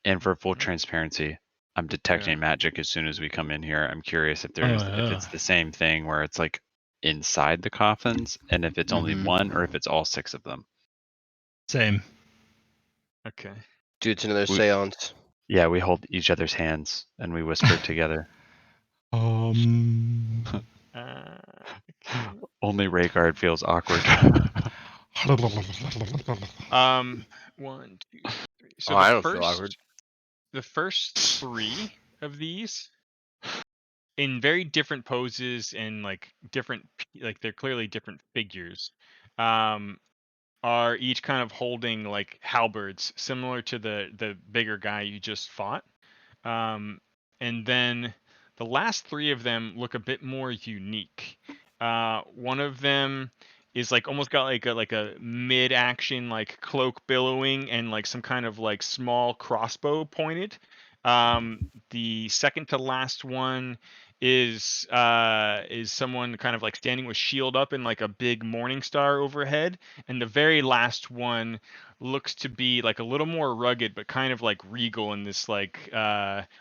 And for full transparency, I'm detecting magic as soon as we come in here. I'm curious if if it's the same thing where it's like inside the coffins, and if it's only one or if it's all 6 of them. Same. Okay. Dude, it's another seance. Yeah, we hold each other's hands and we whisper together. Um. Only Rhaegar feels awkward. 1, 2, 3. Oh, So I don't feel awkward. the first 3 of these in very different poses and like different, like they're clearly different figures, are each kind of holding like halberds similar to the bigger guy you just fought. And then the last 3 of them look a bit more unique. One of them is like almost got like a mid-action like cloak billowing and like some kind of like small crossbow pointed. The second to last one is someone kind of like standing with shield up and like a big morning star overhead, and the very last one looks to be like a little more rugged but kind of like regal in this like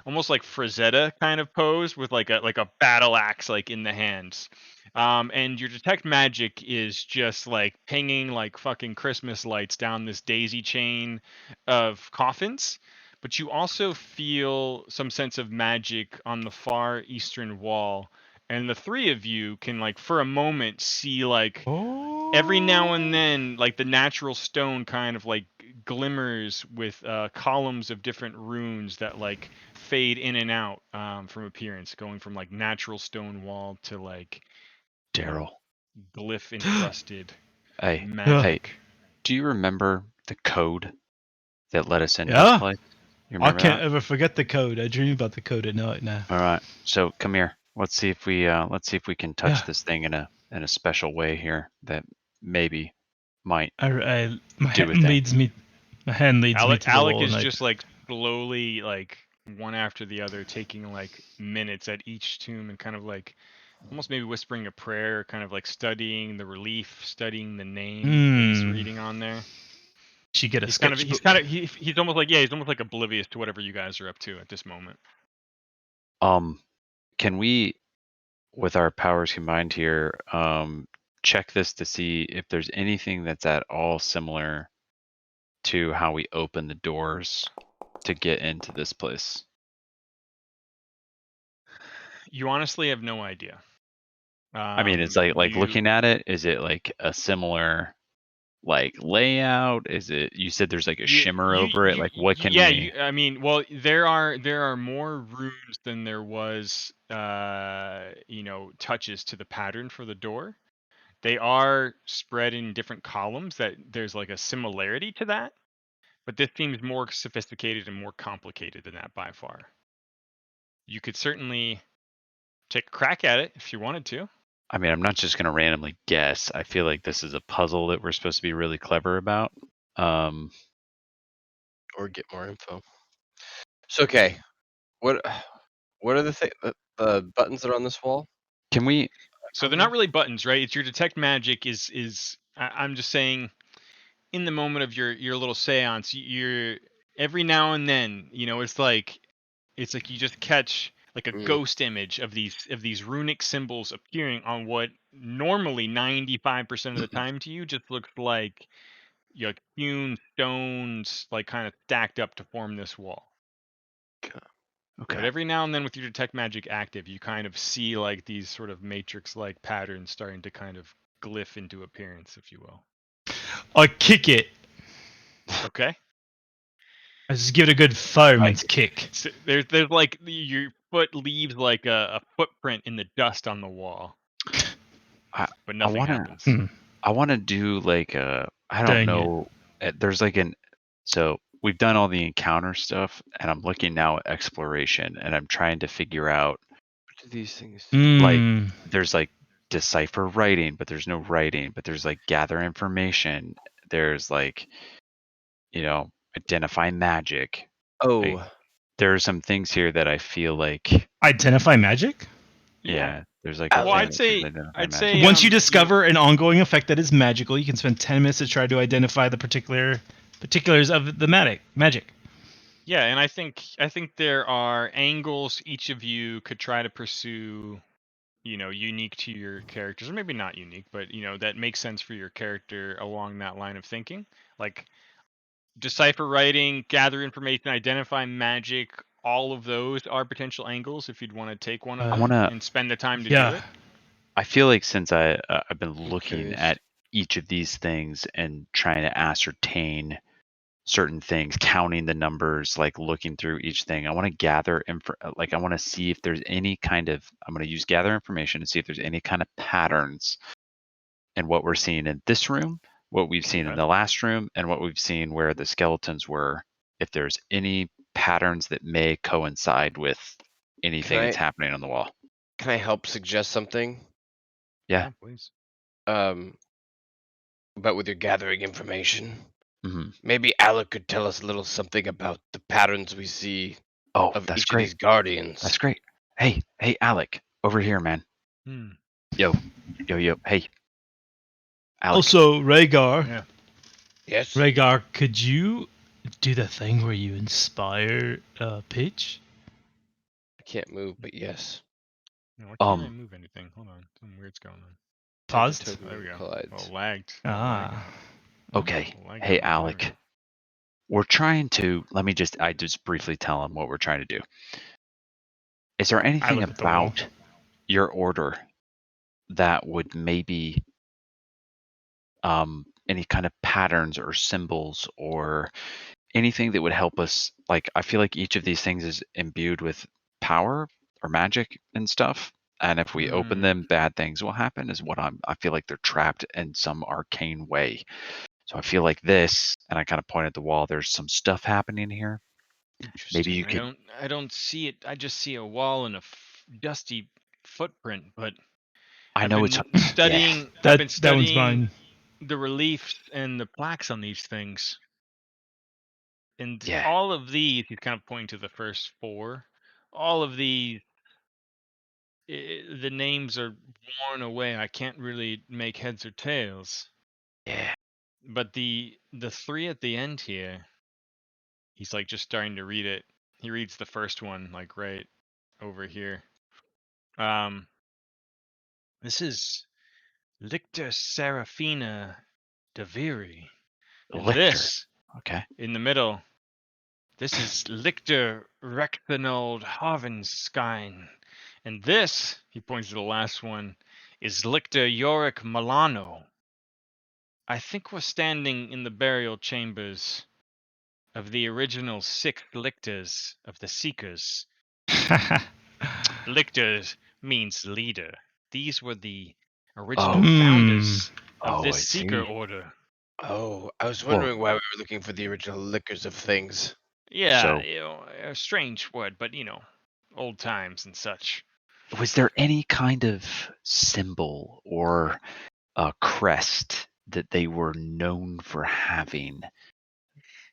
almost like Frazetta kind of pose with like a battle axe like in the hands. And your detect magic is just like pinging like fucking Christmas lights down this daisy chain of coffins. But you also feel some sense of magic on the far eastern wall, and the 3 of you can like for a moment see like every now and then like the natural stone kind of like glimmers with columns of different runes that like fade in and out, from appearance, going from like natural stone wall to like, you know, Daryl. glyph encrusted Hey, hey, magic. do you remember the code that let us into this Yeah. place? You I remember can't that? ever forget the code. I dream about the code at night now. All right. So come here. Let's see if we can touch Yeah. this thing in a special way here that maybe might My do a hand thing. leads me. My hand leads me to the Alec wall, is and I. just like slowly like one after the other taking like minutes at each tomb and kind of like almost maybe whispering a prayer, kind of like studying the relief, studying the name that he's reading on there. She get a He's kind of sketchbook. he's almost like, yeah, he's almost like oblivious to whatever you guys are up to at this moment. Can we, with our powers combined here, check this to see if there's anything that's at all similar to how we open the doors to get into this place? You honestly have no idea. I mean, it's like You looking at it, is it like a similar like layout? Is it, you said there's like a shimmer over it? Like what can yeah, we, I mean, well, there are more runes than there was touches to the pattern for the door. They are spread in different columns that there's like a similarity to that, but this seems more sophisticated and more complicated than that by far. You could certainly take a crack at it if you wanted to. I mean, I'm not just going to randomly guess. I feel like this is a puzzle that we're supposed to be really clever about. Or get more info. So okay, what are the buttons that are on this wall? Can we, So they're not really buttons, right? It's your detect magic I'm just saying, in the moment of your little séance, you're every now and then, it's like you just catch like a Mm. ghost image of these runic symbols appearing on what normally 95% of the time to you just looks like, hewn stones like kind of stacked up to form this wall. okay. But every now and then with your detect magic active, you kind of see like these sort of matrix like patterns starting to kind of glyph into appearance, if you will. I kick it. Okay. I just give it a good fireman's kick. So there's like your foot leaves like a footprint in the dust on the wall, I, but I nothing want to, happens. I want to do like I don't Dang it. know. There's like so we've done all the encounter stuff, and I'm looking now at exploration, and I'm trying to figure out What do these things? like Mm. there's like decipher writing, but there's no writing, but there's like gather information. There's like, identify magic. Oh, Like, there are some things here that I feel like, Identify magic? Yeah. there's like a Well, thing Alec. that says identify magic. Once you discover an ongoing effect that is magical, you can spend 10 minutes to try to identify the particulars of the magic. Yeah, and I think there are angles each of you could try to pursue, unique to your characters, or maybe not unique, but that makes sense for your character along that line of thinking. Like, decipher writing, gather information, identify magic. All of those are potential angles if you'd want to take one of I them wanna- and spend the time to do Yeah. it. I feel like since I've been I'm looking curious. at each of these things and trying to ascertain certain things, counting the numbers, like looking through each thing, I want to gather like I want to see if there's any kind of, I'm going to use gather information to see if there's any kind of patterns in what we're seeing in this room, what we've seen in Okay. the last room, and what we've seen where the skeletons were. If there's any patterns that may coincide with anything that's happening on the wall. Can I help suggest something? Yeah. Please. But with your gathering information, hmm maybe Alec could tell us a little something about the patterns we see Oh, of that's each of great. these guardians. That's great. Hey, Alec, over here, man. Hmm. Yo. Hey, Alec. Also, Rhaegar. Yeah. Yes. Rhaegar, could you do the thing where you inspire Pitch? I can't move, but yes. No, why can't I Um, move anything? Hold on. Something weird's going on. Paused? Totally There we go. collides. Well, lagged. Ah. okay. Lagging Hey, even better. Alec. We're trying to, I just briefly tell him what we're trying to do. Is there anything look at the wall. about your order that would maybe any kind of patterns or symbols or anything that would help us? Like, I feel like each of these things is imbued with power or magic and stuff. And if we open them, bad things will happen, is what I feel like they're trapped in some arcane way. So I feel like this, and I kind of point at the wall, there's some stuff happening here. Maybe Interesting. you could, I don't see it. I just see a wall and a dusty footprint. But I I've know it's, been yeah, studying. I've That been that one's studying mine. the reliefs and the plaques on these things, and yeah, all of these. He's kind of pointing to the first four. All of these, the names are worn away. I can't really make heads or tails. yeah. But the three at the end here, he's like just starting to read it. He reads the first one like right over here. This is Lictor Serafina Daviri. And Lictor. this, Okay. in the middle, this is Lictor Rechthenald Havenskine. And this, he points to the last one, is Lictor Yorick Milano. I think we're standing in the burial chambers of the original 6 lictors of the Seekers. Lictors means leader. These were the original Oh, founders of oh, this I Seeker see. order. Oh, I was Well, wondering why we were looking for the original liquors of things. Yeah, so a strange word, but old times and such. was there any kind of symbol or a crest that they were known for having?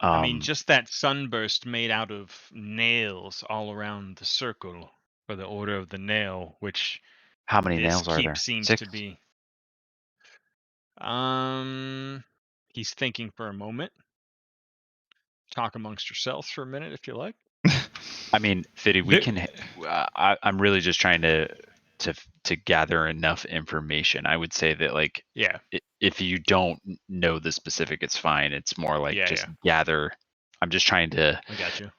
I mean, Um, just that sunburst made out of nails all around the circle for the Order of the Nail, which how many this nails are keep there? seems 6? to be. He's thinking for a moment. Talk amongst yourselves for a minute if you like. I mean, Fiddy, we can. I'm really just trying to gather enough information. I would say that, like, Yeah, if you don't know the specific, it's fine. It's more like just yeah. gather. I'm just trying to I got you.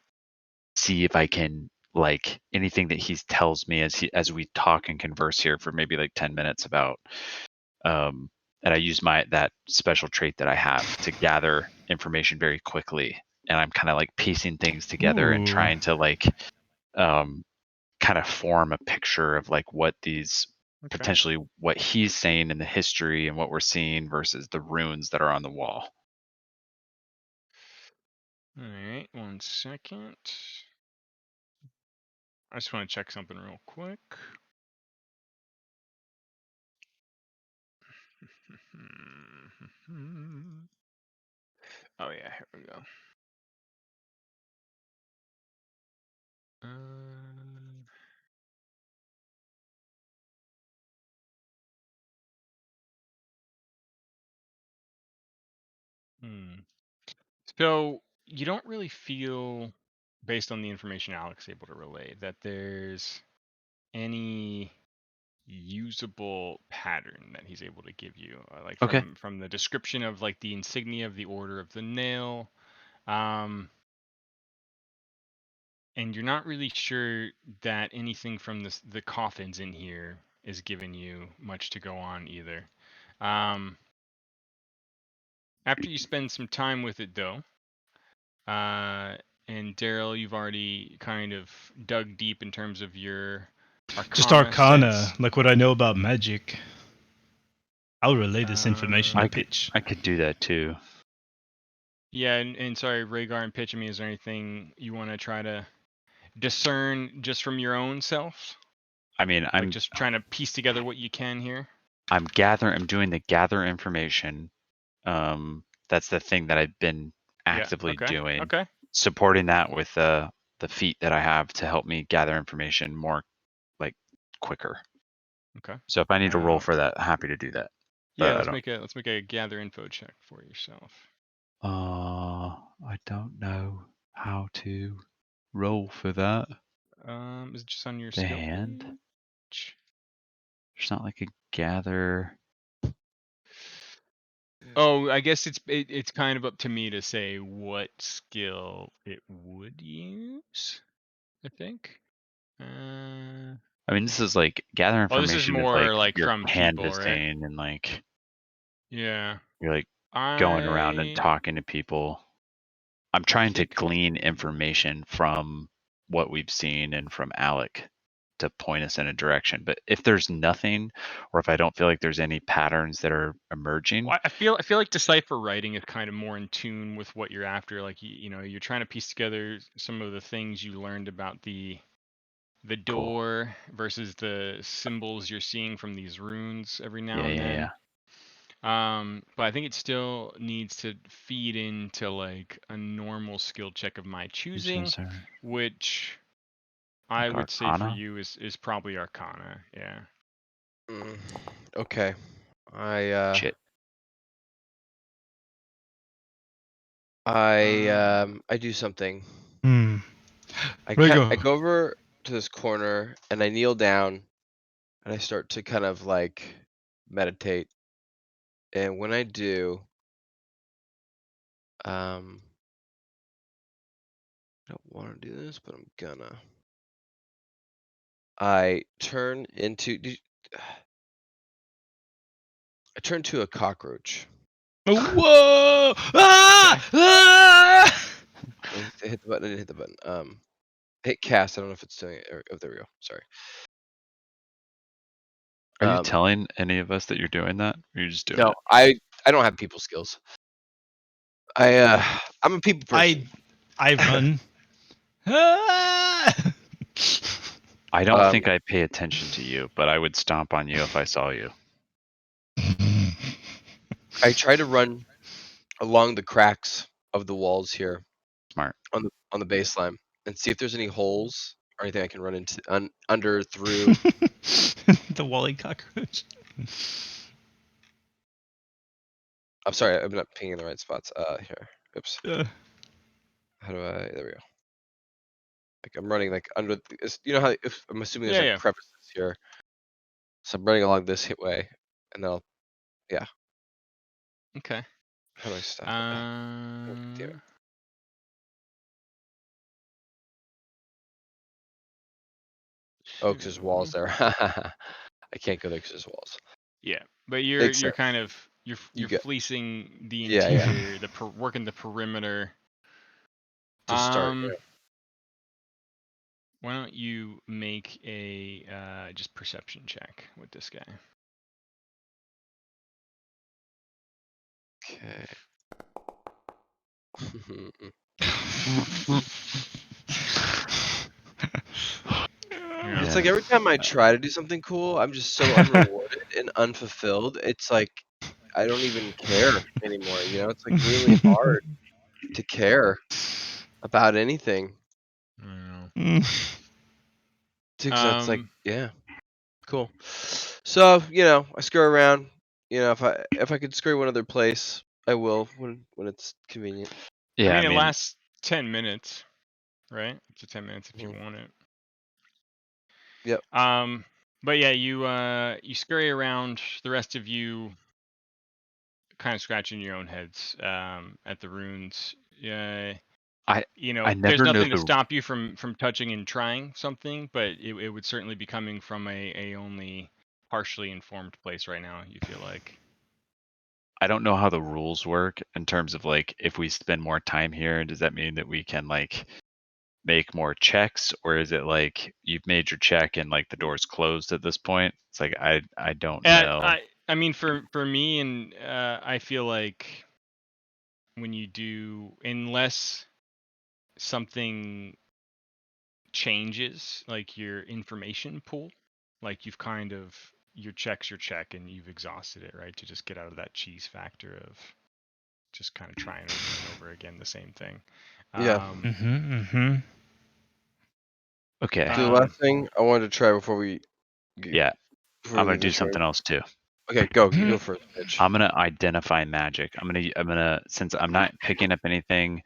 see if I can, like, anything that he tells me as we talk and converse here for maybe like 10 minutes about and I use that special trait that I have to gather information very quickly, and I'm kind of like piecing things together and Ooh. trying to like um kind of form a picture of like what these Okay. potentially what he's saying in the history and what we're seeing versus the runes that are on the wall. All right, 1 second. I just want to check something real quick. Oh yeah, here we go. So you don't really feel, based on the information Alex is able to relay, that there's any usable pattern that he's able to give you, like Okay. from the description of like the insignia of the Order of the Nail, And you're not really sure that anything from the coffins in here is giving you much to go on either. After you spend some time with it, though, and Daryl, you've already kind of dug deep in terms of your Just Arcana Arcana, sense. like what I know about magic. I'll relay this information to I Pitch. could do that too. Yeah, and sorry, Rhaegar and Pitch, is there anything you want to try to discern just from your own self? I mean, Like just trying to piece together what you can here? I'm doing the gather information. That's the thing that I've been Yeah, actively okay, doing. okay. Supporting that with the feat that I have to help me gather information more, like, quicker. Okay. So if I need to roll for that, happy to do that. Yeah, But let's make a gather info check for yourself. I don't know how to roll for that. Is it just on your The skill hand. page? There's not like a gather. Oh, I guess it's kind of up to me to say what skill it would use, I think. I mean, this is like gather Oh, this is information is like more like you're from people, right? canvassing and like Yeah. you're like going around and I talking to people. I'm trying to think glean information from what we've seen and from Alec to point us in a direction. But if there's nothing, or if I don't feel like there's any patterns that are emerging, I feel like decipher writing is kind of more in tune with what you're after. Like you know, you're trying to piece together some of the things you learned about the cool. door versus the symbols you're seeing from these runes every now Yeah, and yeah, then. yeah. But I think it still needs to feed into like a normal skill check of my choosing, which I Like would say for Arcana? you is probably Arcana. Yeah. Okay. I Shit. I do something. Hmm. I Rhaegar. go over to this corner and I kneel down and I start to kind of like meditate. And when I do, I don't want to do this, but I'm gonna. I turn into I turn to a cockroach. Whoa! Ah! Ah! I hit the button. I didn't hit the button. Hit cast. I don't know if it's doing it. Oh, there we go. Sorry. Are you telling any of us that you're doing that? Or you're just doing No, it? I don't have people skills. I'm a people person. I run. Ah! I don't think I pay attention to you, but I would stomp on you if I saw you. I try to run along the cracks of the walls here. Smart. On the baseline and see if there's any holes or anything I can run into under through. The Wally cockroach. I'm sorry, I'm not pinging the right spots. Here. Oops. Yeah. How do I? There we go. Like I'm running like under. You know how? If I'm assuming there's like Yeah. crevices here, so I'm running along this way, and then I'll. Yeah. Okay. How do I stop it? Oh, damn it. Oh, because there's walls there. I can't go there because there's walls. Yeah, but you're Makes sense. kind of you're You get- fleecing the Yeah, interior, working the perimeter. To start. Yeah. Why don't you make a just perception check with this guy? Okay. Yeah. It's like every time I try to do something cool, I'm just so unrewarded and unfulfilled. It's like I don't even care anymore. You know, it's like really hard to care about anything. Because that's like, yeah, cool. So I screw around. If I could screw one other place, I will when it's convenient. Yeah, I mean, it lasts 10 minutes, right? Up to 10 minutes if you want it. Yep. But yeah, you scurry around. The rest of you kind of scratching your own heads at the runes. I there's never know nothing to the stop you from touching and trying something, but it would certainly be coming from a only partially informed place right now. You feel like. I don't know how the rules work in terms of like if we spend more time here, does that mean that we can like make more checks, or is it like you've made your check and like the door's closed at this point? It's like I don't know. I mean, for me, and I feel like when you do, unless something changes, like your information pool, like you've kind of your check, and you've exhausted it, right? To just get out of that cheese factor of just kind of trying over and over again the same thing. Yeah. Okay. So the last thing I wanted to try before we Yeah. before I'm we gonna leave do this room. something else too. Okay, go for it, bitch. I'm gonna identify magic. I'm gonna since I'm not picking up anything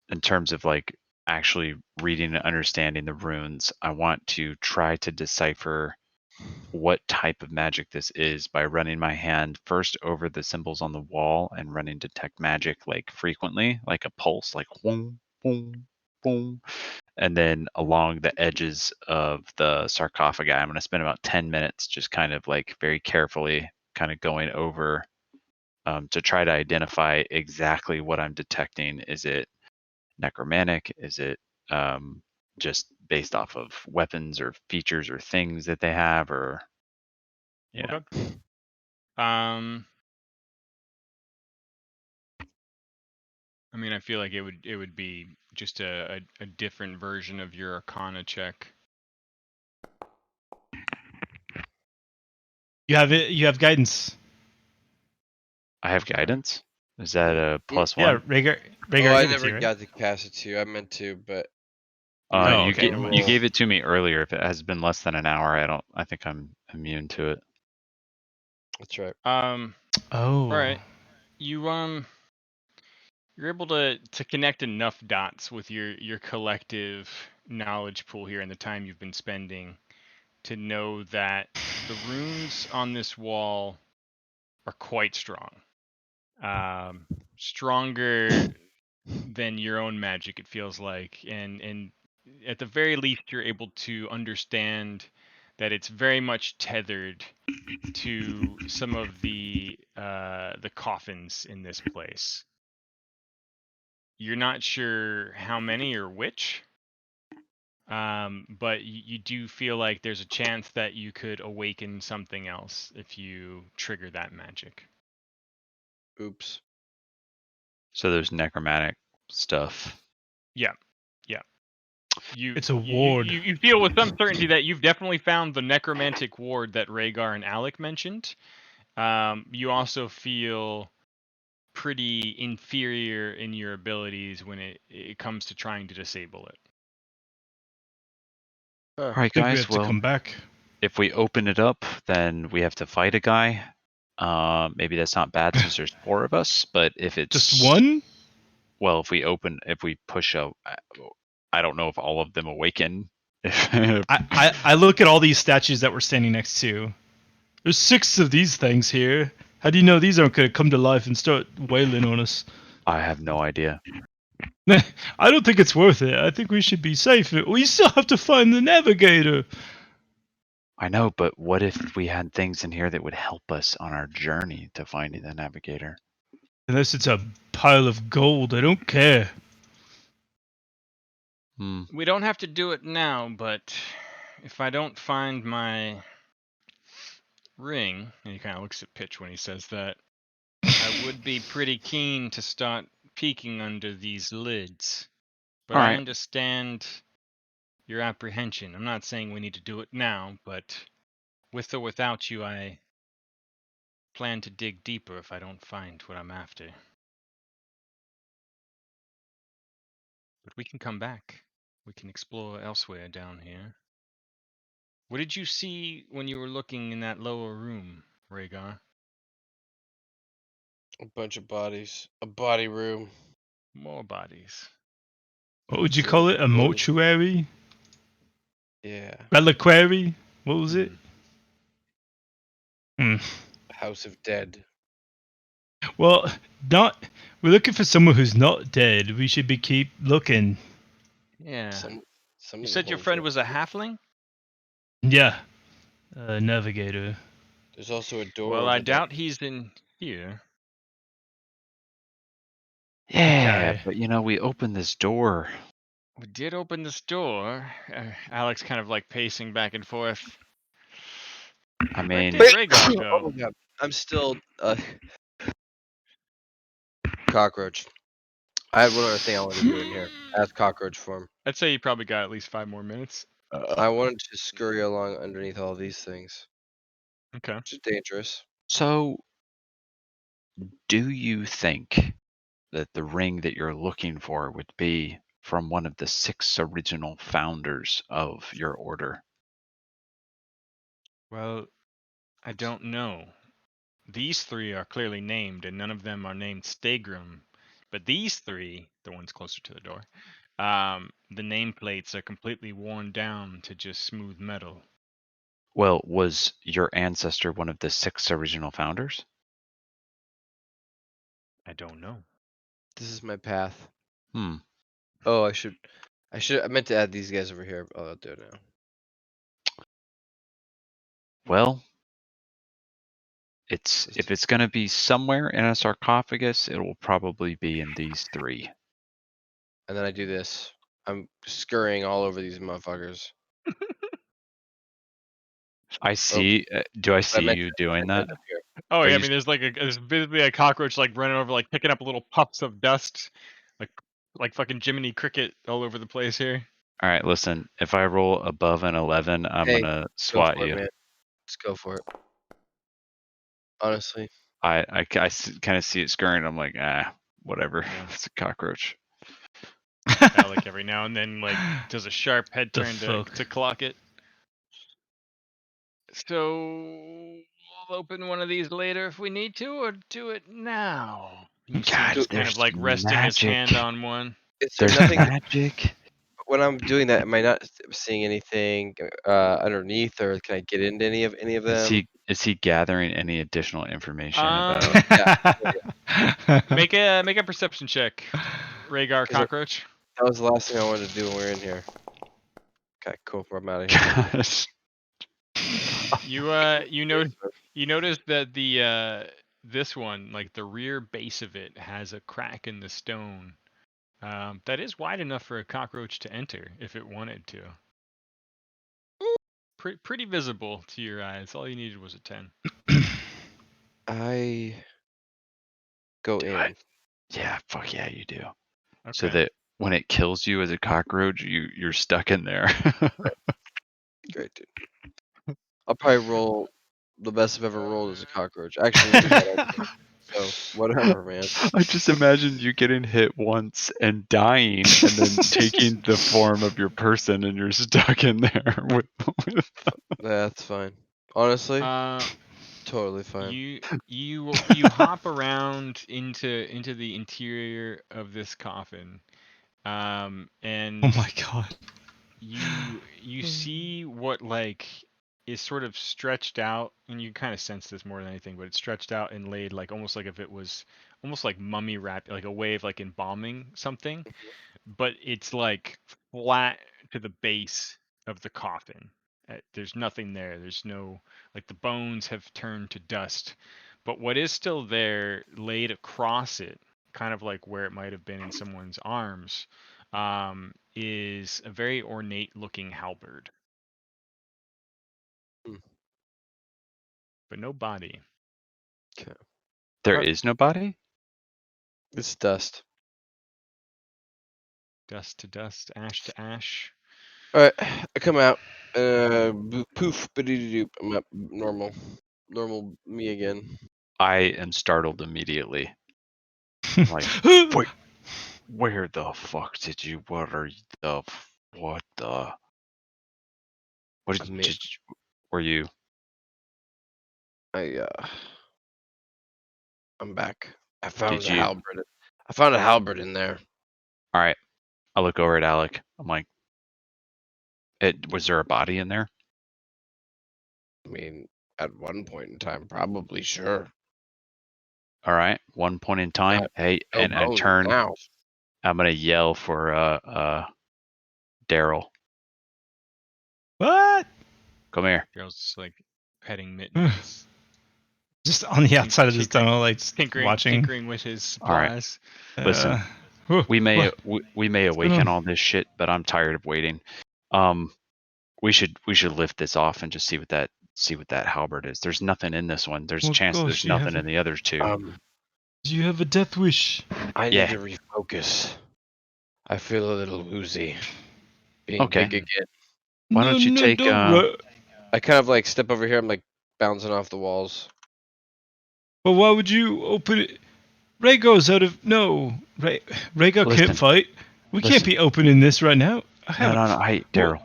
in terms of like actually reading and understanding the runes, I want to try to decipher what type of magic this is by running my hand first over the symbols on the wall and running detect magic like frequently, like a pulse, like boom, boom, boom. And then along the edges of the sarcophagi, I'm going to spend about 10 minutes just kind of like very carefully kind of going over to try to identify exactly what I'm detecting. Is it necromantic? Is it just based off of weapons or features or things that they have, or Okay. I mean, I feel like it would be just a different version of your Arcana check. You have it. You have guidance. I have guidance. Is that a plus Yeah, one? Rhaegar I gave it to never you, right? got to cast it to you. I meant to, but Oh, You okay, get never mind. you gave it to me earlier. If it has been less than an hour, I think I'm immune to it. That's right. All Oh. right. You're able to connect enough dots with your collective knowledge pool here and the time you've been spending to know that the runes on this wall are quite strong. Stronger than your own magic, it feels like, and at the very least, you're able to understand that it's very much tethered to some of the coffins in this place. You're not sure how many or which, but you do feel like there's a chance that you could awaken something else if you trigger that magic. Oops. So there's necromantic stuff. Yeah, yeah. It's a ward. You feel with some certainty that you've definitely found the necromantic ward that Rhaegar and Alec mentioned. You also feel pretty inferior in your abilities when it comes to trying to disable it. All right, I think we guys. have to Well, come back. if we open it up, then we have to fight a guy. Maybe that's not bad since there's 4 of us. But if it's Just one? well, if we push a, I don't know if all of them awaken. I look at all these statues that we're standing next to. There's 6 of these things here. How do you know these aren't going to come to life and start wailing on us? I have no idea. I don't think it's worth it. I think we should be safe. We still have to find the navigator. I know, but what if we had things in here that would help us on our journey to finding the navigator? Unless it's a pile of gold, I don't care. We don't have to do it now, but if I don't find my ring, and he kind of looks at Pitch when he says that, I would be pretty keen to start peeking under these lids. But All I right. understand your apprehension. I'm not saying we need to do it now, but with or without you, I plan to dig deeper if I don't find what I'm after. But we can come back. We can explore elsewhere down here. What did you see when you were looking in that lower room, Rhaegar? A bunch of bodies. A body room. More bodies. What would you Filled call with it? A gold. mortuary? Yeah. Reliquary? What was it? House of Dead. Well, not. We're looking for someone who's not dead. We should keep looking. Yeah. Some You of the said your holes friend are- was a halfling? Yeah. Navigator. There's also a door. Well, over I there. doubt he's in here. Yeah, Okay. but we opened this door. We did open this door. Alex kind of like pacing back and forth. I Where mean, did Rhaegar go? Oh my god, I'm still cockroach. I had one other thing I wanted to do in here. As cockroach form. I'd say you probably got at least 5 more minutes. I wanted to scurry along underneath all these things, Okay. which is dangerous. so do you think that the ring that you're looking for would be from one of the 6 original founders of your order? Well, I don't know. These 3 are clearly named, and none of them are named Stegrim. But these 3, the ones closer to the door, the nameplates are completely worn down to just smooth metal. Well, was your ancestor one of the 6 original founders? I don't know. This is my path. Hmm. Oh, I meant to add these guys over here. I'll do it now. Well, if it's going to be somewhere in a sarcophagus, it will probably be in these 3. And then I do this. I'm scurrying all over these motherfuckers. I see. Do I I see meant you to doing that? up here. Oh Are yeah, I you mean, there's visibly a cockroach like running over, like picking up little puffs of dust, like fucking Jiminy Cricket all over the place here. All right, listen. If I roll above an 11, I'm Hey, gonna go swat for it, you. man. Let's go for it. Honestly, I kind of see it scurrying. I'm like, whatever. Yeah. It's a cockroach. Alec every now and then like does a sharp head The turn fuck? to clock it. So we'll open one of these later if we need to, or do it now. You see him God, just kind there's of like resting his magic. hand on one. is there There's nothing magic. when I'm doing that? Am I not seeing anything underneath, or can I get into any of them? Is he gathering any additional information about? Make a perception check, Rhaegar 'Cause cockroach. that was the last thing I wanted to do when we were in here. Okay, cool. I'm out of here. Gosh. You notice that the this one, like the rear base of it, has a crack in the stone that is wide enough for a cockroach to enter if it wanted to. Pretty visible to your eyes. All you needed was a 10. I go Do in. it. Yeah, fuck yeah, you do. Okay. So that when it kills you as a cockroach, you're stuck in there. Great, dude. I'll probably roll the best I've ever rolled as a cockroach. Actually, so whatever, man. I just imagine you getting hit once and dying, and then taking the form of your person, and you're stuck in there with That's fine. Honestly, Uh, totally fine. you hop around into the interior of this coffin, and Oh my god. you see what like is sort of stretched out, and you kind of sense this more than anything, but it's stretched out and laid like almost like if it was almost like mummy wrap, like a way of like embalming something, but it's like flat to the base of the coffin. There's nothing there. There's no, like, the bones have turned to dust, but what is still there, laid across it, kind of like where it might have been in someone's arms, is a very ornate looking halberd, Hmm. but no body. Okay. there is no body. It's dust. Dust to dust, ash to ash. All right, I come out. Poof, ba-dee-doo-doop. I'm up. Normal me again. I am startled immediately. I'm like, wait, where the fuck did you? What are the? What the? What I'm did you, were you? I'm back. I found Did a you? halberd. I found a halberd in there. All right. I look over at Alec. I'm like, was there a body in there? I mean, at one point in time, probably sure. All right, one point in time. Hey, No and I bones turn. now. I'm gonna yell for Daryl. What? Come here. Daryl's just like petting Mittens, Just on the outside of this tinkering- tunnel, like just watching. tinkering with his All right. paws. Listen, Whoa, we may what? we may going awaken on? all this shit, but I'm tired of waiting. We should lift this off and just see what that halberd is. There's nothing in this one. There's a Oh, chance gosh, there's you nothing have in the others too. Do you have a death wish? I Yeah. need to refocus. I feel a little woozy. Being Okay. big again. Why don't you take, I kind of like step over here. I'm like bouncing off the walls. But why would you open it? Rhaegar's out of Rhaegar Listen. can't fight. We can't Listen. be opening this right now. No. Hey, Daryl,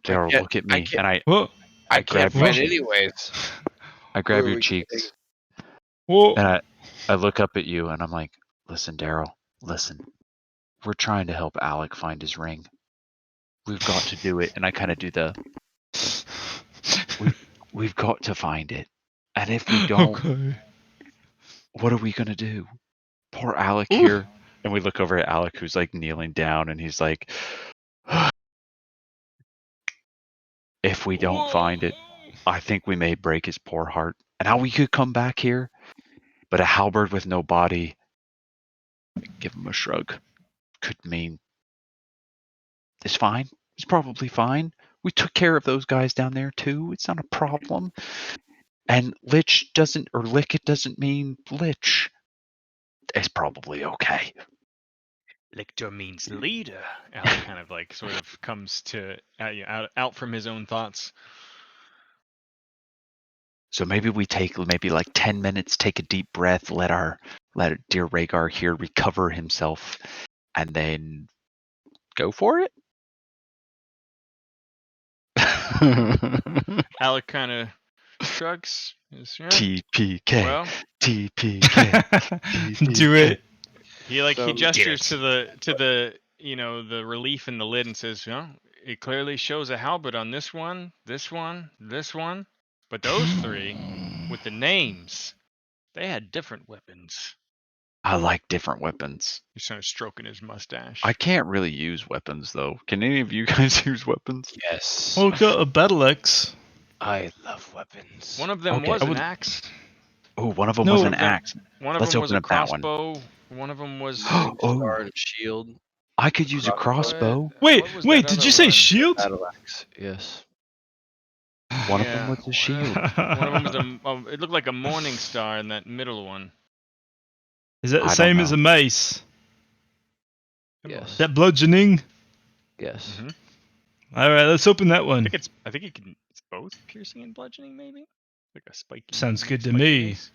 can't- look at I me, can't- and I What? I grab can't your fight cheek. anyways. I grab Who are your we cheeks, kidding? What? and I look up at you, and I'm like, listen, Daryl, listen. We're trying to help Alec find his ring. We've got to do it, and I kind of do the. We've got to find it, and if we don't, Okay. what are we gonna do? Poor Alec here. And we look over at Alec, who's like kneeling down, and he's like, if we don't find it, I think we may break his poor heart. And how we could come back here, but a halberd with no body, give him a shrug, could mean it's fine. It's probably fine. We took care of those guys down there too. It's not a problem. And Lick it doesn't mean Lich. It's probably okay. Lictor means leader. Alec kind of like sort of comes to out from his own thoughts. So maybe we take like 10 minutes, take a deep breath, let dear Rhaegar here recover himself, and then go for it. Alec kind of shrugs. TPK. Well, TPK. Do it. he So- gestures to the the relief in the lid and says, it clearly shows a halberd on this one, this one, this one, but those three with the names, they had different weapons. I like different weapons. He's kind of stroking his mustache. I can't really use weapons though. Can any of you guys use weapons? Yes. Well, got a battle axe. I love weapons. One of them Okay, was I an would- axe. Oh, one of them No. was One an of them- axe. One of Let's them was open a up that one. crossbow. One of them was. Oh, Star and shield. I could use a crossbow. Wait, What was wait, that did other you say one? shield? Battle axe. Yes. One of them Yeah, was a shield. One of them was it looked like a morning star in that middle one. Is that the I don't same as know. a mace? Yes. Is that bludgeoning? Yes. Mhm. All right, let's open that I one. think it's both piercing and bludgeoning, maybe. Like a spiky. Sounds good to spiky me. mace.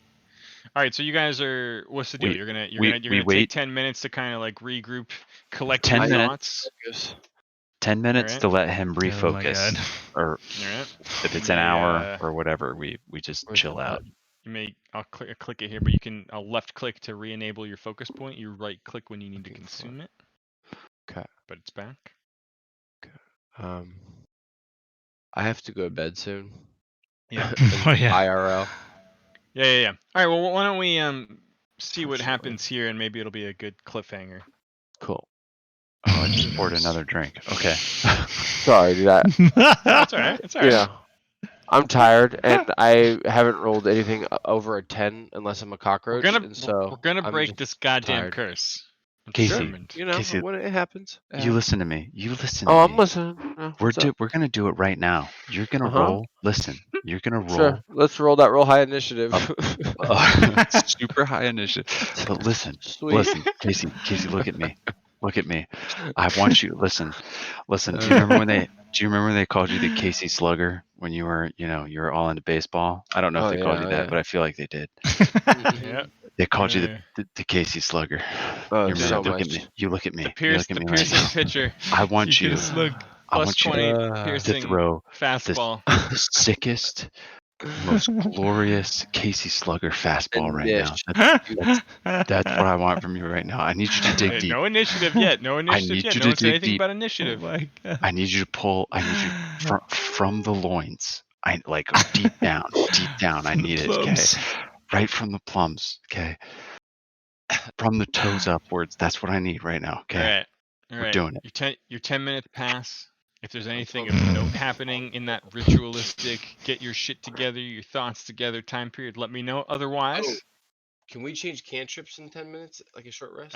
All right, so you guys are. What's the deal? We- You're gonna we take wait. 10 minutes to kind of like regroup, collect 10 your minutes. thoughts. Focus. 10 minutes Alright. to let him Oh my refocus. God. Or All right. if it's You an may, hour or whatever, we just Where's chill the out. You may. I'll click it here, but I'll left click to re-enable your focus point. You right click when you need to Looking for consume it. Okay. But it's back. I have to go to bed soon. Yeah. Oh yeah. IRL. Yeah. All right. Well, why don't we see what Unfortunately. happens here, and maybe it'll be a good cliffhanger. Cool. Oh, I just poured another drink. Okay. Sorry, dude. That's all right. It's all right. You know, I'm tired and I haven't rolled anything over a 10 unless I'm a cockroach. and so we're gonna I'm break just this goddamn tired. curse. I'm Casey, determined. You know, Casey, when it happens. it You happens. listen to me. You listen to Oh, me. I'm listening. No, what's up? We're gonna do it right now. You're gonna Uh-huh. roll. Listen, you're gonna roll Sure. Let's roll that roll high initiative. super high initiative. But listen, Sweet. Casey, look at me. Look at me. I want you. Listen. Do you remember when they called you the Casey Slugger when you were all into baseball? I don't know if Oh, they called yeah, you that, yeah. but I feel like they did. Yeah. They called you Yeah. the Casey Slugger. Oh, You so remember? Look at much. me. You look at me. The You look at me right piercing now. pitcher. I want You you. could slug. I Plus want you 20 to piercing throw fastball. the sickest, most glorious Casey Slugger fastball And right now. dish. That's what I want from you right now. I need you to dig deep. No initiative yet. No initiative need yet. you No to one said dig anything deep. about Oh initiative. my God. I need you to pull. I need you from the loins. I like deep down. I need it. Okay. Plums. right from the plums. Okay, from the toes upwards. That's what I need right now. Okay, All right. All we're right. doing it. Your 10 minutes pass. If there's anything told of note happening in that ritualistic, get your shit together, your thoughts together time period, let me know. Otherwise, Can we change cantrips in 10 minutes, like a short rest?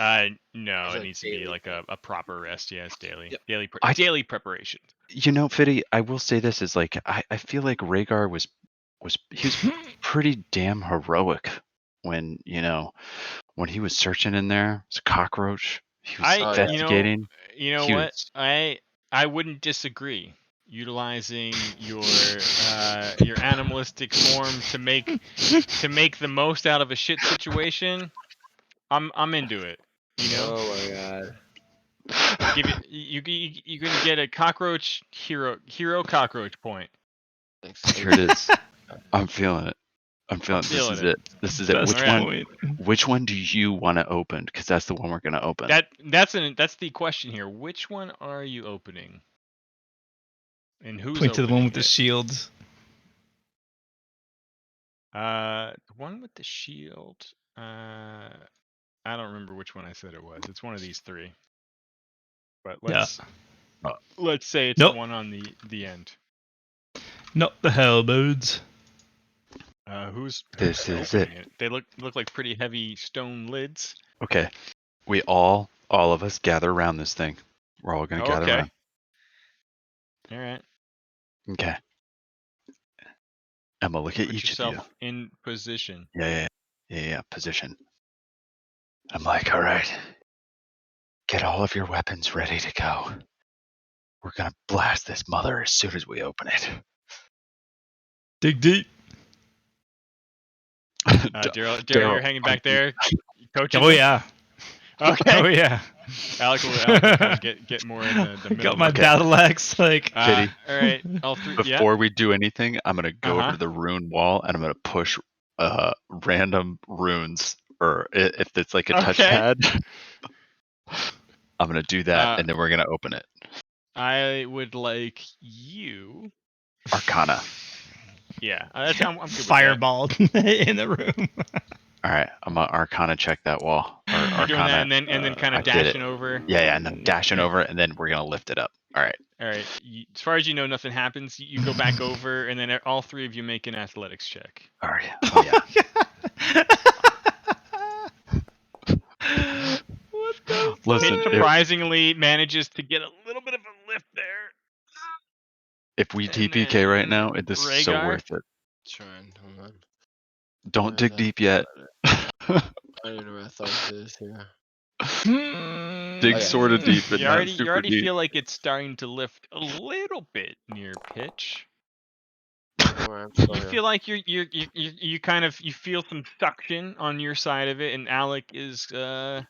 no, Is it that needs to be daily like thing? a proper rest. Yes, daily, Yep. daily preparation. You know, Fiddy, I will say this is like I feel like Rhaegar was he was pretty damn heroic when when he was searching in there. It's a cockroach. He was Oh, yeah. investigating. You know He what? was I wouldn't disagree. Utilizing your animalistic form to make the most out of a shit situation, I'm into it. You know, Oh my god. give you're gonna get a cockroach hero cockroach point. Thanks. Here it is. I'm feeling it. I'm feeling this feeling is it. it. This is it. Best Alright. point. Which one do you want to open? Because that's the one we're gonna open. That's the question here. Which one are you opening? And who's Point to the one opening with the it? shields. The one with the shield. I don't remember which one I said it was. It's one of these three. But Yeah. let's say it's Nope. the one on the end. Not the halberds. Who's This is opening it? They look like pretty heavy stone lids. Okay. We all of us gather around this thing. We're all gonna gather Okay. around. All right. Okay. Emma, look at Put each of you. yourself in position. Yeah. Position. I'm like, all right. Get all of your weapons ready to go. We're gonna blast this mother as soon as we open it. Dig deep. Daryl, you're hanging back there, coaching Oh them? yeah. Okay. Oh yeah. Alec will kind of get more in the middle. Got my of it. battle axe. Like. Fitty. All right. All three. Yeah. Before we do anything, I'm gonna go over Uh-huh. to the rune wall and I'm gonna push random runes, or if it's like a Okay. touchpad, I'm gonna do that and then we're gonna open it. I would like you. Arcana. Yeah, I'm good with that. Fireball in the room. All right, I'm gonna Arcana check that wall. Or You're doing that, Arcana. and then kind I of did it. dashing over. Yeah, and then dashing over, and then we're gonna lift it up. All right. All right. As far as you know, nothing happens. You go back over, and then all three of you make an athletics check. All right. Oh yeah. What the? Listen, Pitch surprisingly manages to get a little bit of a lift there. if we And TPK right then now, this is so Rhaegar? worth it. Trying. Hold on. Don't dig deep yet. I don't know where I thought it is here. Dig Oh, yeah. sort of deep, but you not already super deep. feel like it's starting to lift a little bit near pitch. You feel like you kind of feel some suction on your side of it, and Alec is gonna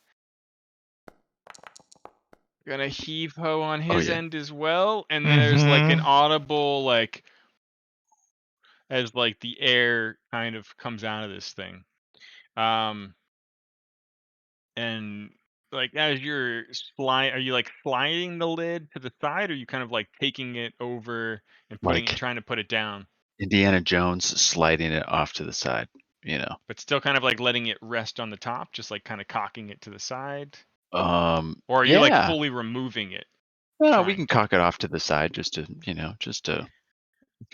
heave ho on his yeah. end as well, and there's like an audible like as like the air kind of comes out of this thing, and like as you're are you like sliding the lid to the side, or are you kind of like taking it over and Like trying to put it down? Indiana Jones sliding it off to the side, But still kind of like letting it rest on the top, just like kind of cocking it to the side? Or are you like Yeah. fully removing it? No, we can cock it off to the side just to.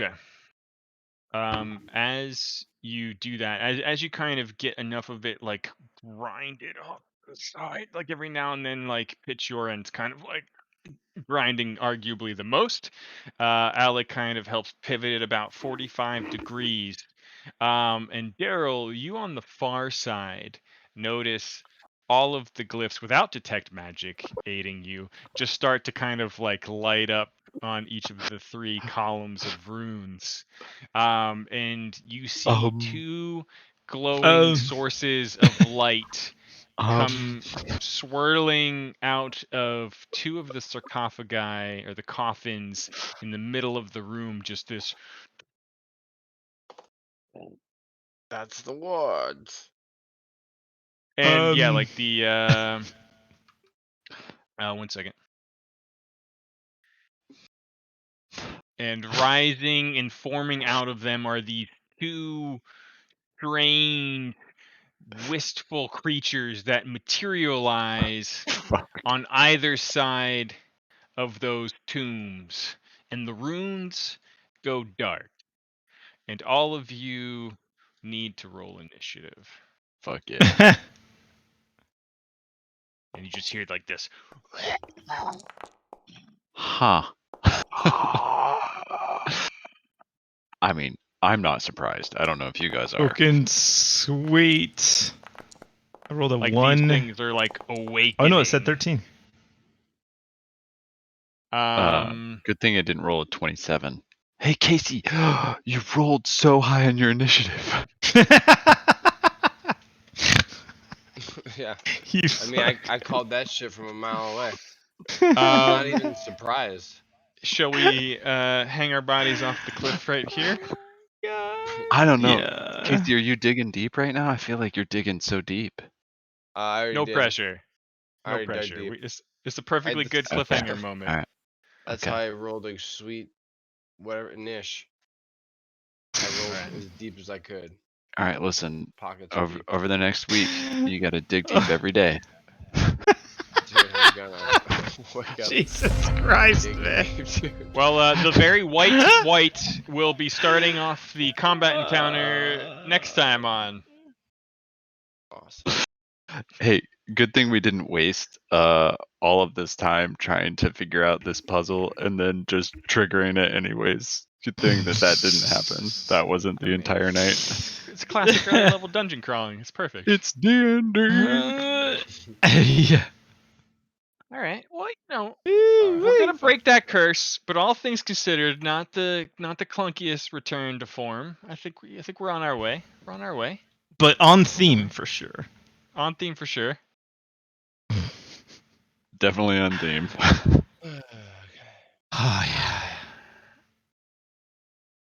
Okay. As you do that, as you kind of get enough of it like grind it off the side, like every now and then like pitch your end's kind of like grinding arguably the most. Alec kind of helps pivot it about 45 degrees. And Daryl, you on the far side notice all of the glyphs without detect magic aiding you just start to kind of like light up on each of the three columns of runes. And you see two glowing sources of light come swirling out of two of the sarcophagi or the coffins in the middle of the room. Just this. That's the wards. And yeah, like the 1 second. And rising and forming out of them are these two strange, wistful creatures that materialize Fuck. on either side of those tombs, and the runes go dark. And all of you need to roll initiative. Fuck yeah. And you just hear like this. Huh. I mean, I'm not surprised. I don't know if you guys are. Fucking sweet. I rolled a Like 1. these things are like awakening. Oh no, it said 13. Good thing I didn't roll a 27. Hey, Casey, you rolled so high on your initiative. Yeah. You I mean, I fuck. called that shit from a mile away. I'm not even surprised. Shall we hang our bodies off the cliff right here? I don't know. Yeah. Casey, are you digging deep right now? I feel like you're digging so deep. I already No did. pressure. I No already dug pressure. deep. It's a perfectly good Okay. cliffhanger Okay. moment. All right. That's Okay. how I rolled a sweet, whatever, niche. I rolled Alright. as deep as I could. All right, listen. Pockets are deep. Over the next week, you got to dig deep every day. Dude, I'm gonna wake up. Jesus Christ, dig man. deep, dude. Well, the very white will be starting off the combat encounter next time on. Awesome. Hey, good thing we didn't waste all of this time trying to figure out this puzzle and then just triggering it anyways. Good thing that didn't happen. That wasn't the entire night. It's classic early level dungeon crawling. It's perfect. It's D&D. Yeah. All right. Well, we're gonna break that curse, but all things considered, not the clunkiest return to form. I think we're on our way. We're on our way. But on theme for sure. On theme for sure. Definitely on theme. Okay. Oh yeah.